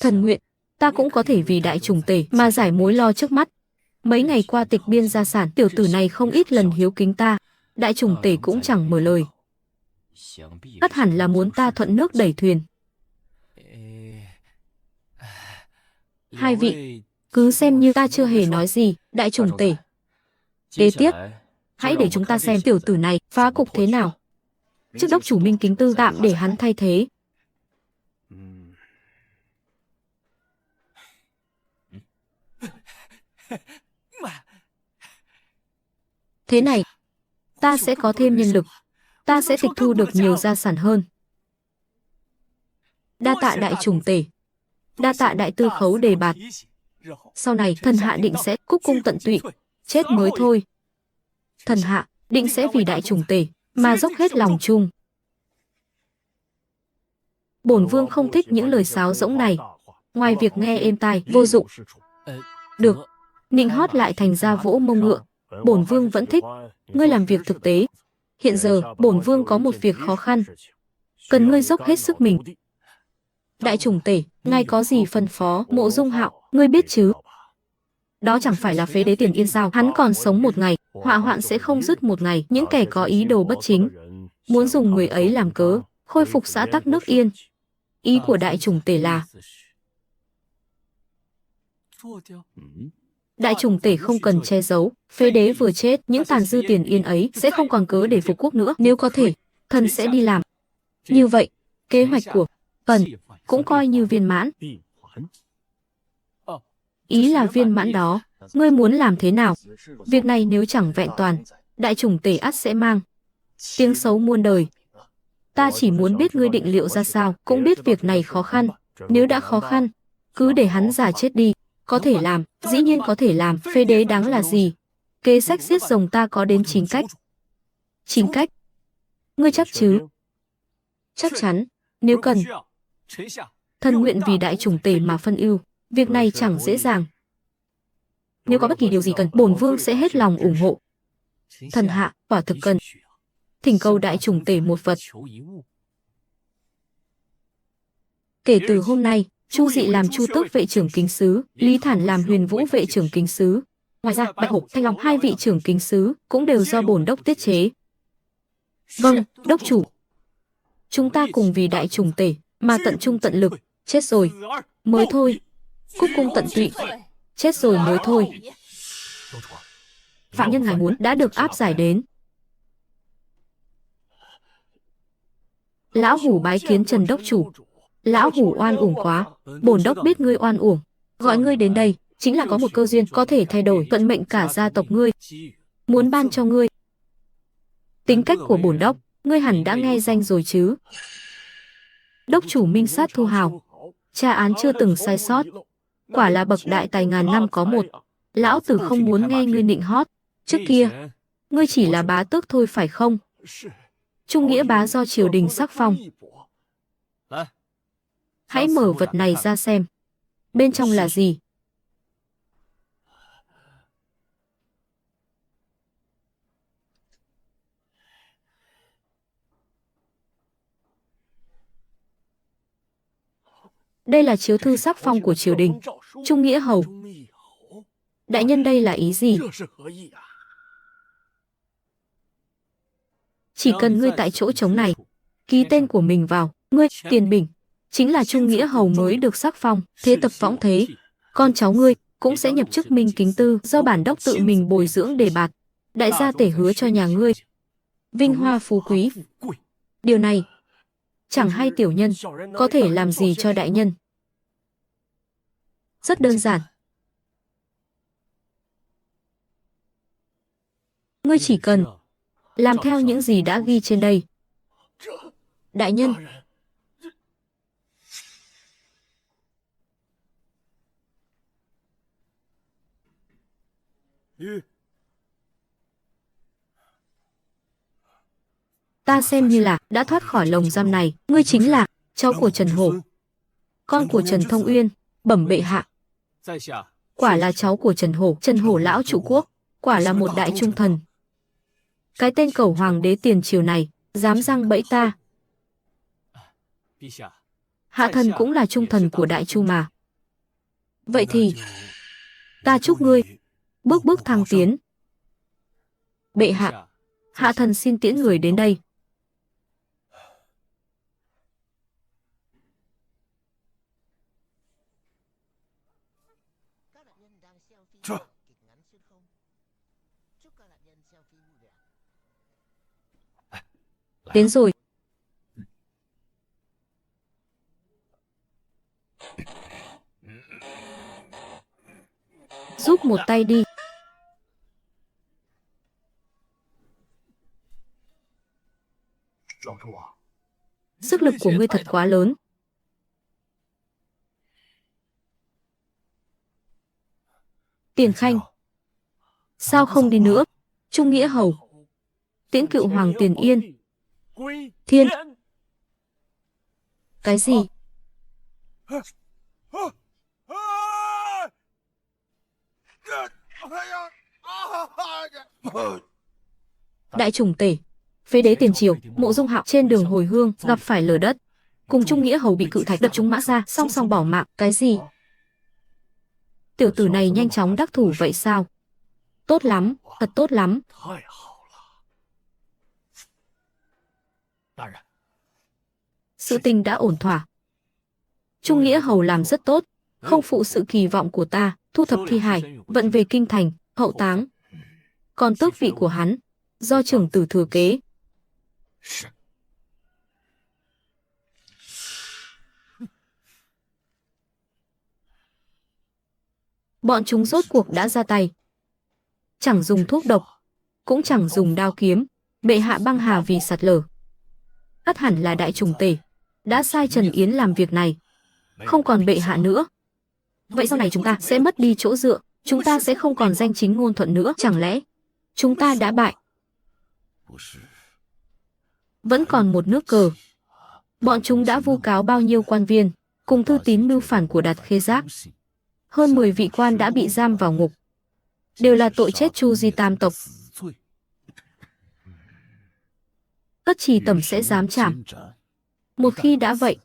thần nguyện ta cũng có thể vì đại trùng tể mà giải mối lo trước mắt. Mấy ngày qua tịch biên gia sản, tiểu tử này không ít lần hiếu kính ta, đại trùng tể cũng chẳng mở lời. Ắt hẳn là muốn ta thuận nước đẩy thuyền. Hai vị cứ xem như ta chưa hề nói gì. Đại trùng tể, kế tiếp hãy để chúng ta xem tiểu tử này phá cục thế nào. Chức đốc chủ Minh Kính Tư tạm để hắn thay thế. Thế này, ta sẽ có thêm nhân lực, ta sẽ tịch thu được nhiều gia sản hơn. Đa tạ đại trùng tể, đa tạ đại tư khấu đề bạt. Sau này thần hạ định sẽ cúc cung tận tụy, chết mới thôi. Thần hạ định sẽ vì đại trùng tể mà dốc hết lòng chung. Bổn vương không thích những lời sáo rỗng này, ngoài việc nghe êm tai vô dụng. Được, nịnh hót lại thành ra vỗ mông ngựa. Bổn vương vẫn thích. Ngươi làm việc thực tế. Hiện giờ bổn vương có một việc khó khăn, cần ngươi dốc hết sức mình. Đại trùng tể, ngài có gì phân phó? Mộ Dung Hạo, ngươi biết chứ? Đó chẳng phải là phế đế Tiền Yên sao? Hắn còn sống một ngày, họa hoạn sẽ không dứt một ngày. Những kẻ có ý đồ bất chính muốn dùng người ấy làm cớ khôi phục xã tắc nước Yên. Ý của đại trùng tể là đại trùng tể không cần che giấu. Phế đế vừa chết, những tàn dư Tiền Yên ấy sẽ không còn cớ để phục quốc nữa. Nếu có thể, thần sẽ đi làm. Như vậy, kế hoạch của thần cũng coi như viên mãn. Ý là viên mãn đó, ngươi muốn làm thế nào? Việc này nếu chẳng vẹn toàn, đại chủng tể ắt sẽ mang tiếng xấu muôn đời. Ta chỉ muốn biết ngươi định liệu ra sao, cũng biết việc này khó khăn. Nếu đã khó khăn, cứ để hắn già chết đi. Có thể làm, dĩ nhiên có thể làm, phế đế đáng là gì? Kế sách giết rồng ta có đến 9 cách. 9 cách? Ngươi chắc chứ? Chắc chắn, nếu cần. Thần nguyện vì đại chủng tể mà phân ưu, việc này chẳng dễ dàng. Nếu có bất kỳ điều gì cần, bổn vương sẽ hết lòng ủng hộ. Thần hạ, quả thực cần. Thỉnh cầu đại chủng tể một vật. Kể từ hôm nay, Chu Dị làm Chu Tước vệ trưởng kính sứ, Lý Thản làm Huyền Vũ vệ trưởng kính sứ. Ngoài ra, Bạch Hổ, Thanh Long hai vị trưởng kính sứ cũng đều do bổn đốc tiết chế. Vâng, đốc chủ. Chúng ta cùng vì đại chủng tể mà tận trung tận lực. Chết rồi mới thôi. Cúc cung tận tụy. Chết rồi mới thôi. Phạm nhân ngài muốn đã được áp giải đến. Lão Hủ bái kiến Trần đốc chủ. Lão Hủ oan uổng quá. Bổn đốc biết ngươi oan uổng. Gọi ngươi đến đây chính là có một cơ duyên có thể thay đổi vận mệnh cả gia tộc ngươi. Muốn ban cho ngươi. Tính cách của bổn đốc, ngươi hẳn đã nghe danh rồi chứ. Đốc chủ minh sát thu hào, tra án chưa từng sai sót. Quả là bậc đại tài ngàn năm có một. Lão tử không muốn nghe ngươi nịnh hót. Trước kia, ngươi chỉ là bá tước thôi phải không? Trung nghĩa bá do triều đình sắc phong. Hãy mở vật này ra xem. Bên trong là gì? Đây là chiếu thư sắc phong của triều đình. Trung nghĩa hầu. Đại nhân đây là ý gì? Chỉ cần ngươi tại chỗ trống này, ký tên của mình vào, ngươi, Tiền Bình, chính là Trung nghĩa hầu mới được sắc phong, thế tập võng thế. Con cháu ngươi cũng sẽ nhập chức Minh Kính Tư do bản đốc tự mình bồi dưỡng đề bạt. Đại gia tể hứa cho nhà ngươi vinh hoa phú quý. Điều này chẳng hay tiểu nhân có thể làm gì cho đại nhân. Rất đơn giản. Ngươi chỉ cần làm theo những gì đã ghi trên đây. Đại nhân. Ta xem như là đã thoát khỏi lồng giam này. Ngươi chính là cháu của Trần Hổ, con của Trần Thông Uyên. Bẩm bệ hạ. Quả là cháu của Trần Hổ. Trần Hổ lão trụ quốc, quả là một đại trung thần. Cái tên cẩu hoàng đế tiền triều này dám giăng bẫy ta. Hạ thần cũng là trung thần của đại chu mà. Vậy thì ta chúc ngươi bước bước thăng tiến. Bệ hạ, hạ thần xin tiễn người đến đây. Đến rồi. Giúp một tay đi. Sức lực của ngươi thật quá lớn. Tiền Khanh, sao không đi nữa? Trung nghĩa hầu, tiễn cựu hoàng Tiền Yên. Thiên. Cái gì? Đại chủng tể, phế đế tiền triều, Mộ Dung Hạo trên đường hồi hương gặp phải lở đất, cùng Trung nghĩa hầu bị cự thạch đập trúng mã ra, song song bỏ mạng. Cái gì? Tiểu tử này nhanh chóng đắc thủ vậy sao? Tốt lắm, thật tốt lắm. Sự tình đã ổn thỏa. Trung nghĩa hầu làm rất tốt, không phụ sự kỳ vọng của ta, thu thập thi hài, vận về kinh thành, hậu táng. Còn tước vị của hắn do trưởng tử thừa kế. Bọn chúng rốt cuộc đã ra tay. Chẳng dùng thuốc độc, cũng chẳng dùng đao kiếm, bệ hạ băng hà vì sạt lở. Ắt hẳn là đại trùng tể đã sai Trần Yến làm việc này, không còn bệ hạ nữa. Vậy sau này chúng ta sẽ mất đi chỗ dựa, chúng ta sẽ không còn danh chính ngôn thuận nữa. Chẳng lẽ chúng ta đã bại? Vẫn còn một nước cờ. Bọn chúng đã vu cáo bao nhiêu quan viên, cùng thư tín mưu phản của Đạt Khê Giác. Hơn 10 vị quan đã bị giam vào ngục, đều là tội chết Chu Di tam tộc. Tất Trì Tẩm sẽ dám chảm. Một khi đã vậy,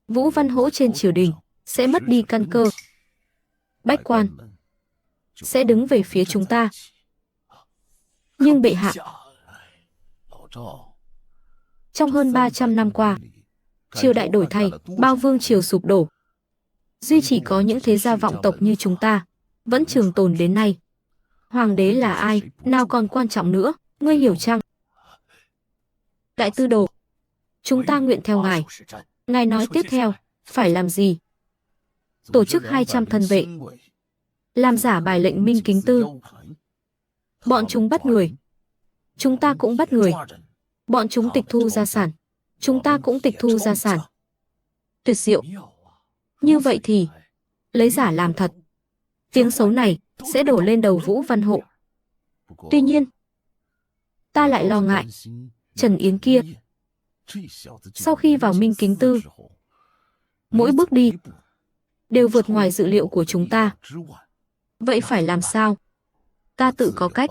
Vũ Văn Hỗ trên triều đình sẽ mất đi căn cơ. Bách quan sẽ đứng về phía chúng ta. Nhưng bệ hạ, trong hơn 300 năm qua, triều đại đổi thay, bao vương triều sụp đổ, duy chỉ có những thế gia vọng tộc như chúng ta vẫn trường tồn đến nay. Hoàng đế là ai, nào còn quan trọng nữa, ngươi hiểu chăng? Đại tư đồ, chúng ta nguyện theo ngài. Ngài nói tiếp theo, phải làm gì? Tổ chức 200 thân vệ, làm giả bài lệnh Minh Kính Tư. Bọn chúng bắt người, chúng ta cũng bắt người. Bọn chúng tịch thu gia sản, chúng ta cũng tịch thu gia sản. Tuyệt diệu. Như vậy thì lấy giả làm thật. Tiếng xấu này sẽ đổ lên đầu Vũ Văn Hộ. Tuy nhiên, ta lại lo ngại Trần Yến kia. Sau khi vào Minh Kính Tư, mỗi bước đi đều vượt ngoài dự liệu của chúng ta. Vậy phải làm sao? Ta tự có cách.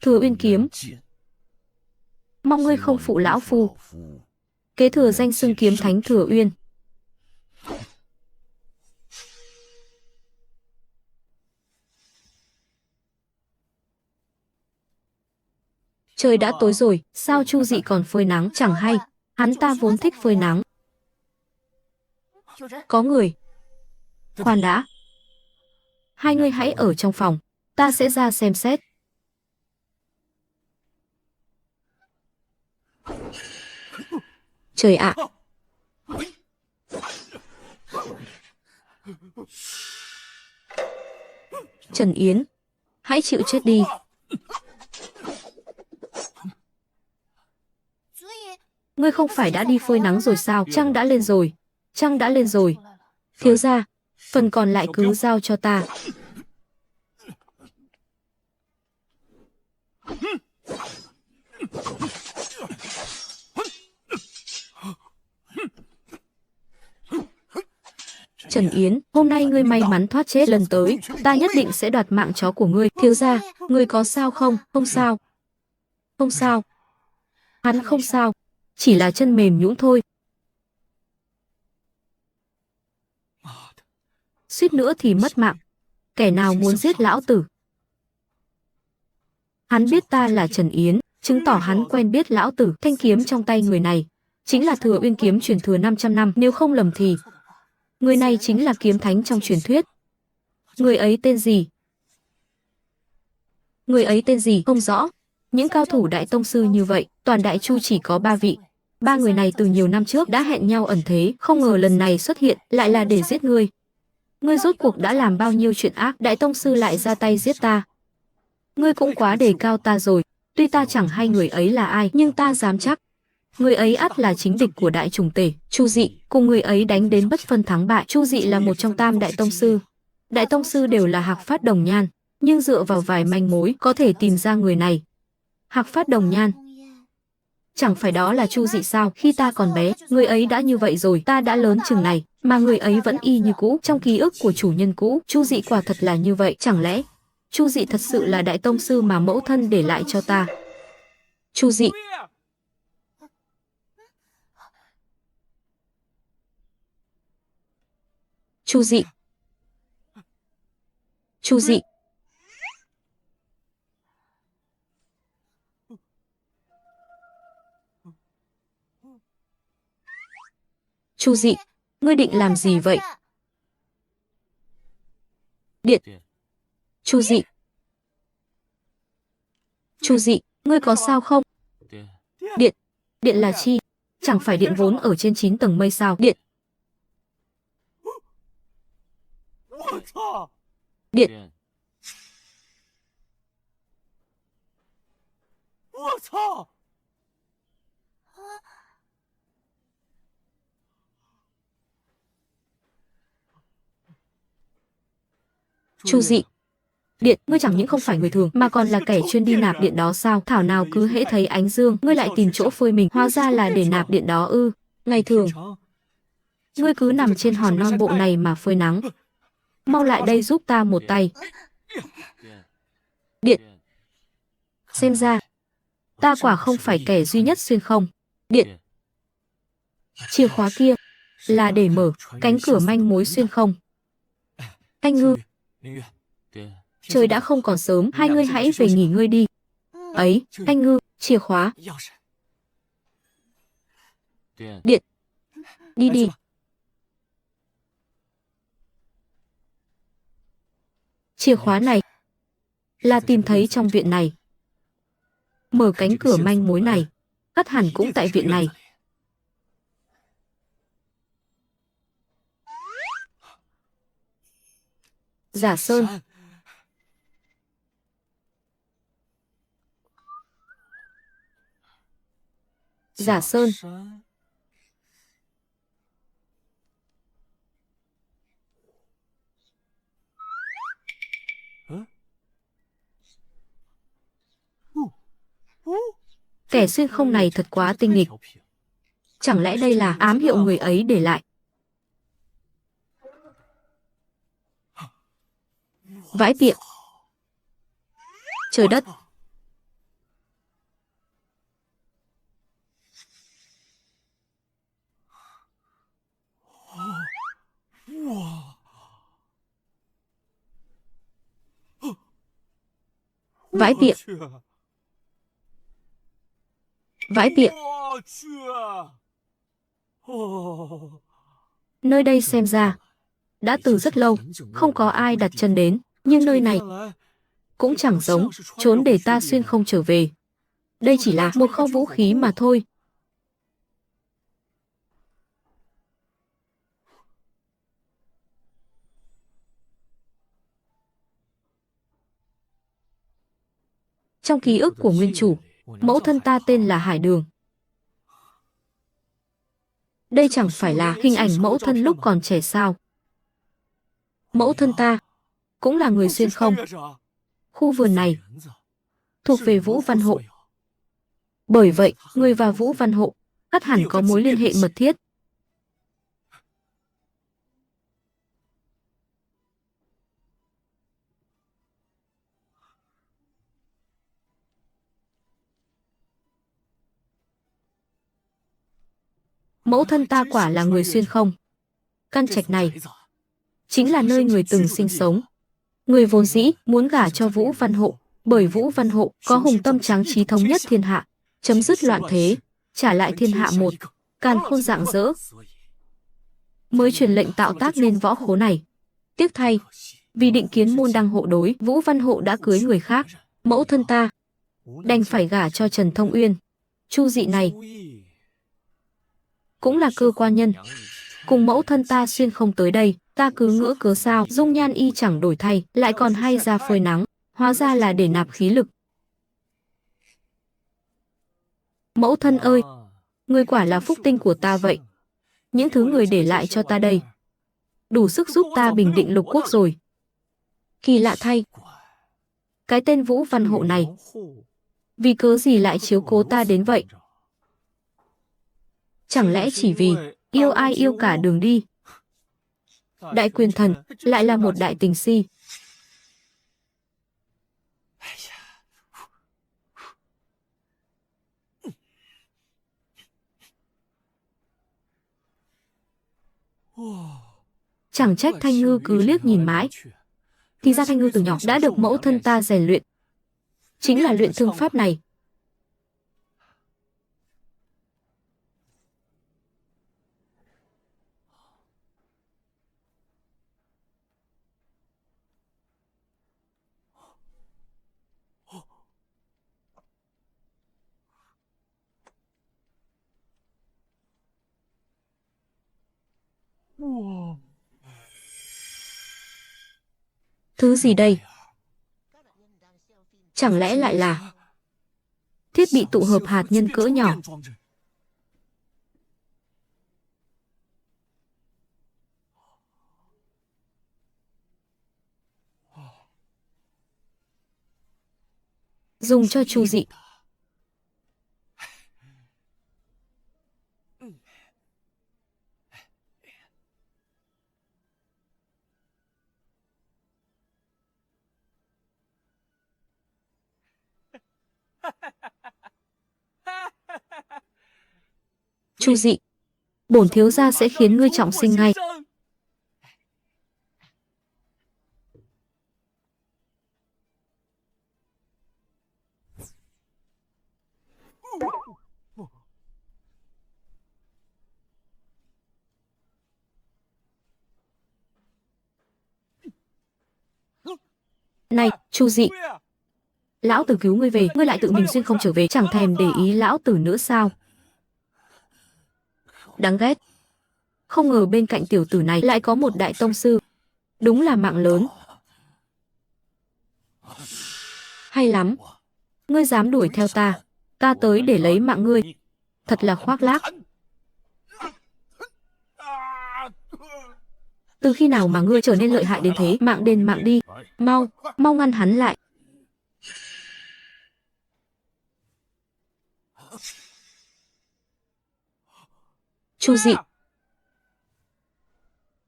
Thừa Uyên kiếm, mong ngươi không phụ lão phu, kế thừa danh xưng kiếm thánh Thừa Uyên. Trời đã tối rồi, sao Chu Dị còn phơi nắng chẳng hay, hắn ta vốn thích phơi nắng. Có người. Khoan đã. Hai người hãy ở trong phòng, ta sẽ ra xem xét. Trời ạ! Trần Yến, hãy chịu chết đi. Ngươi không phải đã đi phơi nắng rồi sao? Trăng đã lên rồi. Trăng đã lên rồi. Thiếu gia, phần còn lại cứ giao cho ta. Trần Yến, hôm nay ngươi may mắn thoát chết, lần tới ta nhất định sẽ đoạt mạng chó của ngươi. Thiếu gia, ngươi có sao không? Không sao. Không sao. Hắn không sao, chỉ là chân mềm nhũn thôi. Suýt nữa thì mất mạng. Kẻ nào muốn giết lão tử? Hắn biết ta là Trần Yến, chứng tỏ hắn quen biết lão tử. Thanh kiếm trong tay người này chính là Thừa Uyên kiếm truyền thừa 500 năm, nếu không lầm thì người này chính là kiếm thánh trong truyền thuyết. Người ấy tên gì? Người ấy tên gì không rõ. Những cao thủ đại tông sư như vậy, toàn Đại Chu chỉ có 3 vị. 3 người này từ nhiều năm trước đã hẹn nhau ẩn thế, không ngờ lần này xuất hiện lại là để giết ngươi. Ngươi rốt cuộc đã làm bao nhiêu chuyện ác, đại tông sư lại ra tay giết ta. Ngươi cũng quá đề cao ta rồi, tuy ta chẳng hay người ấy là ai, nhưng ta dám chắc người ấy ắt là chính địch của đại trùng tể, Chu Dị, cùng người ấy đánh đến bất phân thắng bại. Chu Dị là một trong 3 đại tông sư. Đại tông sư đều là Hạc Phát Đồng Nhan, nhưng dựa vào vài manh mối có thể tìm ra người này. Hạc Phát Đồng Nhan, chẳng phải đó là Chu Dị sao? Khi ta còn bé, người ấy đã như vậy rồi, ta đã lớn chừng này, mà người ấy vẫn y như cũ. Trong ký ức của chủ nhân cũ, Chu Dị quả thật là như vậy. Chẳng lẽ Chu Dị thật sự là đại tông sư mà mẫu thân để lại cho ta? Chu Dị, Chu Dị, Chu Dị. Chu Dị, ngươi định làm gì vậy? Điện. Chu Dị. Chu Dị, ngươi có sao không? Điện. Điện là chi? Chẳng phải điện vốn ở trên 9 tầng mây sao? Điện. Điện. Chu Dị. Điện, ngươi chẳng những không phải người thường mà còn là kẻ chuyên đi nạp điện đó sao? Thảo nào cứ hễ thấy ánh dương, ngươi lại tìm chỗ phơi mình, hóa ra là để nạp điện đó ư? Ngày thường, ngươi cứ nằm trên hòn non bộ này mà phơi nắng. Mau lại đây giúp ta một tay. Điện. Xem ra, ta quả không phải kẻ duy nhất xuyên không. Điện. Chìa khóa kia là để mở cánh cửa manh mối xuyên không. Anh Ngư, trời đã không còn sớm, hai ngươi hãy về nghỉ ngơi đi. Ấy, anh Ngư, chìa khóa. Điện. Đi đi. Chìa khóa này là tìm thấy trong viện này. Mở cánh cửa manh mối này, ắt hẳn cũng tại viện này. Giả Sơn. Giả Sơn. Kẻ xuyên không này thật quá tinh nghịch. Chẳng lẽ đây là ám hiệu người ấy để lại? Vãi tiện. Trời đất. Vãi tiện. Vãi tiện. Nơi đây xem ra đã từ rất lâu không có ai đặt chân đến, nhưng nơi này cũng chẳng giống trốn để ta xuyên không trở về. Đây chỉ là một kho vũ khí mà thôi. Trong ký ức của nguyên chủ, mẫu thân ta tên là Hải Đường. Đây chẳng phải là hình ảnh mẫu thân lúc còn trẻ sao? Mẫu thân ta cũng là người xuyên không. Khu vườn này thuộc về Vũ Văn Hộ. Bởi vậy, người và Vũ Văn Hộ ắt hẳn có mối liên hệ mật thiết. Mẫu thân ta quả là người xuyên không. Căn trạch này chính là nơi người từng sinh sống. Người vốn dĩ muốn gả cho Vũ Văn Hộ, bởi Vũ Văn Hộ có hùng tâm tráng trí thống nhất thiên hạ, chấm dứt loạn thế, trả lại thiên hạ một càn khôn rạng rỡ, mới truyền lệnh tạo tác nên võ khố này. Tiếc thay, vì định kiến môn đăng hộ đối, Vũ Văn Hộ đã cưới người khác. Mẫu thân ta đành phải gả cho Trần Thông Uyên. Chu Dị này cũng là cơ quan nhân, cùng mẫu thân ta xuyên không tới đây. Ta cứ ngỡ cớ sao dung nhan y chẳng đổi thay, lại còn hay ra phơi nắng, hóa ra là để nạp khí lực. Mẫu thân ơi, người quả là phúc tinh của ta vậy. Những thứ người để lại cho ta đây đủ sức giúp ta bình định lục quốc rồi. Kỳ lạ thay, cái tên Vũ Văn Hộ này vì cớ gì lại chiếu cố ta đến vậy? Chẳng lẽ chỉ vì yêu ai yêu cả đường đi? Đại quyền thần lại là một đại tình si. Chẳng trách Thanh Ngư cứ liếc nhìn mãi. Thì ra Thanh Ngư từ nhỏ đã được mẫu thân ta rèn luyện. Chính là luyện thương pháp này. Thứ gì đây? Chẳng lẽ lại là thiết bị tụ hợp hạt nhân cỡ nhỏ? Dùng cho Chu Dị. Chu Dị, bổn thiếu gia sẽ khiến ngươi trọng sinh ngay. Này, Chu Dị, lão tử cứu ngươi về, ngươi lại tự mình xuyên không trở về, chẳng thèm để ý lão tử nữa sao? Đáng ghét. Không ngờ bên cạnh tiểu tử này lại có một đại tông sư. Đúng là mạng lớn. Hay lắm. Ngươi dám đuổi theo ta, ta tới để lấy mạng ngươi. Thật là khoác lác. Từ khi nào mà ngươi trở nên lợi hại đến thế? Mạng đền mạng đi. Mau, mau ngăn hắn lại. Chu Dị.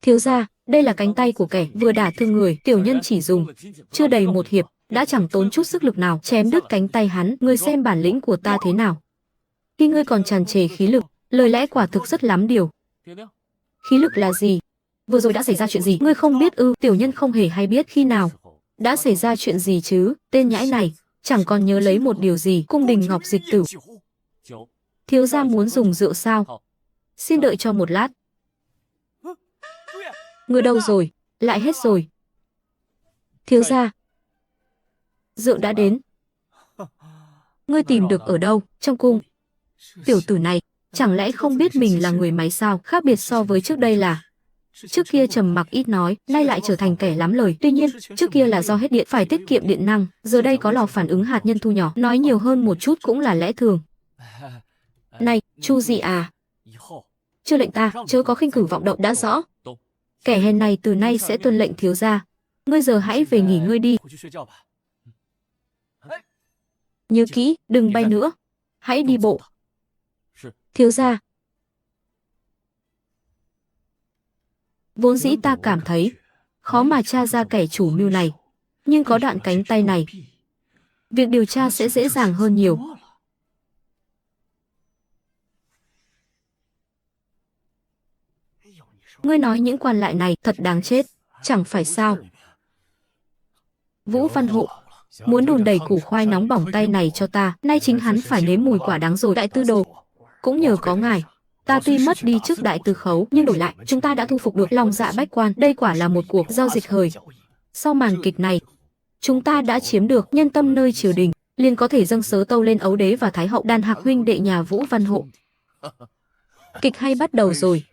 Thiếu gia, đây là cánh tay của kẻ vừa đả thương người, tiểu nhân chỉ dùng chưa đầy một hiệp, đã chẳng tốn chút sức lực nào chém đứt cánh tay hắn. Ngươi xem bản lĩnh của ta thế nào. Khi ngươi còn tràn trề khí lực, lời lẽ quả thực rất lắm điều. Khí lực là gì? Vừa rồi đã xảy ra chuyện gì? Ngươi không biết ư? Tiểu nhân không hề hay biết. Khi nào? Đã xảy ra chuyện gì chứ? Tên nhãi này chẳng còn nhớ lấy một điều gì. Cung đình ngọc dịch tử. Thiếu gia muốn dùng rượu sao? Xin đợi cho một lát. Ngươi đâu rồi? Lại hết rồi. Thiếu gia, rượu đã đến. Ngươi tìm được ở đâu? Trong cung. Tiểu tử này chẳng lẽ không biết mình là người máy sao? Khác biệt so với trước đây là trước kia trầm mặc ít nói, nay lại trở thành kẻ lắm lời. Tuy nhiên, trước kia là do hết điện phải tiết kiệm điện năng, giờ đây có lò phản ứng hạt nhân thu nhỏ, nói nhiều hơn một chút cũng là lẽ thường. Này, Chu Dị à, chưa lệnh ta, chớ có khinh cử vọng động, đã rõ. Kẻ hèn này từ nay sẽ tuân lệnh thiếu gia. Ngươi giờ hãy về nghỉ ngơi đi. Nhớ kỹ, đừng bay nữa. Hãy đi bộ. Thiếu gia. Vốn dĩ ta cảm thấy khó mà tra ra kẻ chủ mưu này, nhưng có đoạn cánh tay này, việc điều tra sẽ dễ dàng hơn nhiều. Ngươi nói những quan lại này thật đáng chết, chẳng phải sao? Vũ Văn Hộ muốn đùn đẩy củ khoai nóng bỏng tay này cho ta, nay chính hắn phải nếm mùi quả đắng rồi. Đại tư đồ, cũng nhờ có ngài, ta tuy mất đi chức đại tư khấu, nhưng đổi lại chúng ta đã thu phục được lòng dạ bách quan. Đây quả là một cuộc giao dịch hời. Sau màn kịch này, chúng ta đã chiếm được nhân tâm nơi triều đình, liền có thể dâng sớ tâu lên ấu đế và thái hậu. Đàn Hạc huynh đệ nhà Vũ Văn Hộ, kịch hay bắt đầu rồi.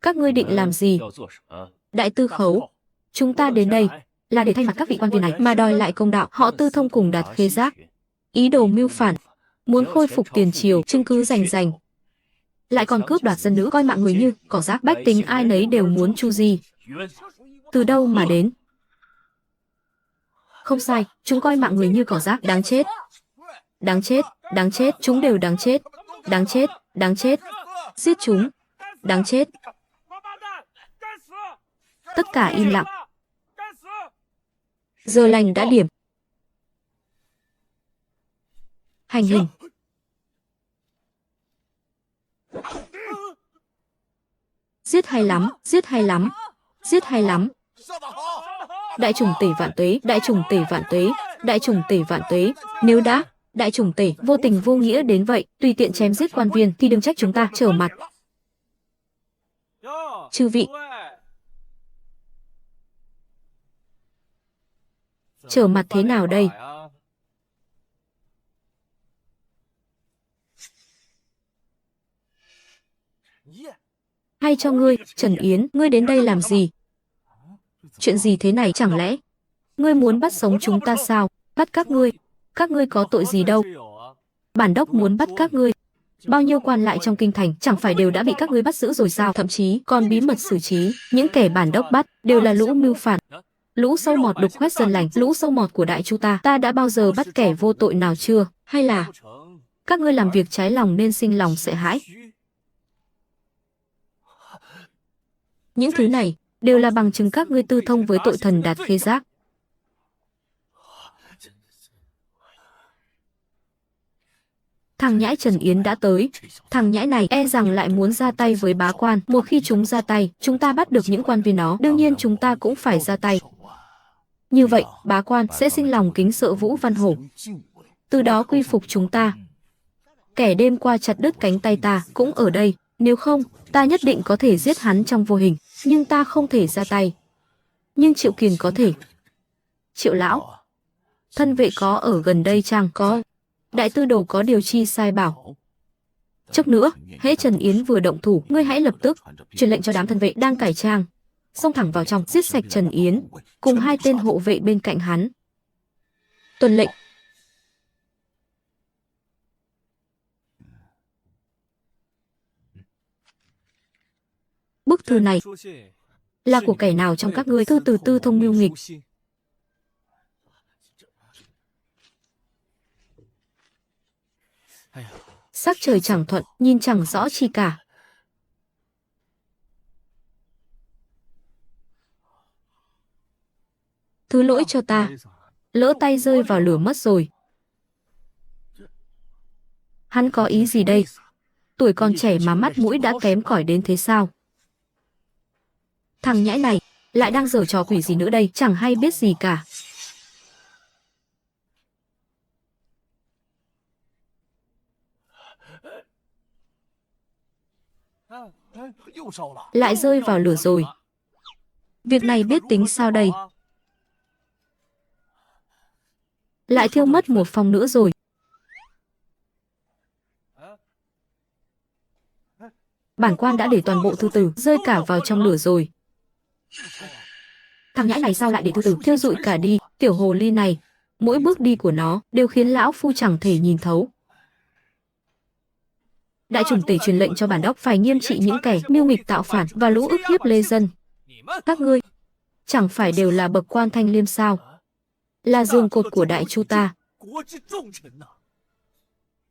Các ngươi định làm gì? Đại tư khấu, chúng ta đến đây là để thay mặt các vị quan viên này mà đòi lại công đạo. Họ Tư Thông cùng Đạt Khê Giác ý đồ mưu phản, muốn khôi phục tiền triều, chứng cứ rành rành, lại còn cướp đoạt dân nữ, coi mạng người như cỏ rác. Bách tính ai nấy đều muốn Chu Di. Từ đâu mà đến? Không sai, chúng coi mạng người như cỏ rác. Đáng chết. Đáng chết, đáng chết, chúng đều đáng chết. Đáng chết, đáng chết. Giết chúng. Đáng chết. Tất cả im lặng. Giờ lành đã điểm. Hành hình. Giết hay lắm, giết hay lắm, giết hay lắm. Đại trùng tể vạn tuế, đại trùng tể vạn tuế, đại trùng tể vạn tuế. Nếu đã đại trùng tể vô tình vô nghĩa đến vậy, tùy tiện chém giết quan viên thì đừng trách chúng ta trở mặt. Chư vị, trở mặt thế nào đây? Hay cho ngươi, Trần Yến, ngươi đến đây làm gì? Chuyện gì thế này, chẳng lẽ ngươi muốn bắt sống chúng ta sao? Bắt các ngươi có tội gì đâu. Bản đốc muốn bắt các ngươi. Bao nhiêu quan lại trong kinh thành chẳng phải đều đã bị các ngươi bắt giữ rồi sao? Thậm chí còn bí mật xử trí. Những kẻ bản đốc bắt đều là lũ mưu phản, lũ sâu mọt đục khoét dân lành, lũ sâu mọt của Đại Chu ta. Ta đã bao giờ bắt kẻ vô tội nào chưa? Hay là các ngươi làm việc trái lòng nên sinh lòng sợ hãi? Những thứ này đều là bằng chứng các ngươi tư thông với tội thần Đạt Khê Giác. Thằng nhãi Trần Yến đã tới. Thằng nhãi này e rằng lại muốn ra tay với bá quan. Một khi chúng ra tay, chúng ta bắt được những quan viên nó, đương nhiên chúng ta cũng phải ra tay. Như vậy, bá quan sẽ sinh lòng kính sợ Vũ Văn Hổ, từ đó quy phục chúng ta. Kẻ đêm qua chặt đứt cánh tay ta cũng ở đây, nếu không, ta nhất định có thể giết hắn trong vô hình, nhưng ta không thể ra tay. Nhưng Triệu Kiền có thể. Triệu lão, thân vệ có ở gần đây chăng? Có. Đại tư đồ có điều chi sai bảo. Chốc nữa, hễ Trần Yến vừa động thủ, ngươi hãy lập tức truyền lệnh cho đám thân vệ đang cải trang, xông thẳng vào trong, giết sạch Trần Yến cùng 2 tên hộ vệ bên cạnh hắn. Tuân lệnh. Bức thư này là của kẻ nào trong các ngươi? Thư từ Tư Thông mưu nghịch. Sắc trời chẳng thuận, nhìn chẳng rõ chi cả. Thứ lỗi cho ta, lỡ tay rơi vào lửa mất rồi. Hắn có ý gì đây? Tuổi còn trẻ mà mắt mũi đã kém cỏi đến thế sao? Thằng nhãi này lại đang giở trò quỷ gì nữa đây, chẳng hay biết gì cả. Lại rơi vào lửa rồi. Việc này biết tính sao đây? Lại thiêu mất một phòng nữa rồi. Bản quan đã để toàn bộ thư tử rơi cả vào trong lửa rồi. Thằng nhãi này sao lại để thư tử thiêu rụi cả đi? Tiểu hồ ly này, mỗi bước đi của nó đều khiến lão phu chẳng thể nhìn thấu. Đại chủng tể truyền lệnh cho bản đốc phải nghiêm trị những kẻ mưu nghịch tạo phản và lũ ức hiếp lê dân. Các ngươi chẳng phải đều là bậc quan thanh liêm sao? Là giường cột của Đại Chu ta.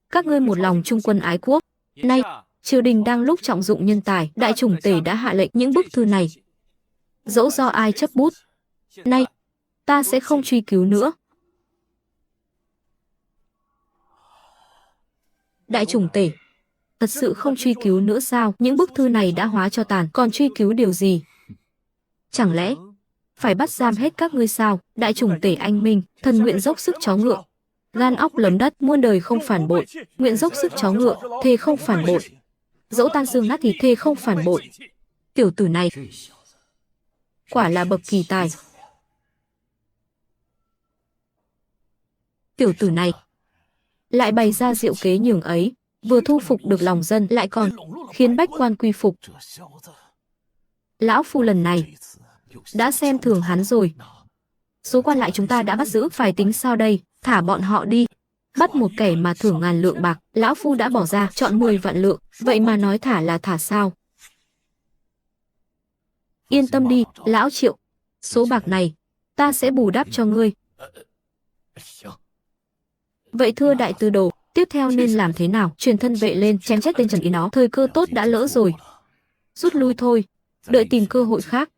Các ngươi một lòng trung quân ái quốc. Nay, triều đình đang lúc trọng dụng nhân tài, đại chủng tể đã hạ lệnh những bức thư này, dẫu do ai chấp bút, nay ta sẽ không truy cứu nữa. Đại chủng tể thật sự không truy cứu nữa sao? Những bức thư này đã hóa cho tàn, còn truy cứu điều gì? Chẳng lẽ phải bắt giam hết các ngươi sao? Đại chủng tể anh minh, thần nguyện dốc sức chó ngựa, gan óc lấm đất, muôn đời không phản bội. Nguyện dốc sức chó ngựa, thề không phản bội. Dẫu tan xương nát thì thề không phản bội. Tiểu tử này quả là bậc kỳ tài. Tiểu tử này lại bày ra diệu kế nhường ấy, vừa thu phục được lòng dân, lại còn khiến bách quan quy phục. Lão phu lần này đã xem thường hắn rồi. Số quan lại chúng ta đã bắt giữ phải tính sao đây? Thả bọn họ đi. Bắt một kẻ mà thưởng ngàn lượng bạc, lão phu đã bỏ ra chọn 10 vạn lượng, vậy mà nói thả là thả sao? Yên tâm đi, lão Triệu, số bạc này ta sẽ bù đắp cho ngươi. Vậy thưa đại tư đồ, tiếp theo nên làm thế nào? Truyền thân vệ lên, chém chết tên Trần Yến nó. Thời cơ tốt đã lỡ rồi. Rút lui thôi, đợi tìm cơ hội khác.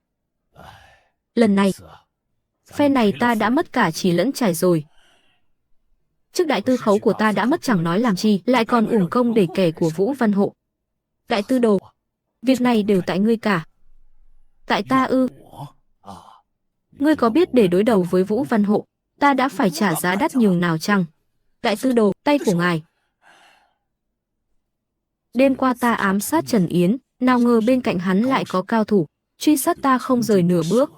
Lần này, phe này ta đã mất cả chỉ lẫn trải rồi. Trước đại tư khấu của ta đã mất chẳng nói làm chi, lại còn uổng công để kẻ của Vũ Văn Hộ. Đại tư đồ, việc này đều tại ngươi cả. Tại ta ư? Ngươi có biết để đối đầu với Vũ Văn Hộ, ta đã phải trả giá đắt nhường nào chăng? Đại tư đồ, tay của ngài. Đêm qua ta ám sát Trần Yến, nào ngờ bên cạnh hắn lại có cao thủ, truy sát ta không rời nửa bước.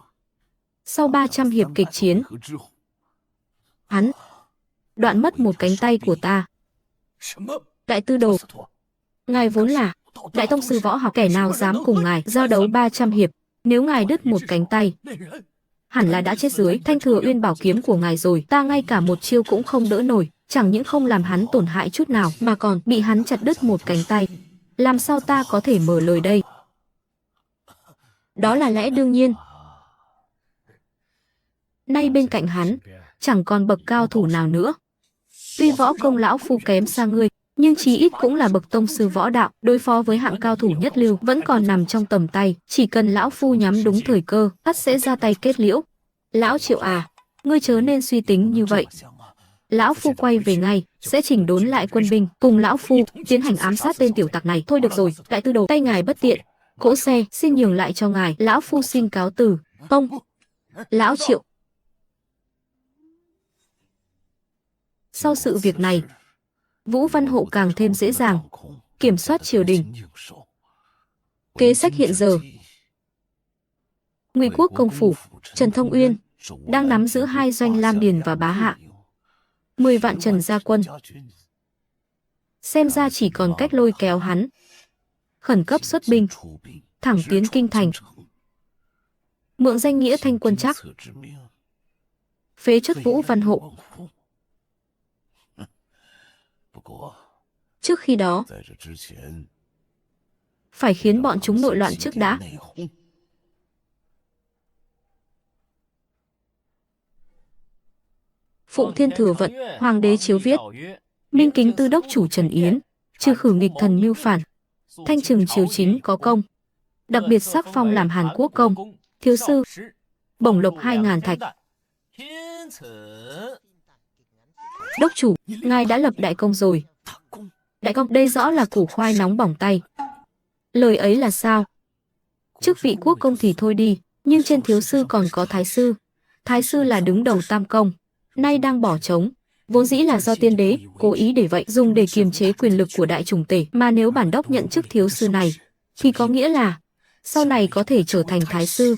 Sau 300 hiệp kịch chiến, hắn đoạn mất một cánh tay của ta. Đại tư đồ, ngài vốn là Đại tông sư võ học, kẻ nào dám cùng ngài giao đấu 300 hiệp, nếu ngài đứt một cánh tay, hẳn là đã chết dưới Thanh Thừa Uyên bảo kiếm của ngài rồi. Ta ngay cả một chiêu cũng không đỡ nổi, chẳng những không làm hắn tổn hại chút nào mà còn bị hắn chặt đứt một cánh tay. Làm sao ta có thể mở lời đây? Đó là lẽ đương nhiên. Nay bên cạnh hắn chẳng còn bậc cao thủ nào nữa. Tuy võ công lão phu kém xa ngươi, nhưng chí ít cũng là bậc tông sư võ đạo, đối phó với hạng cao thủ nhất lưu vẫn còn nằm trong tầm tay. Chỉ cần lão phu nhắm đúng thời cơ, ắt sẽ ra tay kết liễu. Lão Triệu à, ngươi chớ nên suy tính như vậy. Lão phu quay về ngay, sẽ chỉnh đốn lại quân binh, cùng lão phu tiến hành ám sát tên tiểu tặc này. Thôi được rồi, đại tư đồ, tay ngài bất tiện, cỗ xe xin nhường lại cho ngài, lão phu xin cáo từ. Tông. Lão Triệu. Sau sự việc này, Vũ Văn Hộ càng thêm dễ dàng kiểm soát triều đình. Kế sách hiện giờ, Ngụy Quốc công phủ Trần Thông Uyên đang nắm giữ 2 doanh Lam Điền và Bá Hạ, 10 vạn Trần gia quân. Xem ra chỉ còn cách lôi kéo hắn khẩn cấp xuất binh, thẳng tiến kinh thành, mượn danh nghĩa thanh quân chắc, phế truất Vũ Văn Hộ. Trước khi đó, phải khiến bọn chúng nội loạn trước đã. Phụng Thiên Thừa Vận, Hoàng đế chiếu viết: Minh Kính Tư Đốc chủ Trần Yến, trừ khử nghịch thần mưu phản, thanh trừng triều chính có công, đặc biệt sắc phong làm Hàn Quốc công, thiếu sư, bổng lộc 2.000 thạch. Đốc chủ, ngài đã lập đại công rồi. Đại công đây rõ là củ khoai nóng bỏng tay. Lời ấy là sao? Chức vị quốc công thì thôi đi, nhưng trên thiếu sư còn có thái sư. Thái sư là đứng đầu tam công, nay đang bỏ trống. Vốn dĩ là do tiên đế cố ý để vậy, dùng để kiềm chế quyền lực của đại trùng tể. Mà nếu bản đốc nhận chức thiếu sư này, thì có nghĩa là sau này có thể trở thành thái sư.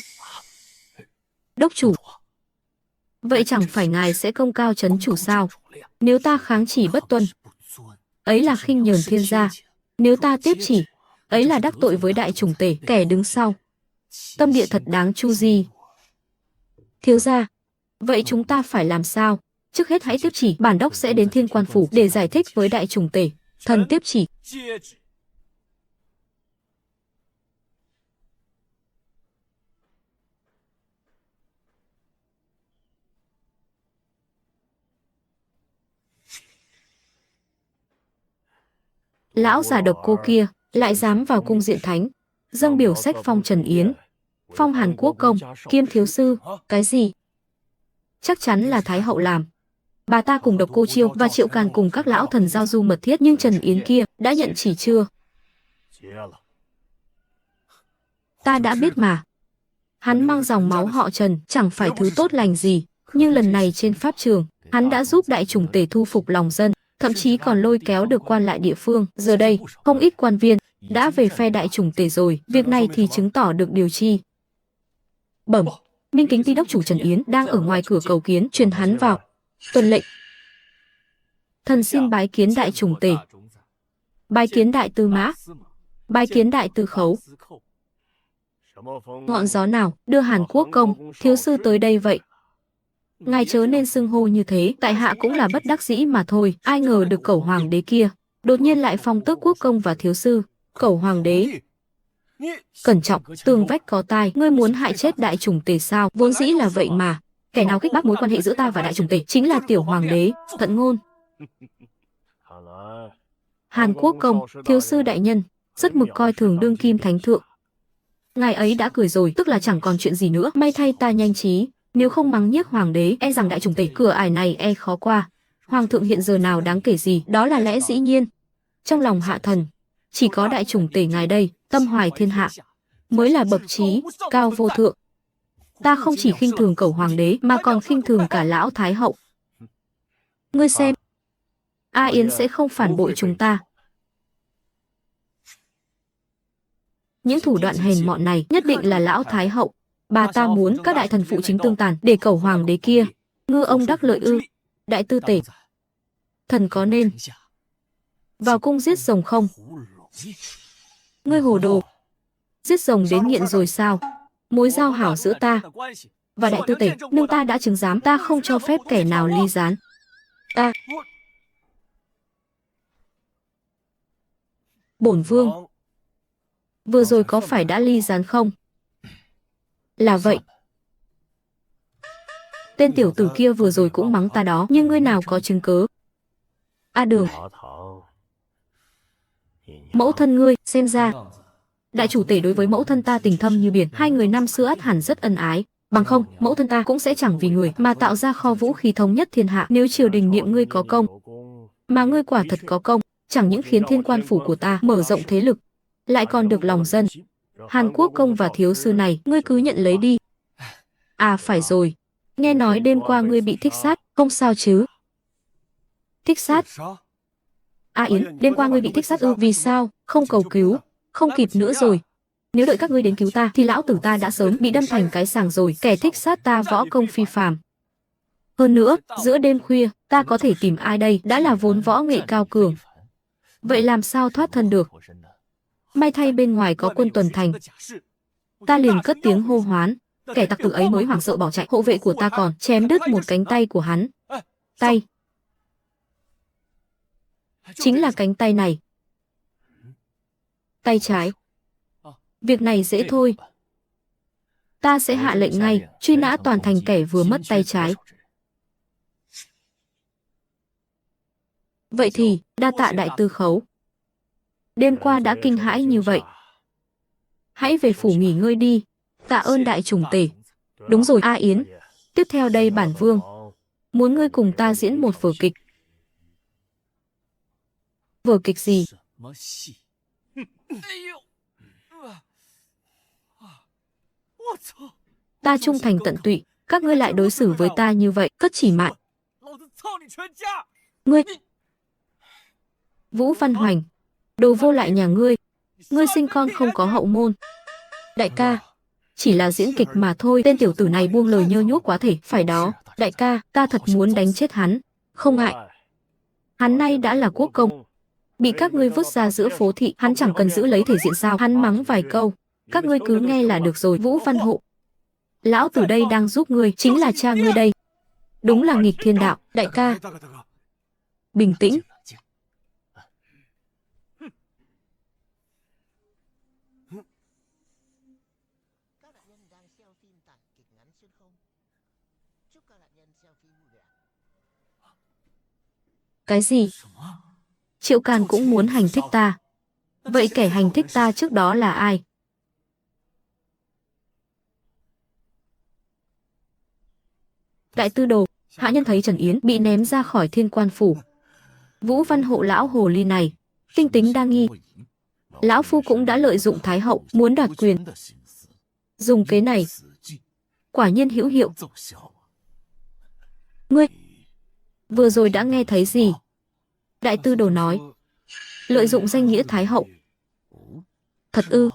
Đốc chủ, vậy chẳng phải ngài sẽ công cao trấn chủ sao? Nếu ta kháng chỉ bất tuân, ấy là khinh nhờn thiên gia. Nếu ta tiếp chỉ, ấy là đắc tội với đại trùng tể, kẻ đứng sau. Tâm địa thật đáng chu di. Thiếu gia, vậy chúng ta phải làm sao? Trước hết hãy tiếp chỉ, bản đốc sẽ đến Thiên Quan phủ để giải thích với đại trùng tể. Thần tiếp chỉ. Lão già độc cô kia lại dám vào cung diện thánh, dâng biểu sách phong Trần Yến, phong Hàn Quốc công, kiêm thiếu sư. Cái gì? Chắc chắn là Thái hậu làm. Bà ta cùng Độc Cô Chiêu và Triệu Càn cùng các lão thần giao du mật thiết, nhưng Trần Yến kia đã nhận chỉ chưa? Ta đã biết mà. Hắn mang dòng máu họ Trần, chẳng phải thứ tốt lành gì. Nhưng lần này trên pháp trường, hắn đã giúp đại trùng tể thu phục lòng dân, thậm chí còn lôi kéo được quan lại địa phương. Giờ đây, không ít quan viên đã về phe đại trùng tể rồi. Việc này thì chứng tỏ được điều chi? Bẩm, Minh Kính Ti Đốc chủ Trần Yến đang ở ngoài cửa cầu kiến, truyền hắn vào. Tuân lệnh. Thần xin bái kiến đại trùng tể. Bái kiến đại tư mã. Bái kiến đại tư khấu. Ngọn gió nào đưa Hàn Quốc công, thiếu sư tới đây vậy? Ngài chớ nên xưng hô như thế, tại hạ cũng là bất đắc dĩ mà thôi. Ai ngờ được Cẩu hoàng đế kia đột nhiên lại phong tước quốc công và thiếu sư. Cẩu hoàng đế, cẩn trọng, tường vách có tai, ngươi muốn hại chết đại trùng tể sao? Vốn dĩ là vậy mà. Kẻ nào khích bác mối quan hệ giữa ta và đại trùng tể chính là tiểu hoàng đế. Thận ngôn. Hàn Quốc công, thiếu sư đại nhân rất mực coi thường đương kim thánh thượng. Ngài ấy đã cười rồi, tức là chẳng còn chuyện gì nữa. May thay ta nhanh trí, nếu không mắng nhiếc hoàng đế, e rằng đại trùng tể cửa ải này e khó qua. Hoàng thượng hiện giờ nào đáng kể gì, đó là lẽ dĩ nhiên. Trong lòng hạ thần, chỉ có đại trùng tể ngài đây, tâm hoài thiên hạ, mới là bậc trí cao vô thượng. Ta không chỉ khinh thường Cẩu hoàng đế mà còn khinh thường cả lão thái hậu. Ngươi xem, A Yến sẽ không phản bội chúng ta. Những thủ đoạn hèn mọn này nhất định là lão thái hậu. Bà ta muốn các đại thần phụ chính tương tàn để Cẩu hoàng đế kia ngư ông đắc lợi ư? Đại tư tể, thần có nên vào cung giết rồng không? Ngươi hồ đồ. Giết rồng đến nghiện rồi sao? Mối giao hảo giữa ta và Đại Tư Tể, nương ta đã chứng giám, ta không cho phép kẻ nào ly gián. Ta. Bổn vương. Vừa rồi có phải đã ly gián không? Là vậy. Tên tiểu tử kia vừa rồi cũng mắng ta đó, nhưng ngươi nào có chứng cớ. Đường. Mẫu thân ngươi, xem ra đại chủ tể đối với mẫu thân ta tình thâm như biển, hai người năm xưa ắt hẳn rất ân ái. Bằng không, mẫu thân ta cũng sẽ chẳng vì người mà tạo ra kho vũ khí thống nhất thiên hạ. Nếu triều đình niệm ngươi có công, mà ngươi quả thật có công, chẳng những khiến thiên quan phủ của ta mở rộng thế lực, lại còn được lòng dân. Hàn Quốc công và thiếu sư này, ngươi cứ nhận lấy đi. Phải rồi, nghe nói đêm qua ngươi bị thích sát, không sao chứ? Thích sát? Yến, đêm qua ngươi bị thích sát ư? Vì sao? Không cầu cứu, không kịp nữa rồi. Nếu đợi các ngươi đến cứu ta, thì lão tử ta đã sớm bị đâm thành cái sàng rồi. Kẻ thích sát ta võ công phi phàm. Hơn nữa, giữa đêm khuya, ta có thể tìm ai đây? Đã là vốn võ nghệ cao cường, vậy làm sao thoát thân được? May thay bên ngoài có quân tuần thành. Ta liền cất tiếng hô hoán. Kẻ tặc tử ấy mới hoảng sợ bỏ chạy. Hộ vệ của ta còn chém đứt một cánh tay của hắn. Tay. Chính là cánh tay này. Tay trái. Việc này dễ thôi. Ta sẽ hạ lệnh ngay, truy nã toàn thành kẻ vừa mất tay trái. Vậy thì, đa tạ đại tư khấu. Đêm qua đã kinh hãi như vậy. Hãy về phủ nghỉ ngơi đi. Tạ ơn đại trùng tể. Đúng rồi, Yến. Tiếp theo đây bản vương muốn ngươi cùng ta diễn một vở kịch. Vở kịch gì? Ta trung thành tận tụy, các ngươi lại đối xử với ta như vậy, cất chỉ mạng. Ngươi! Vũ Văn Hoành, đồ vô lại nhà ngươi. Ngươi sinh con không có hậu môn. Đại ca, chỉ là diễn kịch mà thôi. Tên tiểu tử này buông lời nhơ nhuốc quá thể. Phải đó, đại ca, ta thật muốn đánh chết hắn. Không ngại. Hắn nay đã là quốc công, bị các ngươi vứt ra giữa phố thị, hắn chẳng cần giữ lấy thể diện sao? Hắn mắng vài câu, các ngươi cứ nghe là được rồi. Vũ Văn Hộ, lão tử đây đang giúp ngươi, chính là cha ngươi đây. Đúng là nghịch thiên đạo. Đại ca, bình tĩnh. Cái gì? Triệu Càn cũng muốn hành thích ta. Vậy kẻ hành thích ta trước đó là ai? Đại tư đồ, hạ nhân thấy Trần Yến bị ném ra khỏi thiên quan phủ. Vũ Văn Hộ lão hồ ly này, tinh tính đa nghi. Lão phu cũng đã lợi dụng Thái hậu, muốn đoạt quyền. Dùng kế này, quả nhiên hữu hiệu. Ngươi, vừa rồi đã nghe thấy gì? Đại tư đồ nói, lợi dụng danh nghĩa Thái hậu. Thật ư?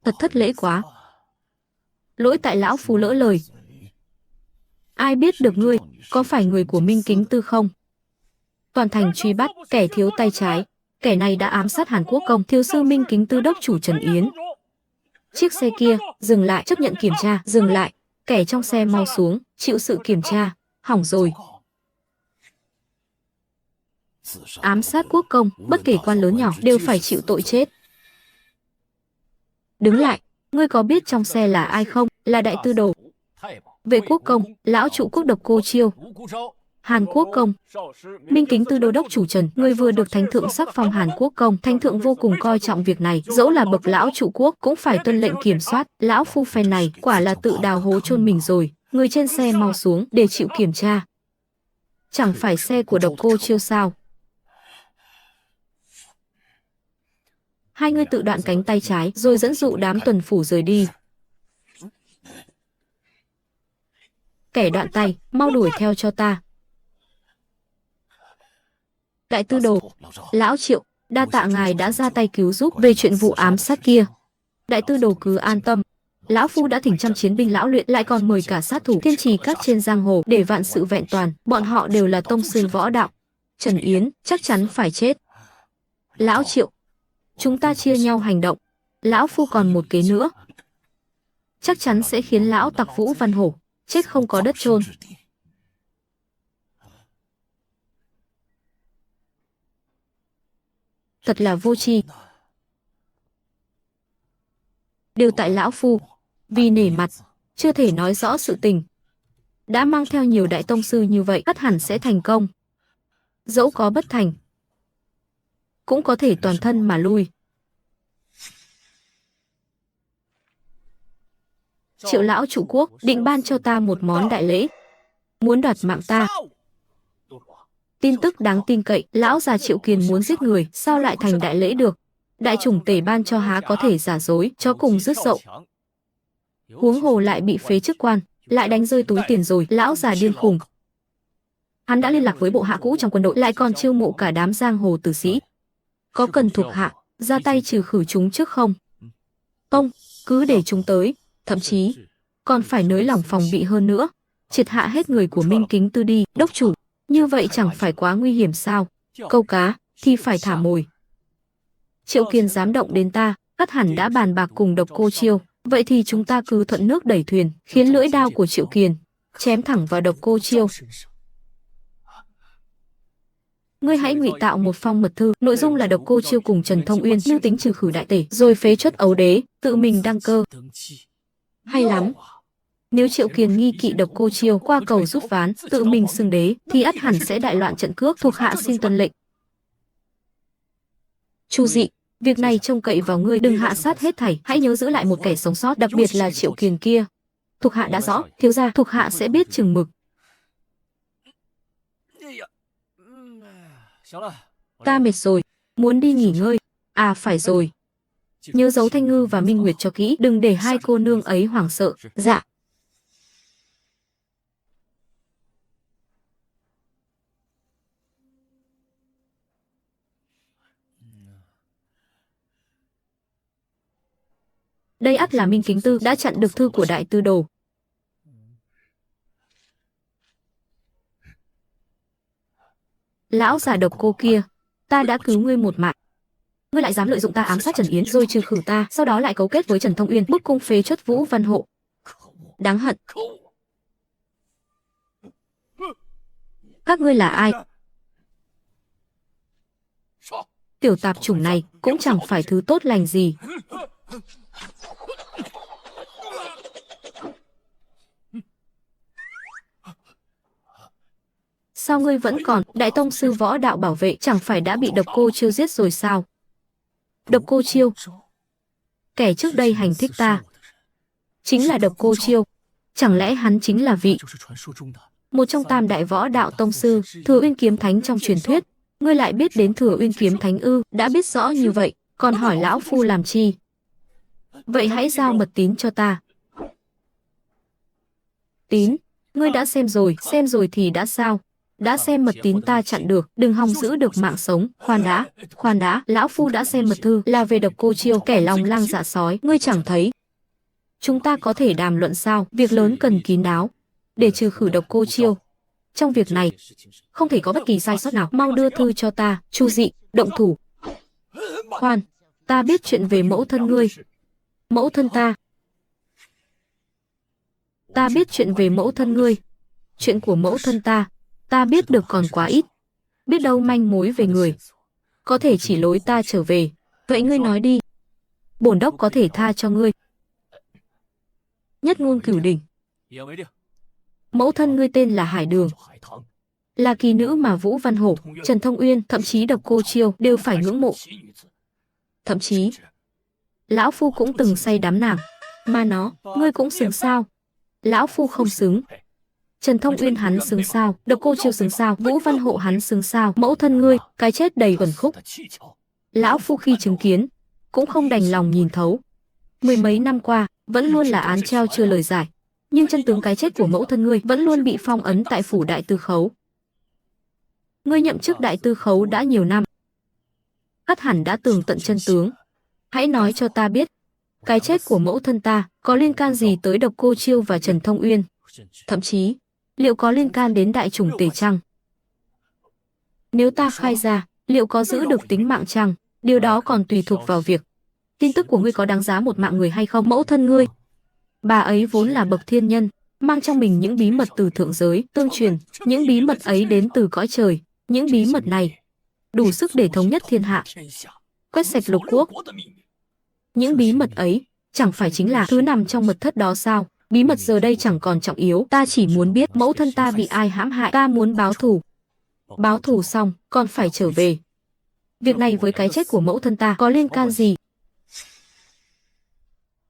Thật thất lễ quá. Lỗi tại lão phu lỡ lời. Ai biết được ngươi, có phải người của Minh Kính Tư không? Toàn thành truy bắt kẻ thiếu tay trái. Kẻ này đã ám sát Hàn Quốc công, thiếu sư Minh Kính Tư đốc chủ Trần Yến. Chiếc xe kia, dừng lại, chấp nhận kiểm tra, dừng lại. Kẻ trong xe mau xuống, chịu sự kiểm tra. Hỏng rồi. Ám sát quốc công, bất kể quan lớn nhỏ đều phải chịu tội chết. Đứng lại, ngươi có biết trong xe là ai không? Là đại tư đồ, vệ quốc công, lão trụ quốc độc Cô Chiêu, Hàn Quốc công, Minh Kính Tư đô đốc chủ Trần. Ngươi vừa được thánh thượng sắc phong Hàn Quốc công, thánh thượng vô cùng coi trọng việc này, dẫu là bậc lão trụ quốc cũng phải tuân lệnh kiểm soát. Lão phu phen này quả là tự đào hố chôn mình rồi. Người trên xe mau xuống để chịu kiểm tra. Chẳng phải xe của độc Cô Chiêu sao? Hai người tự đoạn cánh tay trái rồi dẫn dụ đám tuần phủ rời đi. Kẻ đoạn tay, mau đuổi theo cho ta. Đại tư đồ, lão Triệu, đa tạ ngài đã ra tay cứu giúp về chuyện vụ ám sát kia. Đại tư đồ cứ an tâm. Lão phu đã thỉnh trăm chiến binh lão luyện, lại còn mời cả sát thủ thiên trì các trên giang hồ để vạn sự vẹn toàn. Bọn họ đều là tông sư võ đạo. Trần Yến chắc chắn phải chết. Lão Triệu, chúng ta chia nhau hành động. Lão Phu còn một kế nữa. Chắc chắn sẽ khiến lão tặc Vũ Văn Hổ chết không có đất chôn. Thật là vô tri. Đều tại lão Phu, vì nể mặt, chưa thể nói rõ sự tình. Đã mang theo nhiều đại tông sư như vậy, ắt hẳn sẽ thành công. Dẫu có bất thành, cũng có thể toàn thân mà lui. Triệu lão trụ quốc định ban cho ta một món đại lễ, muốn đoạt mạng ta. Tin tức đáng tin cậy, lão già Triệu Kiền muốn giết người, sao lại thành đại lễ được? Đại chủng tể ban cho há có thể giả dối, chó cùng rứt dậu. Huống hồ lại bị phế chức quan, lại đánh rơi túi tiền rồi, lão già điên khùng. Hắn đã liên lạc với bộ hạ cũ trong quân đội, lại còn chiêu mộ cả đám giang hồ tử sĩ. Có cần thuộc hạ ra tay trừ khử chúng trước không? Không, cứ để chúng tới, thậm chí còn phải nới lỏng phòng bị hơn nữa, triệt hạ hết người của Minh Kính Tư đi. Đốc chủ, như vậy chẳng phải quá nguy hiểm sao? Câu cá thì phải thả mồi. Triệu Kiền dám động đến ta, ắt hẳn đã bàn bạc cùng Độc Cô Chiêu. Vậy thì chúng ta cứ thuận nước đẩy thuyền, khiến lưỡi đao của Triệu Kiền chém thẳng vào Độc Cô Chiêu. Ngươi hãy ngụy tạo một phong mật thư, nội dung là Độc Cô Chiêu cùng Trần Thông Uyên mưu tính trừ khử đại tể, rồi phế truất ấu đế, tự mình đăng cơ. Hay lắm. Nếu Triệu Kiền nghi kỵ Độc Cô Chiêu, qua cầu rút ván, tự mình xưng đế, thì ắt hẳn sẽ đại loạn trận cước. Thuộc hạ xin tuân lệnh. Chu Dị, việc này trông cậy vào ngươi, đừng hạ sát hết thảy, hãy nhớ giữ lại một kẻ sống sót, đặc biệt là Triệu Kiền kia. Thuộc hạ đã rõ, thiếu gia, thuộc hạ sẽ biết chừng mực. Ta mệt rồi, muốn đi nghỉ ngơi. À phải rồi, nhớ giấu Thanh Ngư và Minh Nguyệt cho kỹ, đừng để hai cô nương ấy hoảng sợ. Dạ. Đây ắt là Minh Kính Tư đã chặn được thư của Đại Tư Đồ. Lão già Độc Cô kia, ta đã cứu ngươi một mạng. Ngươi lại dám lợi dụng ta ám sát Trần Yến rồi trừ khử ta, sau đó lại cấu kết với Trần Thông Uyên bức cung phế truất Vũ Văn Hộ. Đáng hận. Các ngươi là ai? Tiểu tạp chủng này cũng chẳng phải thứ tốt lành gì. Sao ngươi vẫn còn? Đại tông sư võ đạo bảo vệ chẳng phải đã bị Độc Cô Chiêu giết rồi sao? Độc Cô Chiêu, kẻ trước đây hành thích ta, chính là Độc Cô Chiêu. Chẳng lẽ hắn chính là vị một trong tam đại võ đạo tông sư, Thừa Uyên Kiếm Thánh trong truyền thuyết? Ngươi lại biết đến Thừa Uyên Kiếm Thánh ư? Đã biết rõ như vậy, còn hỏi lão phu làm chi? Vậy hãy giao mật tín cho ta. Tín? Ngươi đã xem rồi thì đã sao? Đã xem mật tín ta chặn được, đừng hòng giữ được mạng sống. Khoan đã, lão phu đã xem mật thư, là về Độc Cô Chiêu, kẻ lòng lang dạ sói, ngươi chẳng thấy. Chúng ta có thể đàm luận sao? Việc lớn cần kín đáo, để trừ khử Độc Cô Chiêu. Trong việc này, không thể có bất kỳ sai sót nào. Mau đưa thư cho ta. Chu Dị, động thủ. Khoan, ta biết chuyện về mẫu thân ngươi. Mẫu thân ta. Ta biết chuyện về mẫu thân ngươi. Chuyện của mẫu thân ta biết được còn quá ít. Biết đâu manh mối về người, có thể chỉ lối ta trở về. Vậy ngươi nói đi, bổn đốc có thể tha cho ngươi. Nhất ngôn cửu đỉnh. Mẫu thân ngươi tên là Hải Đường, là kỳ nữ mà Vũ Văn Hổ, Trần Thông Uyên, thậm chí Độc Cô Chiêu đều phải ngưỡng mộ. Thậm chí lão phu cũng từng say đắm nàng. Mà nó, ngươi cũng xứng sao? Lão phu không xứng. Trần Thông Uyên hắn xứng sao? Độc Cô Chiêu xứng sao? Vũ Văn Hộ hắn xứng sao? Mẫu thân ngươi, cái chết đầy uẩn khúc, lão phu khi chứng kiến cũng không đành lòng nhìn thấu. Mười mấy năm qua vẫn luôn là án treo chưa lời giải, nhưng chân tướng cái chết của mẫu thân ngươi vẫn luôn bị phong ấn tại phủ Đại Tư Khấu. Ngươi nhậm chức Đại Tư Khấu đã nhiều năm, ắt hẳn đã tường tận chân tướng. Hãy nói cho ta biết, cái chết của mẫu thân ta có liên can gì tới Độc Cô Chiêu và Trần Thông Uyên? Thậm chí, liệu có liên can đến đại chủng tể chăng? Nếu ta khai ra, liệu có giữ được tính mạng chăng? Điều đó còn tùy thuộc vào việc tin tức của ngươi có đáng giá một mạng người hay không. Mẫu thân ngươi, bà ấy vốn là bậc thiên nhân, mang trong mình những bí mật từ thượng giới tương truyền, những bí mật ấy đến từ cõi trời, những bí mật này đủ sức để thống nhất thiên hạ, quét sạch lục quốc. Những bí mật ấy chẳng phải chính là thứ nằm trong mật thất đó sao? Bí mật giờ đây chẳng còn trọng yếu, ta chỉ muốn biết mẫu thân ta bị ai hãm hại, ta muốn báo thù. Báo thù xong, còn phải trở về. Việc này với cái chết của mẫu thân ta có liên can gì?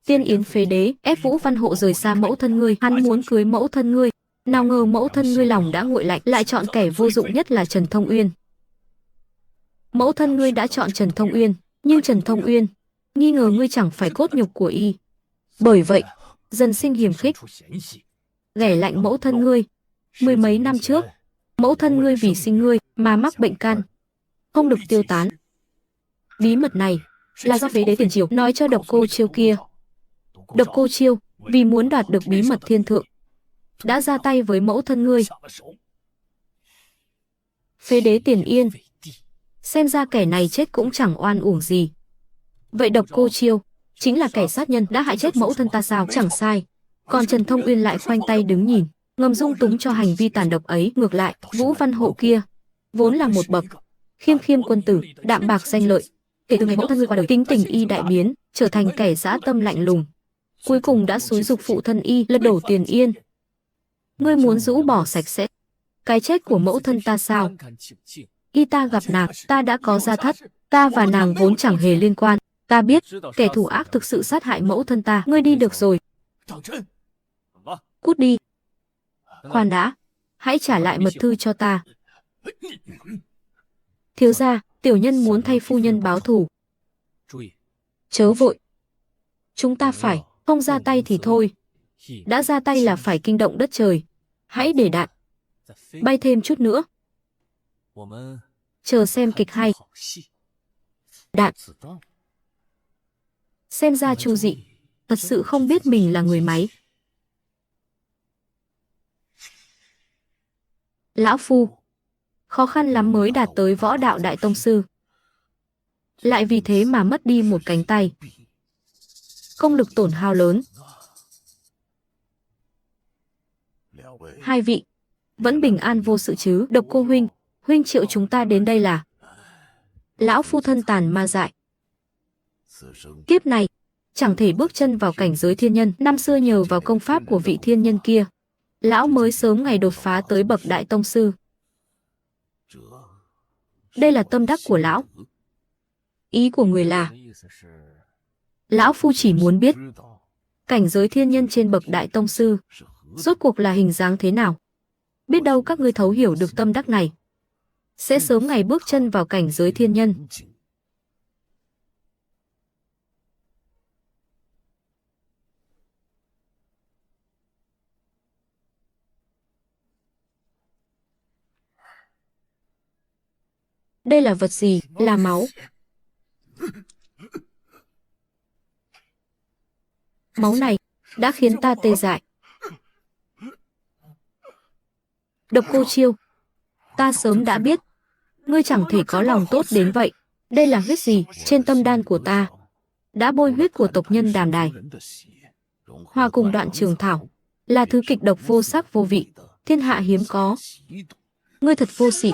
Tiên Yến phế đế ép Vũ Văn Hộ rời xa mẫu thân ngươi, hắn muốn cưới mẫu thân ngươi. Nào ngờ mẫu thân ngươi lòng đã nguội lạnh, lại chọn kẻ vô dụng nhất là Trần Thông Uyên. Mẫu thân ngươi đã chọn Trần Thông Uyên, nhưng Trần Thông Uyên nghi ngờ ngươi chẳng phải cốt nhục của y. Bởi vậy, dần sinh hiềm khích, ghẻ lạnh mẫu thân ngươi. Mười mấy năm trước, mẫu thân ngươi vì sinh ngươi mà mắc bệnh can, không được tiêu tán. Bí mật này là do phế đế tiền triều nói cho Độc Cô Chiêu kia. Độc Cô Chiêu vì muốn đoạt được bí mật thiên thượng, đã ra tay với mẫu thân ngươi. Phế đế Tiền Yên, xem ra kẻ này chết cũng chẳng oan uổng gì. Vậy Độc Cô Chiêu chính là kẻ sát nhân đã hại chết mẫu thân ta sao? Chẳng sai. Còn Trần Thông Uyên lại khoanh tay đứng nhìn, ngầm dung túng cho hành vi tàn độc ấy. Ngược lại, Vũ Văn Hộ kia vốn là một bậc khiêm khiêm quân tử, đạm bạc danh lợi. Kể từ ngày mẫu thân ngươi qua đời, tính tình y đại biến, trở thành kẻ dã tâm lạnh lùng, cuối cùng đã xúi giục phụ thân y lật đổ Tiền Yên. Ngươi muốn rũ bỏ sạch sẽ cái chết của mẫu thân ta sao? Y ta gặp nàng, ta đã có gia thất, ta và nàng vốn chẳng hề liên quan. Ta biết kẻ thù ác thực sự sát hại mẫu thân ta. Ngươi đi được rồi. Cút đi. Khoan đã, hãy trả lại mật thư cho ta. Thiếu gia, tiểu nhân muốn thay phu nhân báo thù. Chớ vội. Chúng ta phải, không ra tay thì thôi. Đã ra tay là phải kinh động đất trời. Hãy để đạn bay thêm chút nữa. Chờ xem kịch hay. Đạn. Xem ra Chu Dị thật sự không biết mình là người máy. Lão phu, khó khăn lắm mới đạt tới võ đạo đại tông sư, lại vì thế mà mất đi một cánh tay. Công lực tổn hao lớn. Hai vị vẫn bình an vô sự chứ? Độc Cô huynh, huynh triệu chúng ta đến đây là? Lão phu thân tàn ma dại, kiếp này chẳng thể bước chân vào cảnh giới thiên nhân. Năm xưa nhờ vào công pháp của vị thiên nhân kia, lão mới sớm ngày đột phá tới bậc đại tông sư. Đây là tâm đắc của lão. Ý của người là, lão phu chỉ muốn biết cảnh giới thiên nhân trên bậc đại tông sư rốt cuộc là hình dáng thế nào. Biết đâu các ngươi thấu hiểu được tâm đắc này, sẽ sớm ngày bước chân vào cảnh giới thiên nhân. Đây là vật gì? Là máu. Máu này đã khiến ta tê dại. Độc Cô Chiêu, ta sớm đã biết ngươi chẳng thể có lòng tốt đến vậy. Đây là huyết gì? Trên tâm đan của ta đã bôi huyết của tộc nhân Đàm Đài, hòa cùng đoạn trường thảo, là thứ kịch độc vô sắc vô vị, thiên hạ hiếm có. Ngươi thật vô sỉ.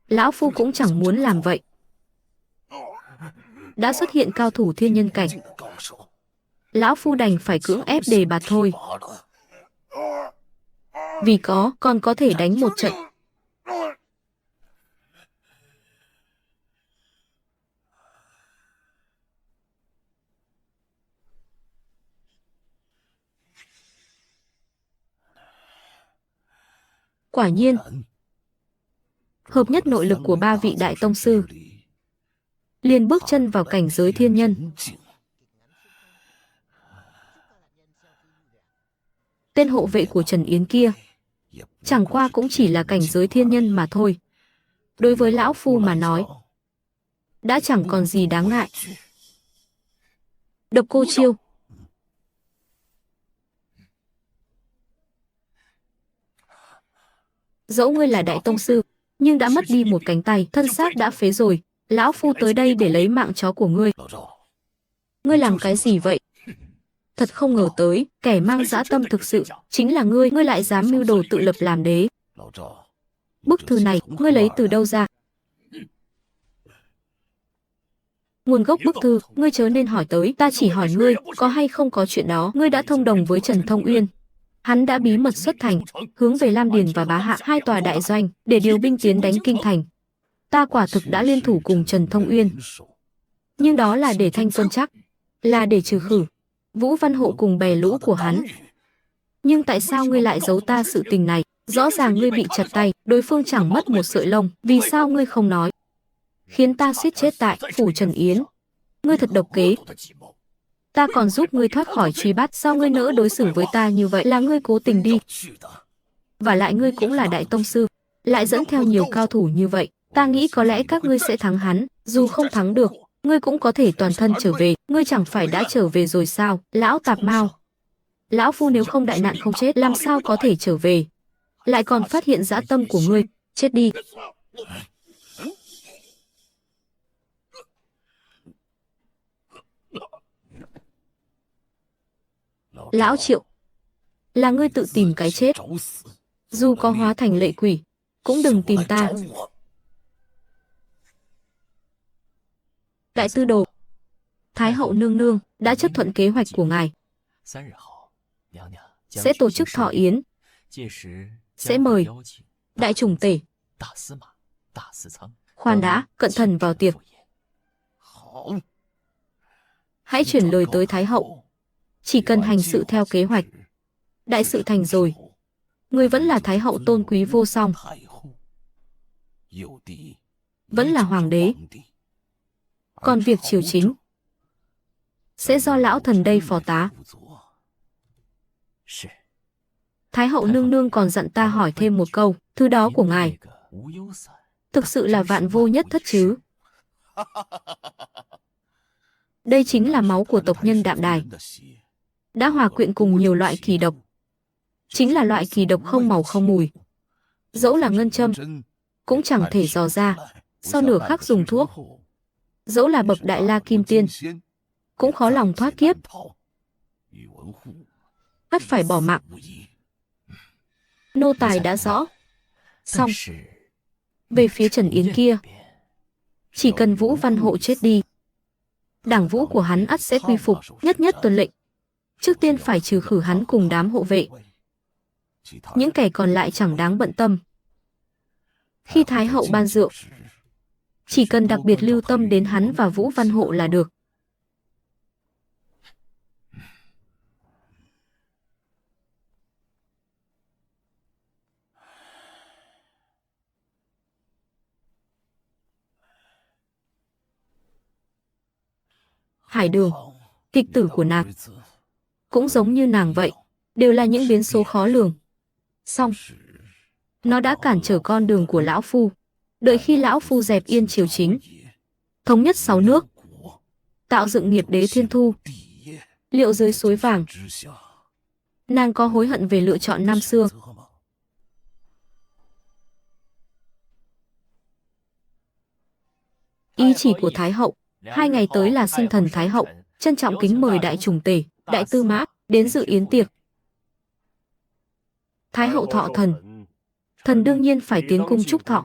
Lão phu cũng chẳng muốn làm vậy. Đã xuất hiện cao thủ thiên nhân cảnh, lão phu đành phải cưỡng ép đề bạt thôi. Vì còn có thể đánh một trận. Quả nhiên, hợp nhất nội lực của ba vị đại tông sư, liền bước chân vào cảnh giới thiên nhân. Tên hộ vệ của Trần Yến kia chẳng qua cũng chỉ là cảnh giới thiên nhân mà thôi. Đối với lão phu mà nói, đã chẳng còn gì đáng ngại. Độc Cô Chiêu, dẫu ngươi là đại tông sư, nhưng đã mất đi một cánh tay, thân xác đã phế rồi. Lão phu tới đây để lấy mạng chó của ngươi. Ngươi làm cái gì vậy? Thật không ngờ tới, kẻ mang dã tâm thực sự chính là ngươi lại dám mưu đồ tự lập làm đế. Bức thư này, ngươi lấy từ đâu ra? Nguồn gốc bức thư, ngươi chớ nên hỏi tới, ta chỉ hỏi ngươi, có hay không có chuyện đó. Ngươi đã thông đồng với Trần Thông Uyên. Hắn đã bí mật xuất thành, hướng về Lam Điền và Bá Hạ, hai tòa đại doanh, để điều binh tiến đánh kinh thành. Ta quả thực đã liên thủ cùng Trần Thông Uyên. Nhưng đó là để thanh quân chắc, là để trừ khử Vũ Văn Hộ cùng bè lũ của hắn. Nhưng tại sao ngươi lại giấu ta sự tình này? Rõ ràng ngươi bị chặt tay, đối phương chẳng mất một sợi lông, vì sao ngươi không nói? Khiến ta suýt chết tại phủ Trần Yến. Ngươi thật độc kế. Ta còn giúp ngươi thoát khỏi truy bắt, sao ngươi nỡ đối xử với ta như vậy? Là ngươi cố tình đi. Và lại ngươi cũng là đại tông sư, lại dẫn theo nhiều cao thủ như vậy. Ta nghĩ có lẽ các ngươi sẽ thắng hắn, dù không thắng được, ngươi cũng có thể toàn thân trở về. Ngươi chẳng phải đã trở về rồi sao? Lão tạp mao. Lão phu nếu không đại nạn không chết, làm sao có thể trở về? Lại còn phát hiện dã tâm của ngươi, chết đi. Lão Triệu, là ngươi tự tìm cái chết. Dù có hóa thành lệ quỷ, cũng đừng tìm ta. Đại tư đồ, Thái hậu nương nương đã chấp thuận kế hoạch của ngài. Sẽ tổ chức thọ yến, sẽ mời đại chủng tể. Khoan đã, cận thần vào tiệc. Hãy chuyển lời tới Thái hậu, chỉ cần hành sự theo kế hoạch. Đại sự thành rồi, ngươi vẫn là Thái hậu tôn quý vô song, vẫn là hoàng đế. Còn việc triều chính sẽ do lão thần đây phó tá. Thái hậu nương nương còn dặn ta hỏi thêm một câu, thư đó của ngài thực sự là vạn vô nhất thất chứ? Đây chính là máu của tộc nhân Đạm Đài, đã hòa quyện cùng nhiều loại kỳ độc. Chính là loại kỳ độc không màu không mùi. Dẫu là ngân châm, cũng chẳng thể dò ra, sau nửa khắc dùng thuốc. Dẫu là bậc đại la kim tiên, cũng khó lòng thoát kiếp. Bắt phải bỏ mạng. Nô tài đã rõ. Xong, về phía Trần Yến kia, chỉ cần Vũ Văn Hộ chết đi, đảng Vũ của hắn ắt sẽ quy phục, nhất nhất tuân lệnh. Trước tiên phải trừ khử hắn cùng đám hộ vệ. Những kẻ còn lại chẳng đáng bận tâm. Khi Thái hậu ban rượu, chỉ cần đặc biệt lưu tâm đến hắn và Vũ Văn Hộ là được. Hải Đường, kịch tử của nàng, cũng giống như nàng vậy, đều là những biến số khó lường. Xong, nó đã cản trở con đường của lão phu. Đợi khi lão phu dẹp yên triều chính, thống nhất 6 nước, tạo dựng nghiệp đế thiên thu, liệu dưới suối vàng, nàng có hối hận về lựa chọn năm xưa? Ý chỉ của Thái hậu, 2 ngày tới là sinh thần Thái hậu, trân trọng kính mời đại chủng tể, đại tư mã đến dự yến tiệc. Thái hậu thọ thần, thần đương nhiên phải tiến cung chúc thọ.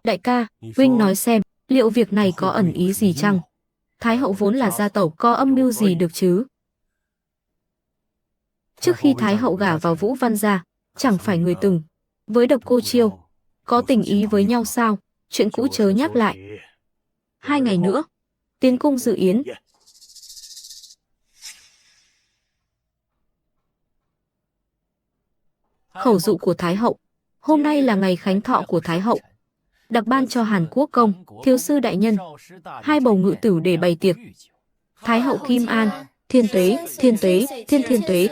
Đại ca, huynh nói xem, liệu việc này có ẩn ý gì chăng? Thái hậu vốn là gia tẩu, có âm mưu gì được chứ? Trước khi Thái hậu gả vào Vũ Văn gia, chẳng phải người từng với Độc Cô Chiêu có tình ý với nhau sao? Chuyện cũ chớ nhắc lại. 2 ngày nữa, tiến cung dự yến. Khẩu dụ của Thái hậu, hôm nay là ngày khánh thọ của Thái hậu, đặc ban cho Hàn Quốc công, thiếu sư đại nhân, 2 bầu ngự tử để bày tiệc. Thái hậu Kim An, thiên tuế, thiên tuế, thiên thiên tuế.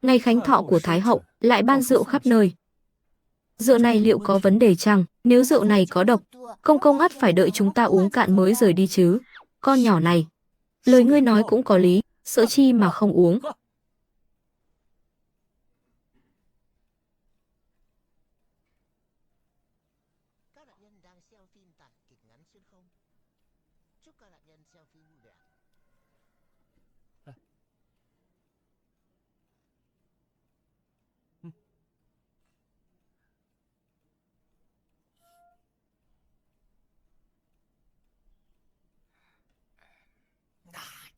Ngày khánh thọ của Thái hậu, lại ban rượu khắp nơi. Rượu này liệu có vấn đề chăng? Nếu rượu này có độc, công công ắt phải đợi chúng ta uống cạn mới rời đi chứ. Con nhỏ này, lời ngươi nói cũng có lý, sợ chi mà không uống.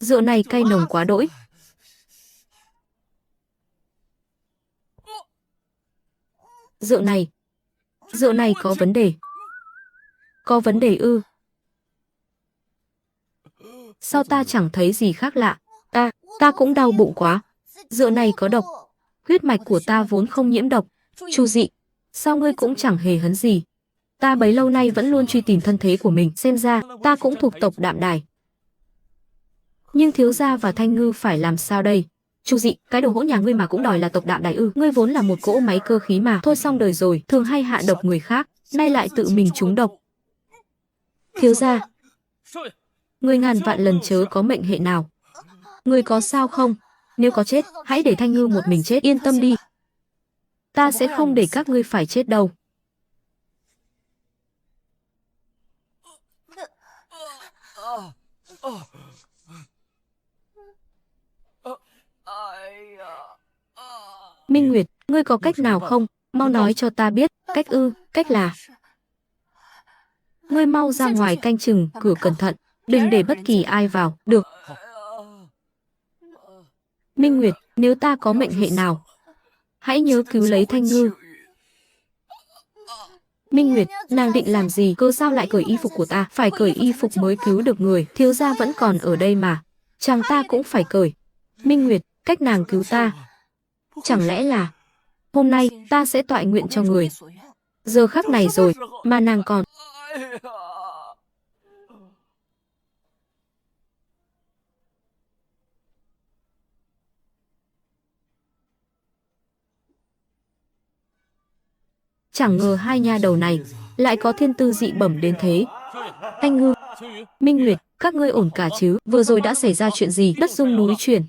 Rượu này cay nồng quá đỗi. Rượu này có vấn đề. Có vấn đề ư? Sao ta chẳng thấy gì khác lạ? Ta cũng đau bụng quá. Rượu này có độc. Huyết mạch của ta vốn không nhiễm độc. Chu Dị, sao ngươi cũng chẳng hề hấn gì? Ta bấy lâu nay vẫn luôn truy tìm thân thế của mình, xem ra ta cũng thuộc tộc Đạm Đài. Nhưng thiếu gia và Thanh Ngư phải làm sao đây? Chu Dị, cái đồ hỗn nhà ngươi mà cũng đòi là tộc Đạm Đài ư? Ngươi vốn là một cỗ máy cơ khí mà, thôi xong đời rồi, thường hay hạ độc người khác, nay lại tự mình trúng độc. Thiếu gia, ngươi ngàn vạn lần chớ có mệnh hệ nào. Ngươi có sao không? Nếu có chết, hãy để Thanh Ngư một mình chết, yên tâm đi. Ta sẽ không để các ngươi phải chết đâu. Minh Nguyệt, ngươi có cách nào không? Mau nói cho ta biết. Cách ư? Cách là ngươi mau ra ngoài canh chừng cửa cẩn thận, đừng để bất kỳ ai vào. Được. Minh Nguyệt, nếu ta có mệnh hệ nào, hãy nhớ cứu lấy Thanh Ngư. Minh Nguyệt, nàng định làm gì? Cơ sao lại cởi y phục của ta? Phải cởi y phục mới cứu được người. Thiếu gia vẫn còn ở đây mà. Chàng ta cũng phải cởi. Minh Nguyệt, cách nàng cứu ta. Chẳng lẽ là hôm nay ta sẽ toại nguyện cho người. Giờ khắc này rồi mà nàng còn. Chẳng ngờ hai nha đầu này lại có thiên tư dị bẩm đến thế. Thanh Ngư, Minh Nguyệt, các ngươi ổn cả chứ? Vừa rồi đã xảy ra chuyện gì? Đất rung núi chuyển.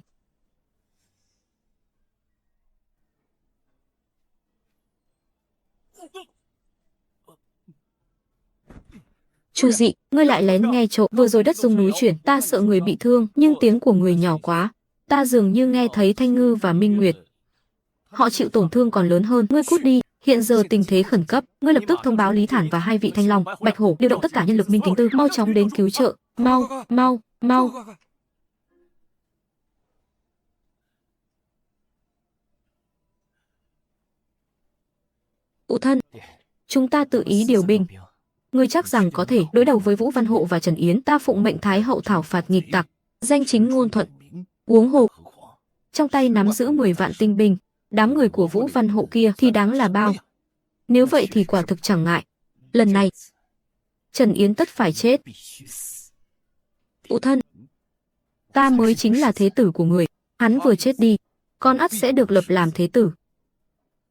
Chu Dị, ngươi lại lén nghe trộm. Vừa rồi đất rung núi chuyển, ta sợ người bị thương, nhưng tiếng của người nhỏ quá. Ta dường như nghe thấy Thanh Ngư và Minh Nguyệt. Họ chịu tổn thương còn lớn hơn. Ngươi cút đi. Hiện giờ tình thế khẩn cấp, ngươi lập tức thông báo Lý Thản và hai vị Thanh Long, Bạch Hổ, điều động tất cả nhân lực Minh Kính Tư, mau chóng đến cứu trợ. Mau. Phụ thân, chúng ta tự ý điều binh. Ngươi chắc rằng có thể đối đầu với Vũ Văn Hộ và Trần Yến? Ta phụng mệnh Thái hậu thảo phạt nghịch tặc, danh chính ngôn thuận. Huống hồ trong tay nắm giữ 10 vạn tinh binh, đám người của Vũ Văn Hộ kia thì đáng là bao. Nếu vậy thì quả thực chẳng ngại. Lần này Trần Yến tất phải chết. Phụ thân, ta mới chính là thế tử của người. Hắn vừa chết đi, con ắt sẽ được lập làm thế tử.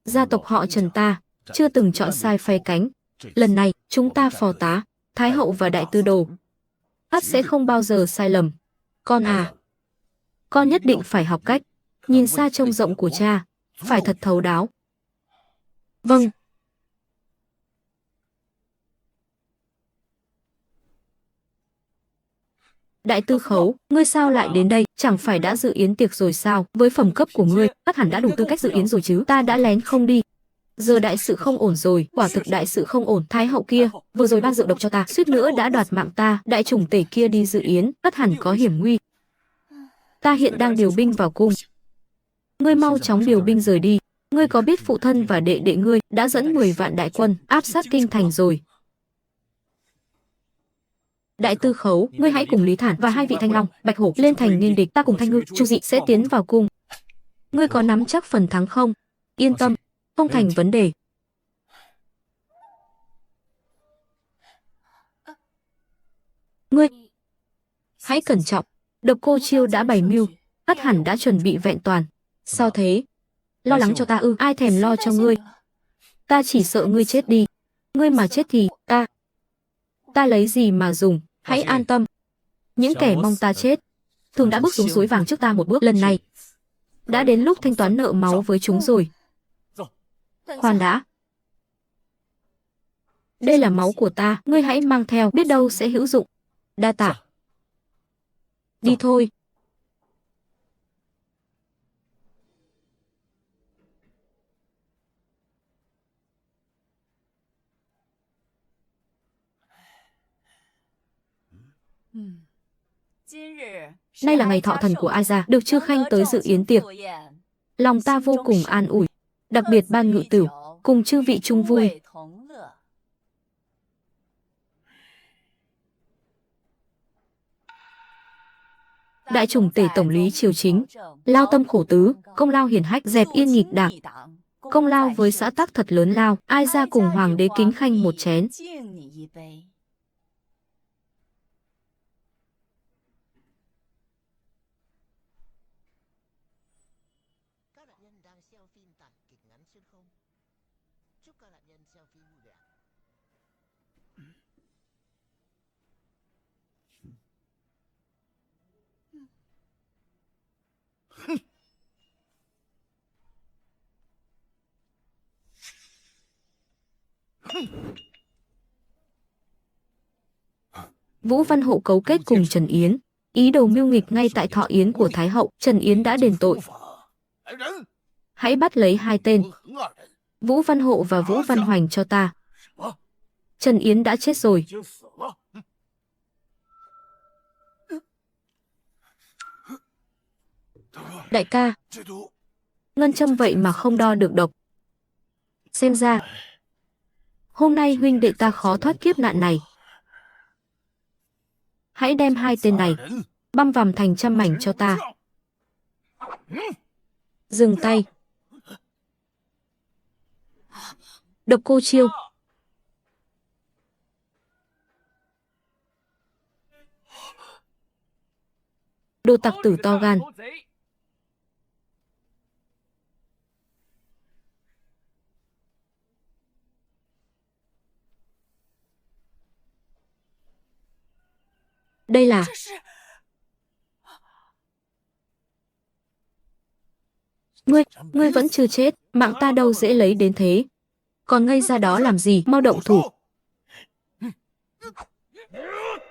Gia tộc họ Trần ta chưa từng chọn sai phe cánh. Lần này chúng ta phò tá, Thái hậu và Đại Tư Đồ ắt sẽ không bao giờ sai lầm. Con à, con nhất định phải học cách nhìn xa trông rộng của cha, phải thật thấu đáo. Vâng. Đại Tư Khấu, ngươi sao lại đến đây? Chẳng phải đã dự yến tiệc rồi sao? Với phẩm cấp của ngươi, ắt hẳn đã đủ tư cách dự yến rồi chứ? Ta đã lén không đi. Giờ đại sự không ổn rồi, quả thực đại sự không ổn. Thái hậu kia vừa rồi ban rượu độc cho ta, suýt nữa đã đoạt mạng ta. Đại chủng tể kia đi dự yến, ắt hẳn có hiểm nguy. Ta hiện đang điều binh vào cung. Ngươi mau chóng điều binh rời đi. Ngươi có biết phụ thân và đệ đệ ngươi đã dẫn 10 vạn đại quân áp sát kinh thành rồi. Đại Tư Khấu, ngươi hãy cùng Lý Thản và hai vị Thanh Long, Bạch Hổ lên thành nghênh địch. Ta cùng Thanh Ngư, Chu Dị sẽ tiến vào cung. Ngươi có nắm chắc phần thắng không? Yên tâm, không thành vấn đề. Ngươi hãy cẩn trọng. Độc Cô Chiêu đã bày mưu, ắt hẳn đã chuẩn bị vẹn toàn. Sao thế? Lo lắng cho ta ư? Ai thèm lo cho ngươi. Ta chỉ sợ ngươi chết đi. Ngươi mà chết thì ta lấy gì mà dùng. Hãy an tâm. Những kẻ mong ta chết thường đã bước xuống suối vàng trước ta một bước. Lần này đã đến lúc thanh toán nợ máu với chúng rồi. Khoan đã. Đây là máu của ta, ngươi hãy mang theo, biết đâu sẽ hữu dụng. Đa tạ. Đi thôi. Nay là ngày thọ thần của Ai Gia, được Chư Khanh tới dự yến tiệc. Lòng ta vô cùng an ủi, đặc biệt ban ngự tửu, cùng chư vị chung vui. Đại chủng tể tổng lý triều chính, lao tâm khổ tứ, công lao hiển hách, dẹp yên nghịch đảng. Công lao với xã tắc thật lớn lao, Ai Gia cùng hoàng đế kính khanh một chén. Vũ Văn Hộ cấu kết cùng Trần Yến, ý đồ mưu nghịch ngay tại thọ yến của Thái hậu. Trần Yến đã đền tội. Hãy bắt lấy hai tên, Vũ Văn Hộ và Vũ Văn Hoành cho ta. Trần Yến đã chết rồi. Đại ca, ngân châm vậy mà không đo được độc. Xem ra hôm nay huynh đệ ta khó thoát kiếp nạn này. Hãy đem hai tên này băm vằm thành trăm mảnh cho ta. Dừng tay. Độc cô chiêu. Đồ tặc tử to gan. Đây là... Ngươi vẫn chưa chết, mạng ta đâu dễ lấy đến thế. Còn ngây ra đó làm gì, mau động thủ.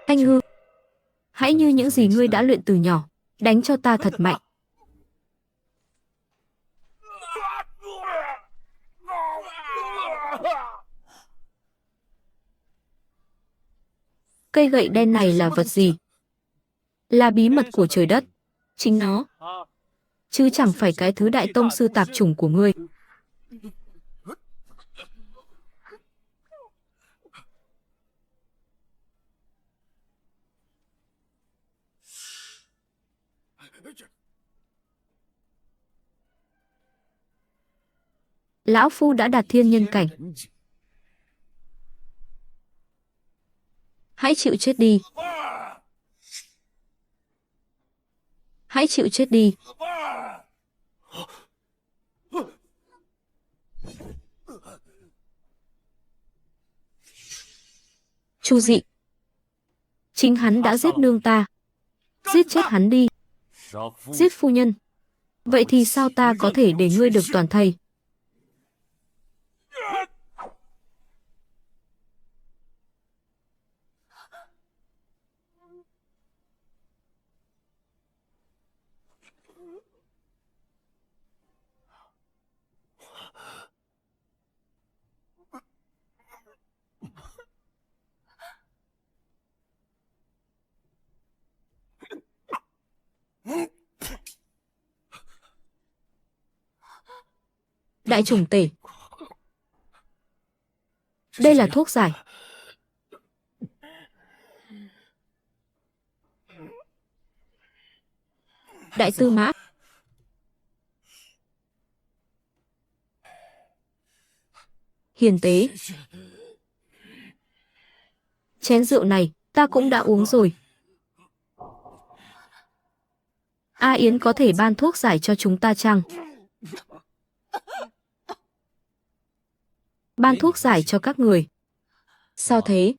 Anh Hư, hãy như những gì ngươi đã luyện từ nhỏ, đánh cho ta thật mạnh. Cây gậy đen này là vật gì? Là bí mật của trời đất. Chính nó. Chứ chẳng phải cái thứ đại tông sư tạp chủng của ngươi. Lão Phu đã đạt thiên nhân cảnh. Hãy chịu chết đi. Hãy chịu chết đi. Chu Dị. Chính hắn đã giết nương ta. Giết chết hắn đi. Giết phu nhân. Vậy thì sao ta có thể để ngươi được toàn thây? Đại trùng tể. Đây là thuốc giải. Đại tư mã. Hiền tế. Chén rượu này ta cũng đã uống rồi. A Yến có thể ban thuốc giải cho chúng ta chăng? Ban thuốc giải cho các người. Sao thế?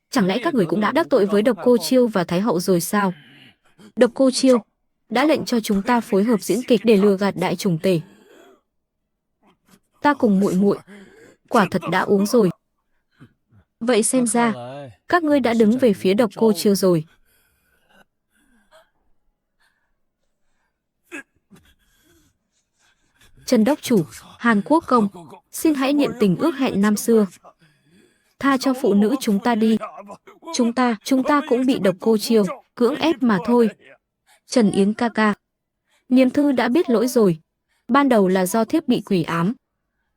Chẳng lẽ các người cũng đã đắc tội với Độc Cô Chiêu và Thái hậu rồi sao? Độc Cô Chiêu đã lệnh cho chúng ta phối hợp diễn kịch để lừa gạt đại trùng tể. Ta cùng muội muội quả thật đã uống rồi. Vậy xem ra các ngươi đã đứng về phía Độc Cô Chiêu rồi. Trần đốc chủ, Hàn Quốc công, xin hãy nhận tình ước hẹn năm xưa. Tha cho phụ nữ chúng ta đi. Chúng ta cũng bị Độc Cô Chiêu cưỡng ép mà thôi. Trần Yến ca ca, Niềm Thư đã biết lỗi rồi. Ban đầu là do thiếp bị quỷ ám.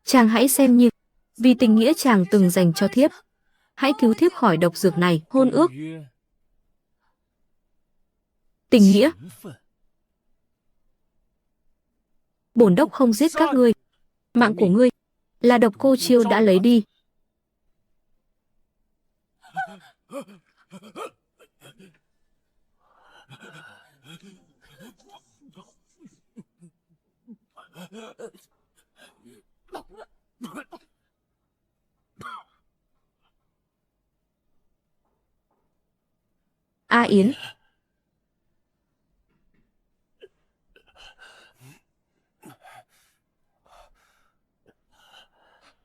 Chàng hãy xem như vì tình nghĩa chàng từng dành cho thiếp, hãy cứu thiếp khỏi độc dược này. Hôn ước, tình nghĩa. Bổn đốc không giết các ngươi. Mạng của ngươi là Độc Cô Chiêu đã lấy đi. A Yến,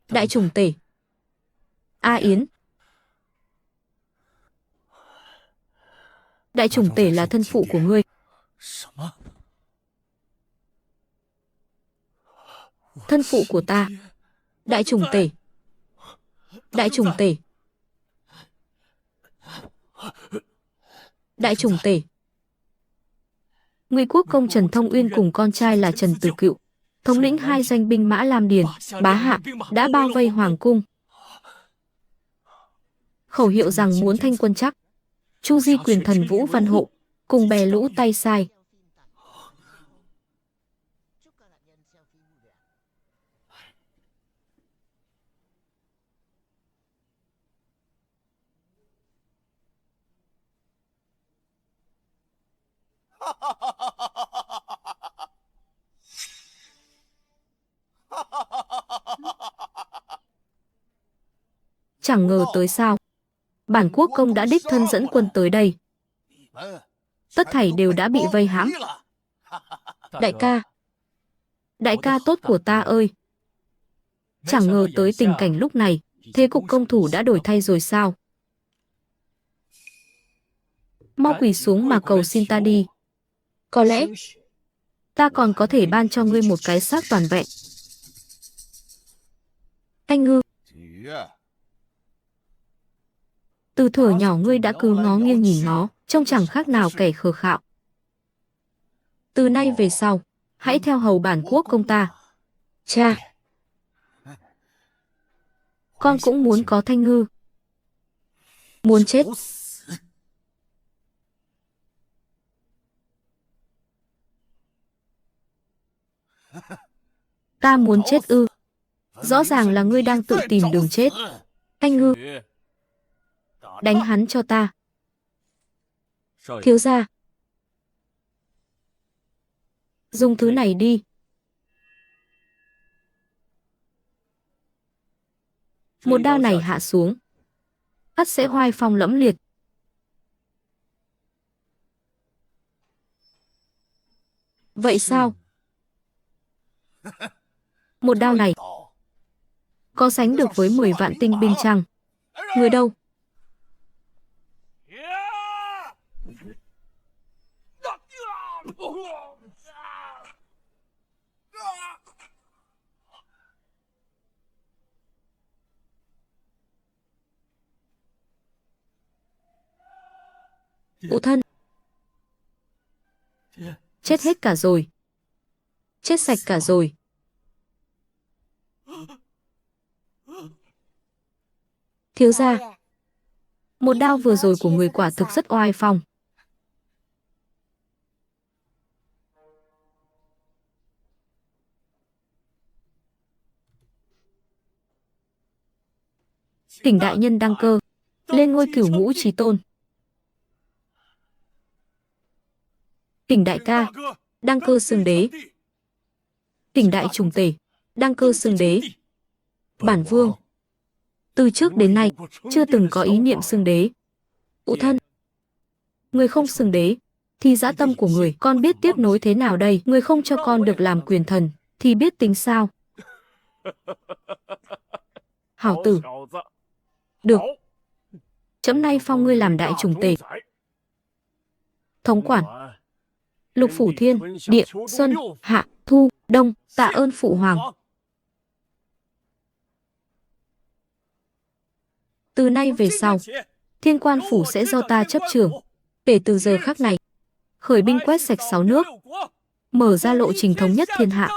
đại trùng tể. A Yến, đại trùng tể là thân phụ của ngươi. Thân phụ của ta. Đại trùng tể. Đại trùng tể. Đại trùng tể. Ngụy Quốc công Trần Thông Uyên cùng con trai là Trần Tử Cựu, thống lĩnh 2 doanh binh mã Lam Điền, Bá Hạ, đã bao vây hoàng cung. Khẩu hiệu rằng muốn thanh quân chắc. Chu Di quyền thần Vũ Văn Hộ cùng bè lũ tay sai. Chẳng ngờ tới sao, bản quốc công đã đích thân dẫn quân tới đây. Tất thảy đều đã bị vây hãm. Đại ca tốt của ta ơi. Chẳng ngờ tới tình cảnh lúc này, thế cục công thủ đã đổi thay rồi sao? Mau quỳ xuống mà cầu xin ta đi. Có lẽ ta còn có thể ban cho ngươi một cái xác toàn vẹn. Thanh Ngư, từ thuở nhỏ ngươi đã cứ ngó nghiêng nhìn nó, trông chẳng khác nào kẻ khờ khạo. Từ nay về sau, hãy theo hầu bản quốc công ta. Cha, con cũng muốn có Thanh Ngư. Muốn chết. Ta muốn chết ư? Rõ ràng là ngươi đang tự tìm đường chết. Thanh Ngư, đánh hắn cho ta. Thiếu gia, dùng thứ này đi. Một đao này hạ xuống, ắt sẽ oai phong lẫm liệt. Vậy sao? Một đao này có sánh được với 10 vạn tinh binh chăng? Người đâu? Phụ thân. Chết hết cả rồi. Chết sạch cả rồi. Thiếu gia, một đao vừa rồi của người quả thực rất oai phong. Tỉnh đại nhân đăng cơ, lên ngôi cửu ngũ chí tôn. Tỉnh đại ca, đăng cơ xưng đế. Tỉnh đại trùng tể, đăng cơ xưng đế. Bản vương từ trước đến nay chưa từng có ý niệm xưng đế. Phụ thân, người không xưng đế thì dã tâm của người con biết tiếp nối thế nào đây? Người không cho con được làm quyền thần thì biết tính sao? Hảo tử, được, chấm nay phong ngươi làm đại trùng tể, thống quản lục phủ thiên, địa, xuân, hạ, thu, đông, tạ ơn phụ hoàng. Từ nay về sau, Thiên Quan phủ sẽ do ta chấp trưởng. Kể từ giờ khắc này, khởi binh quét sạch 6 nước, mở ra lộ trình thống nhất thiên hạ.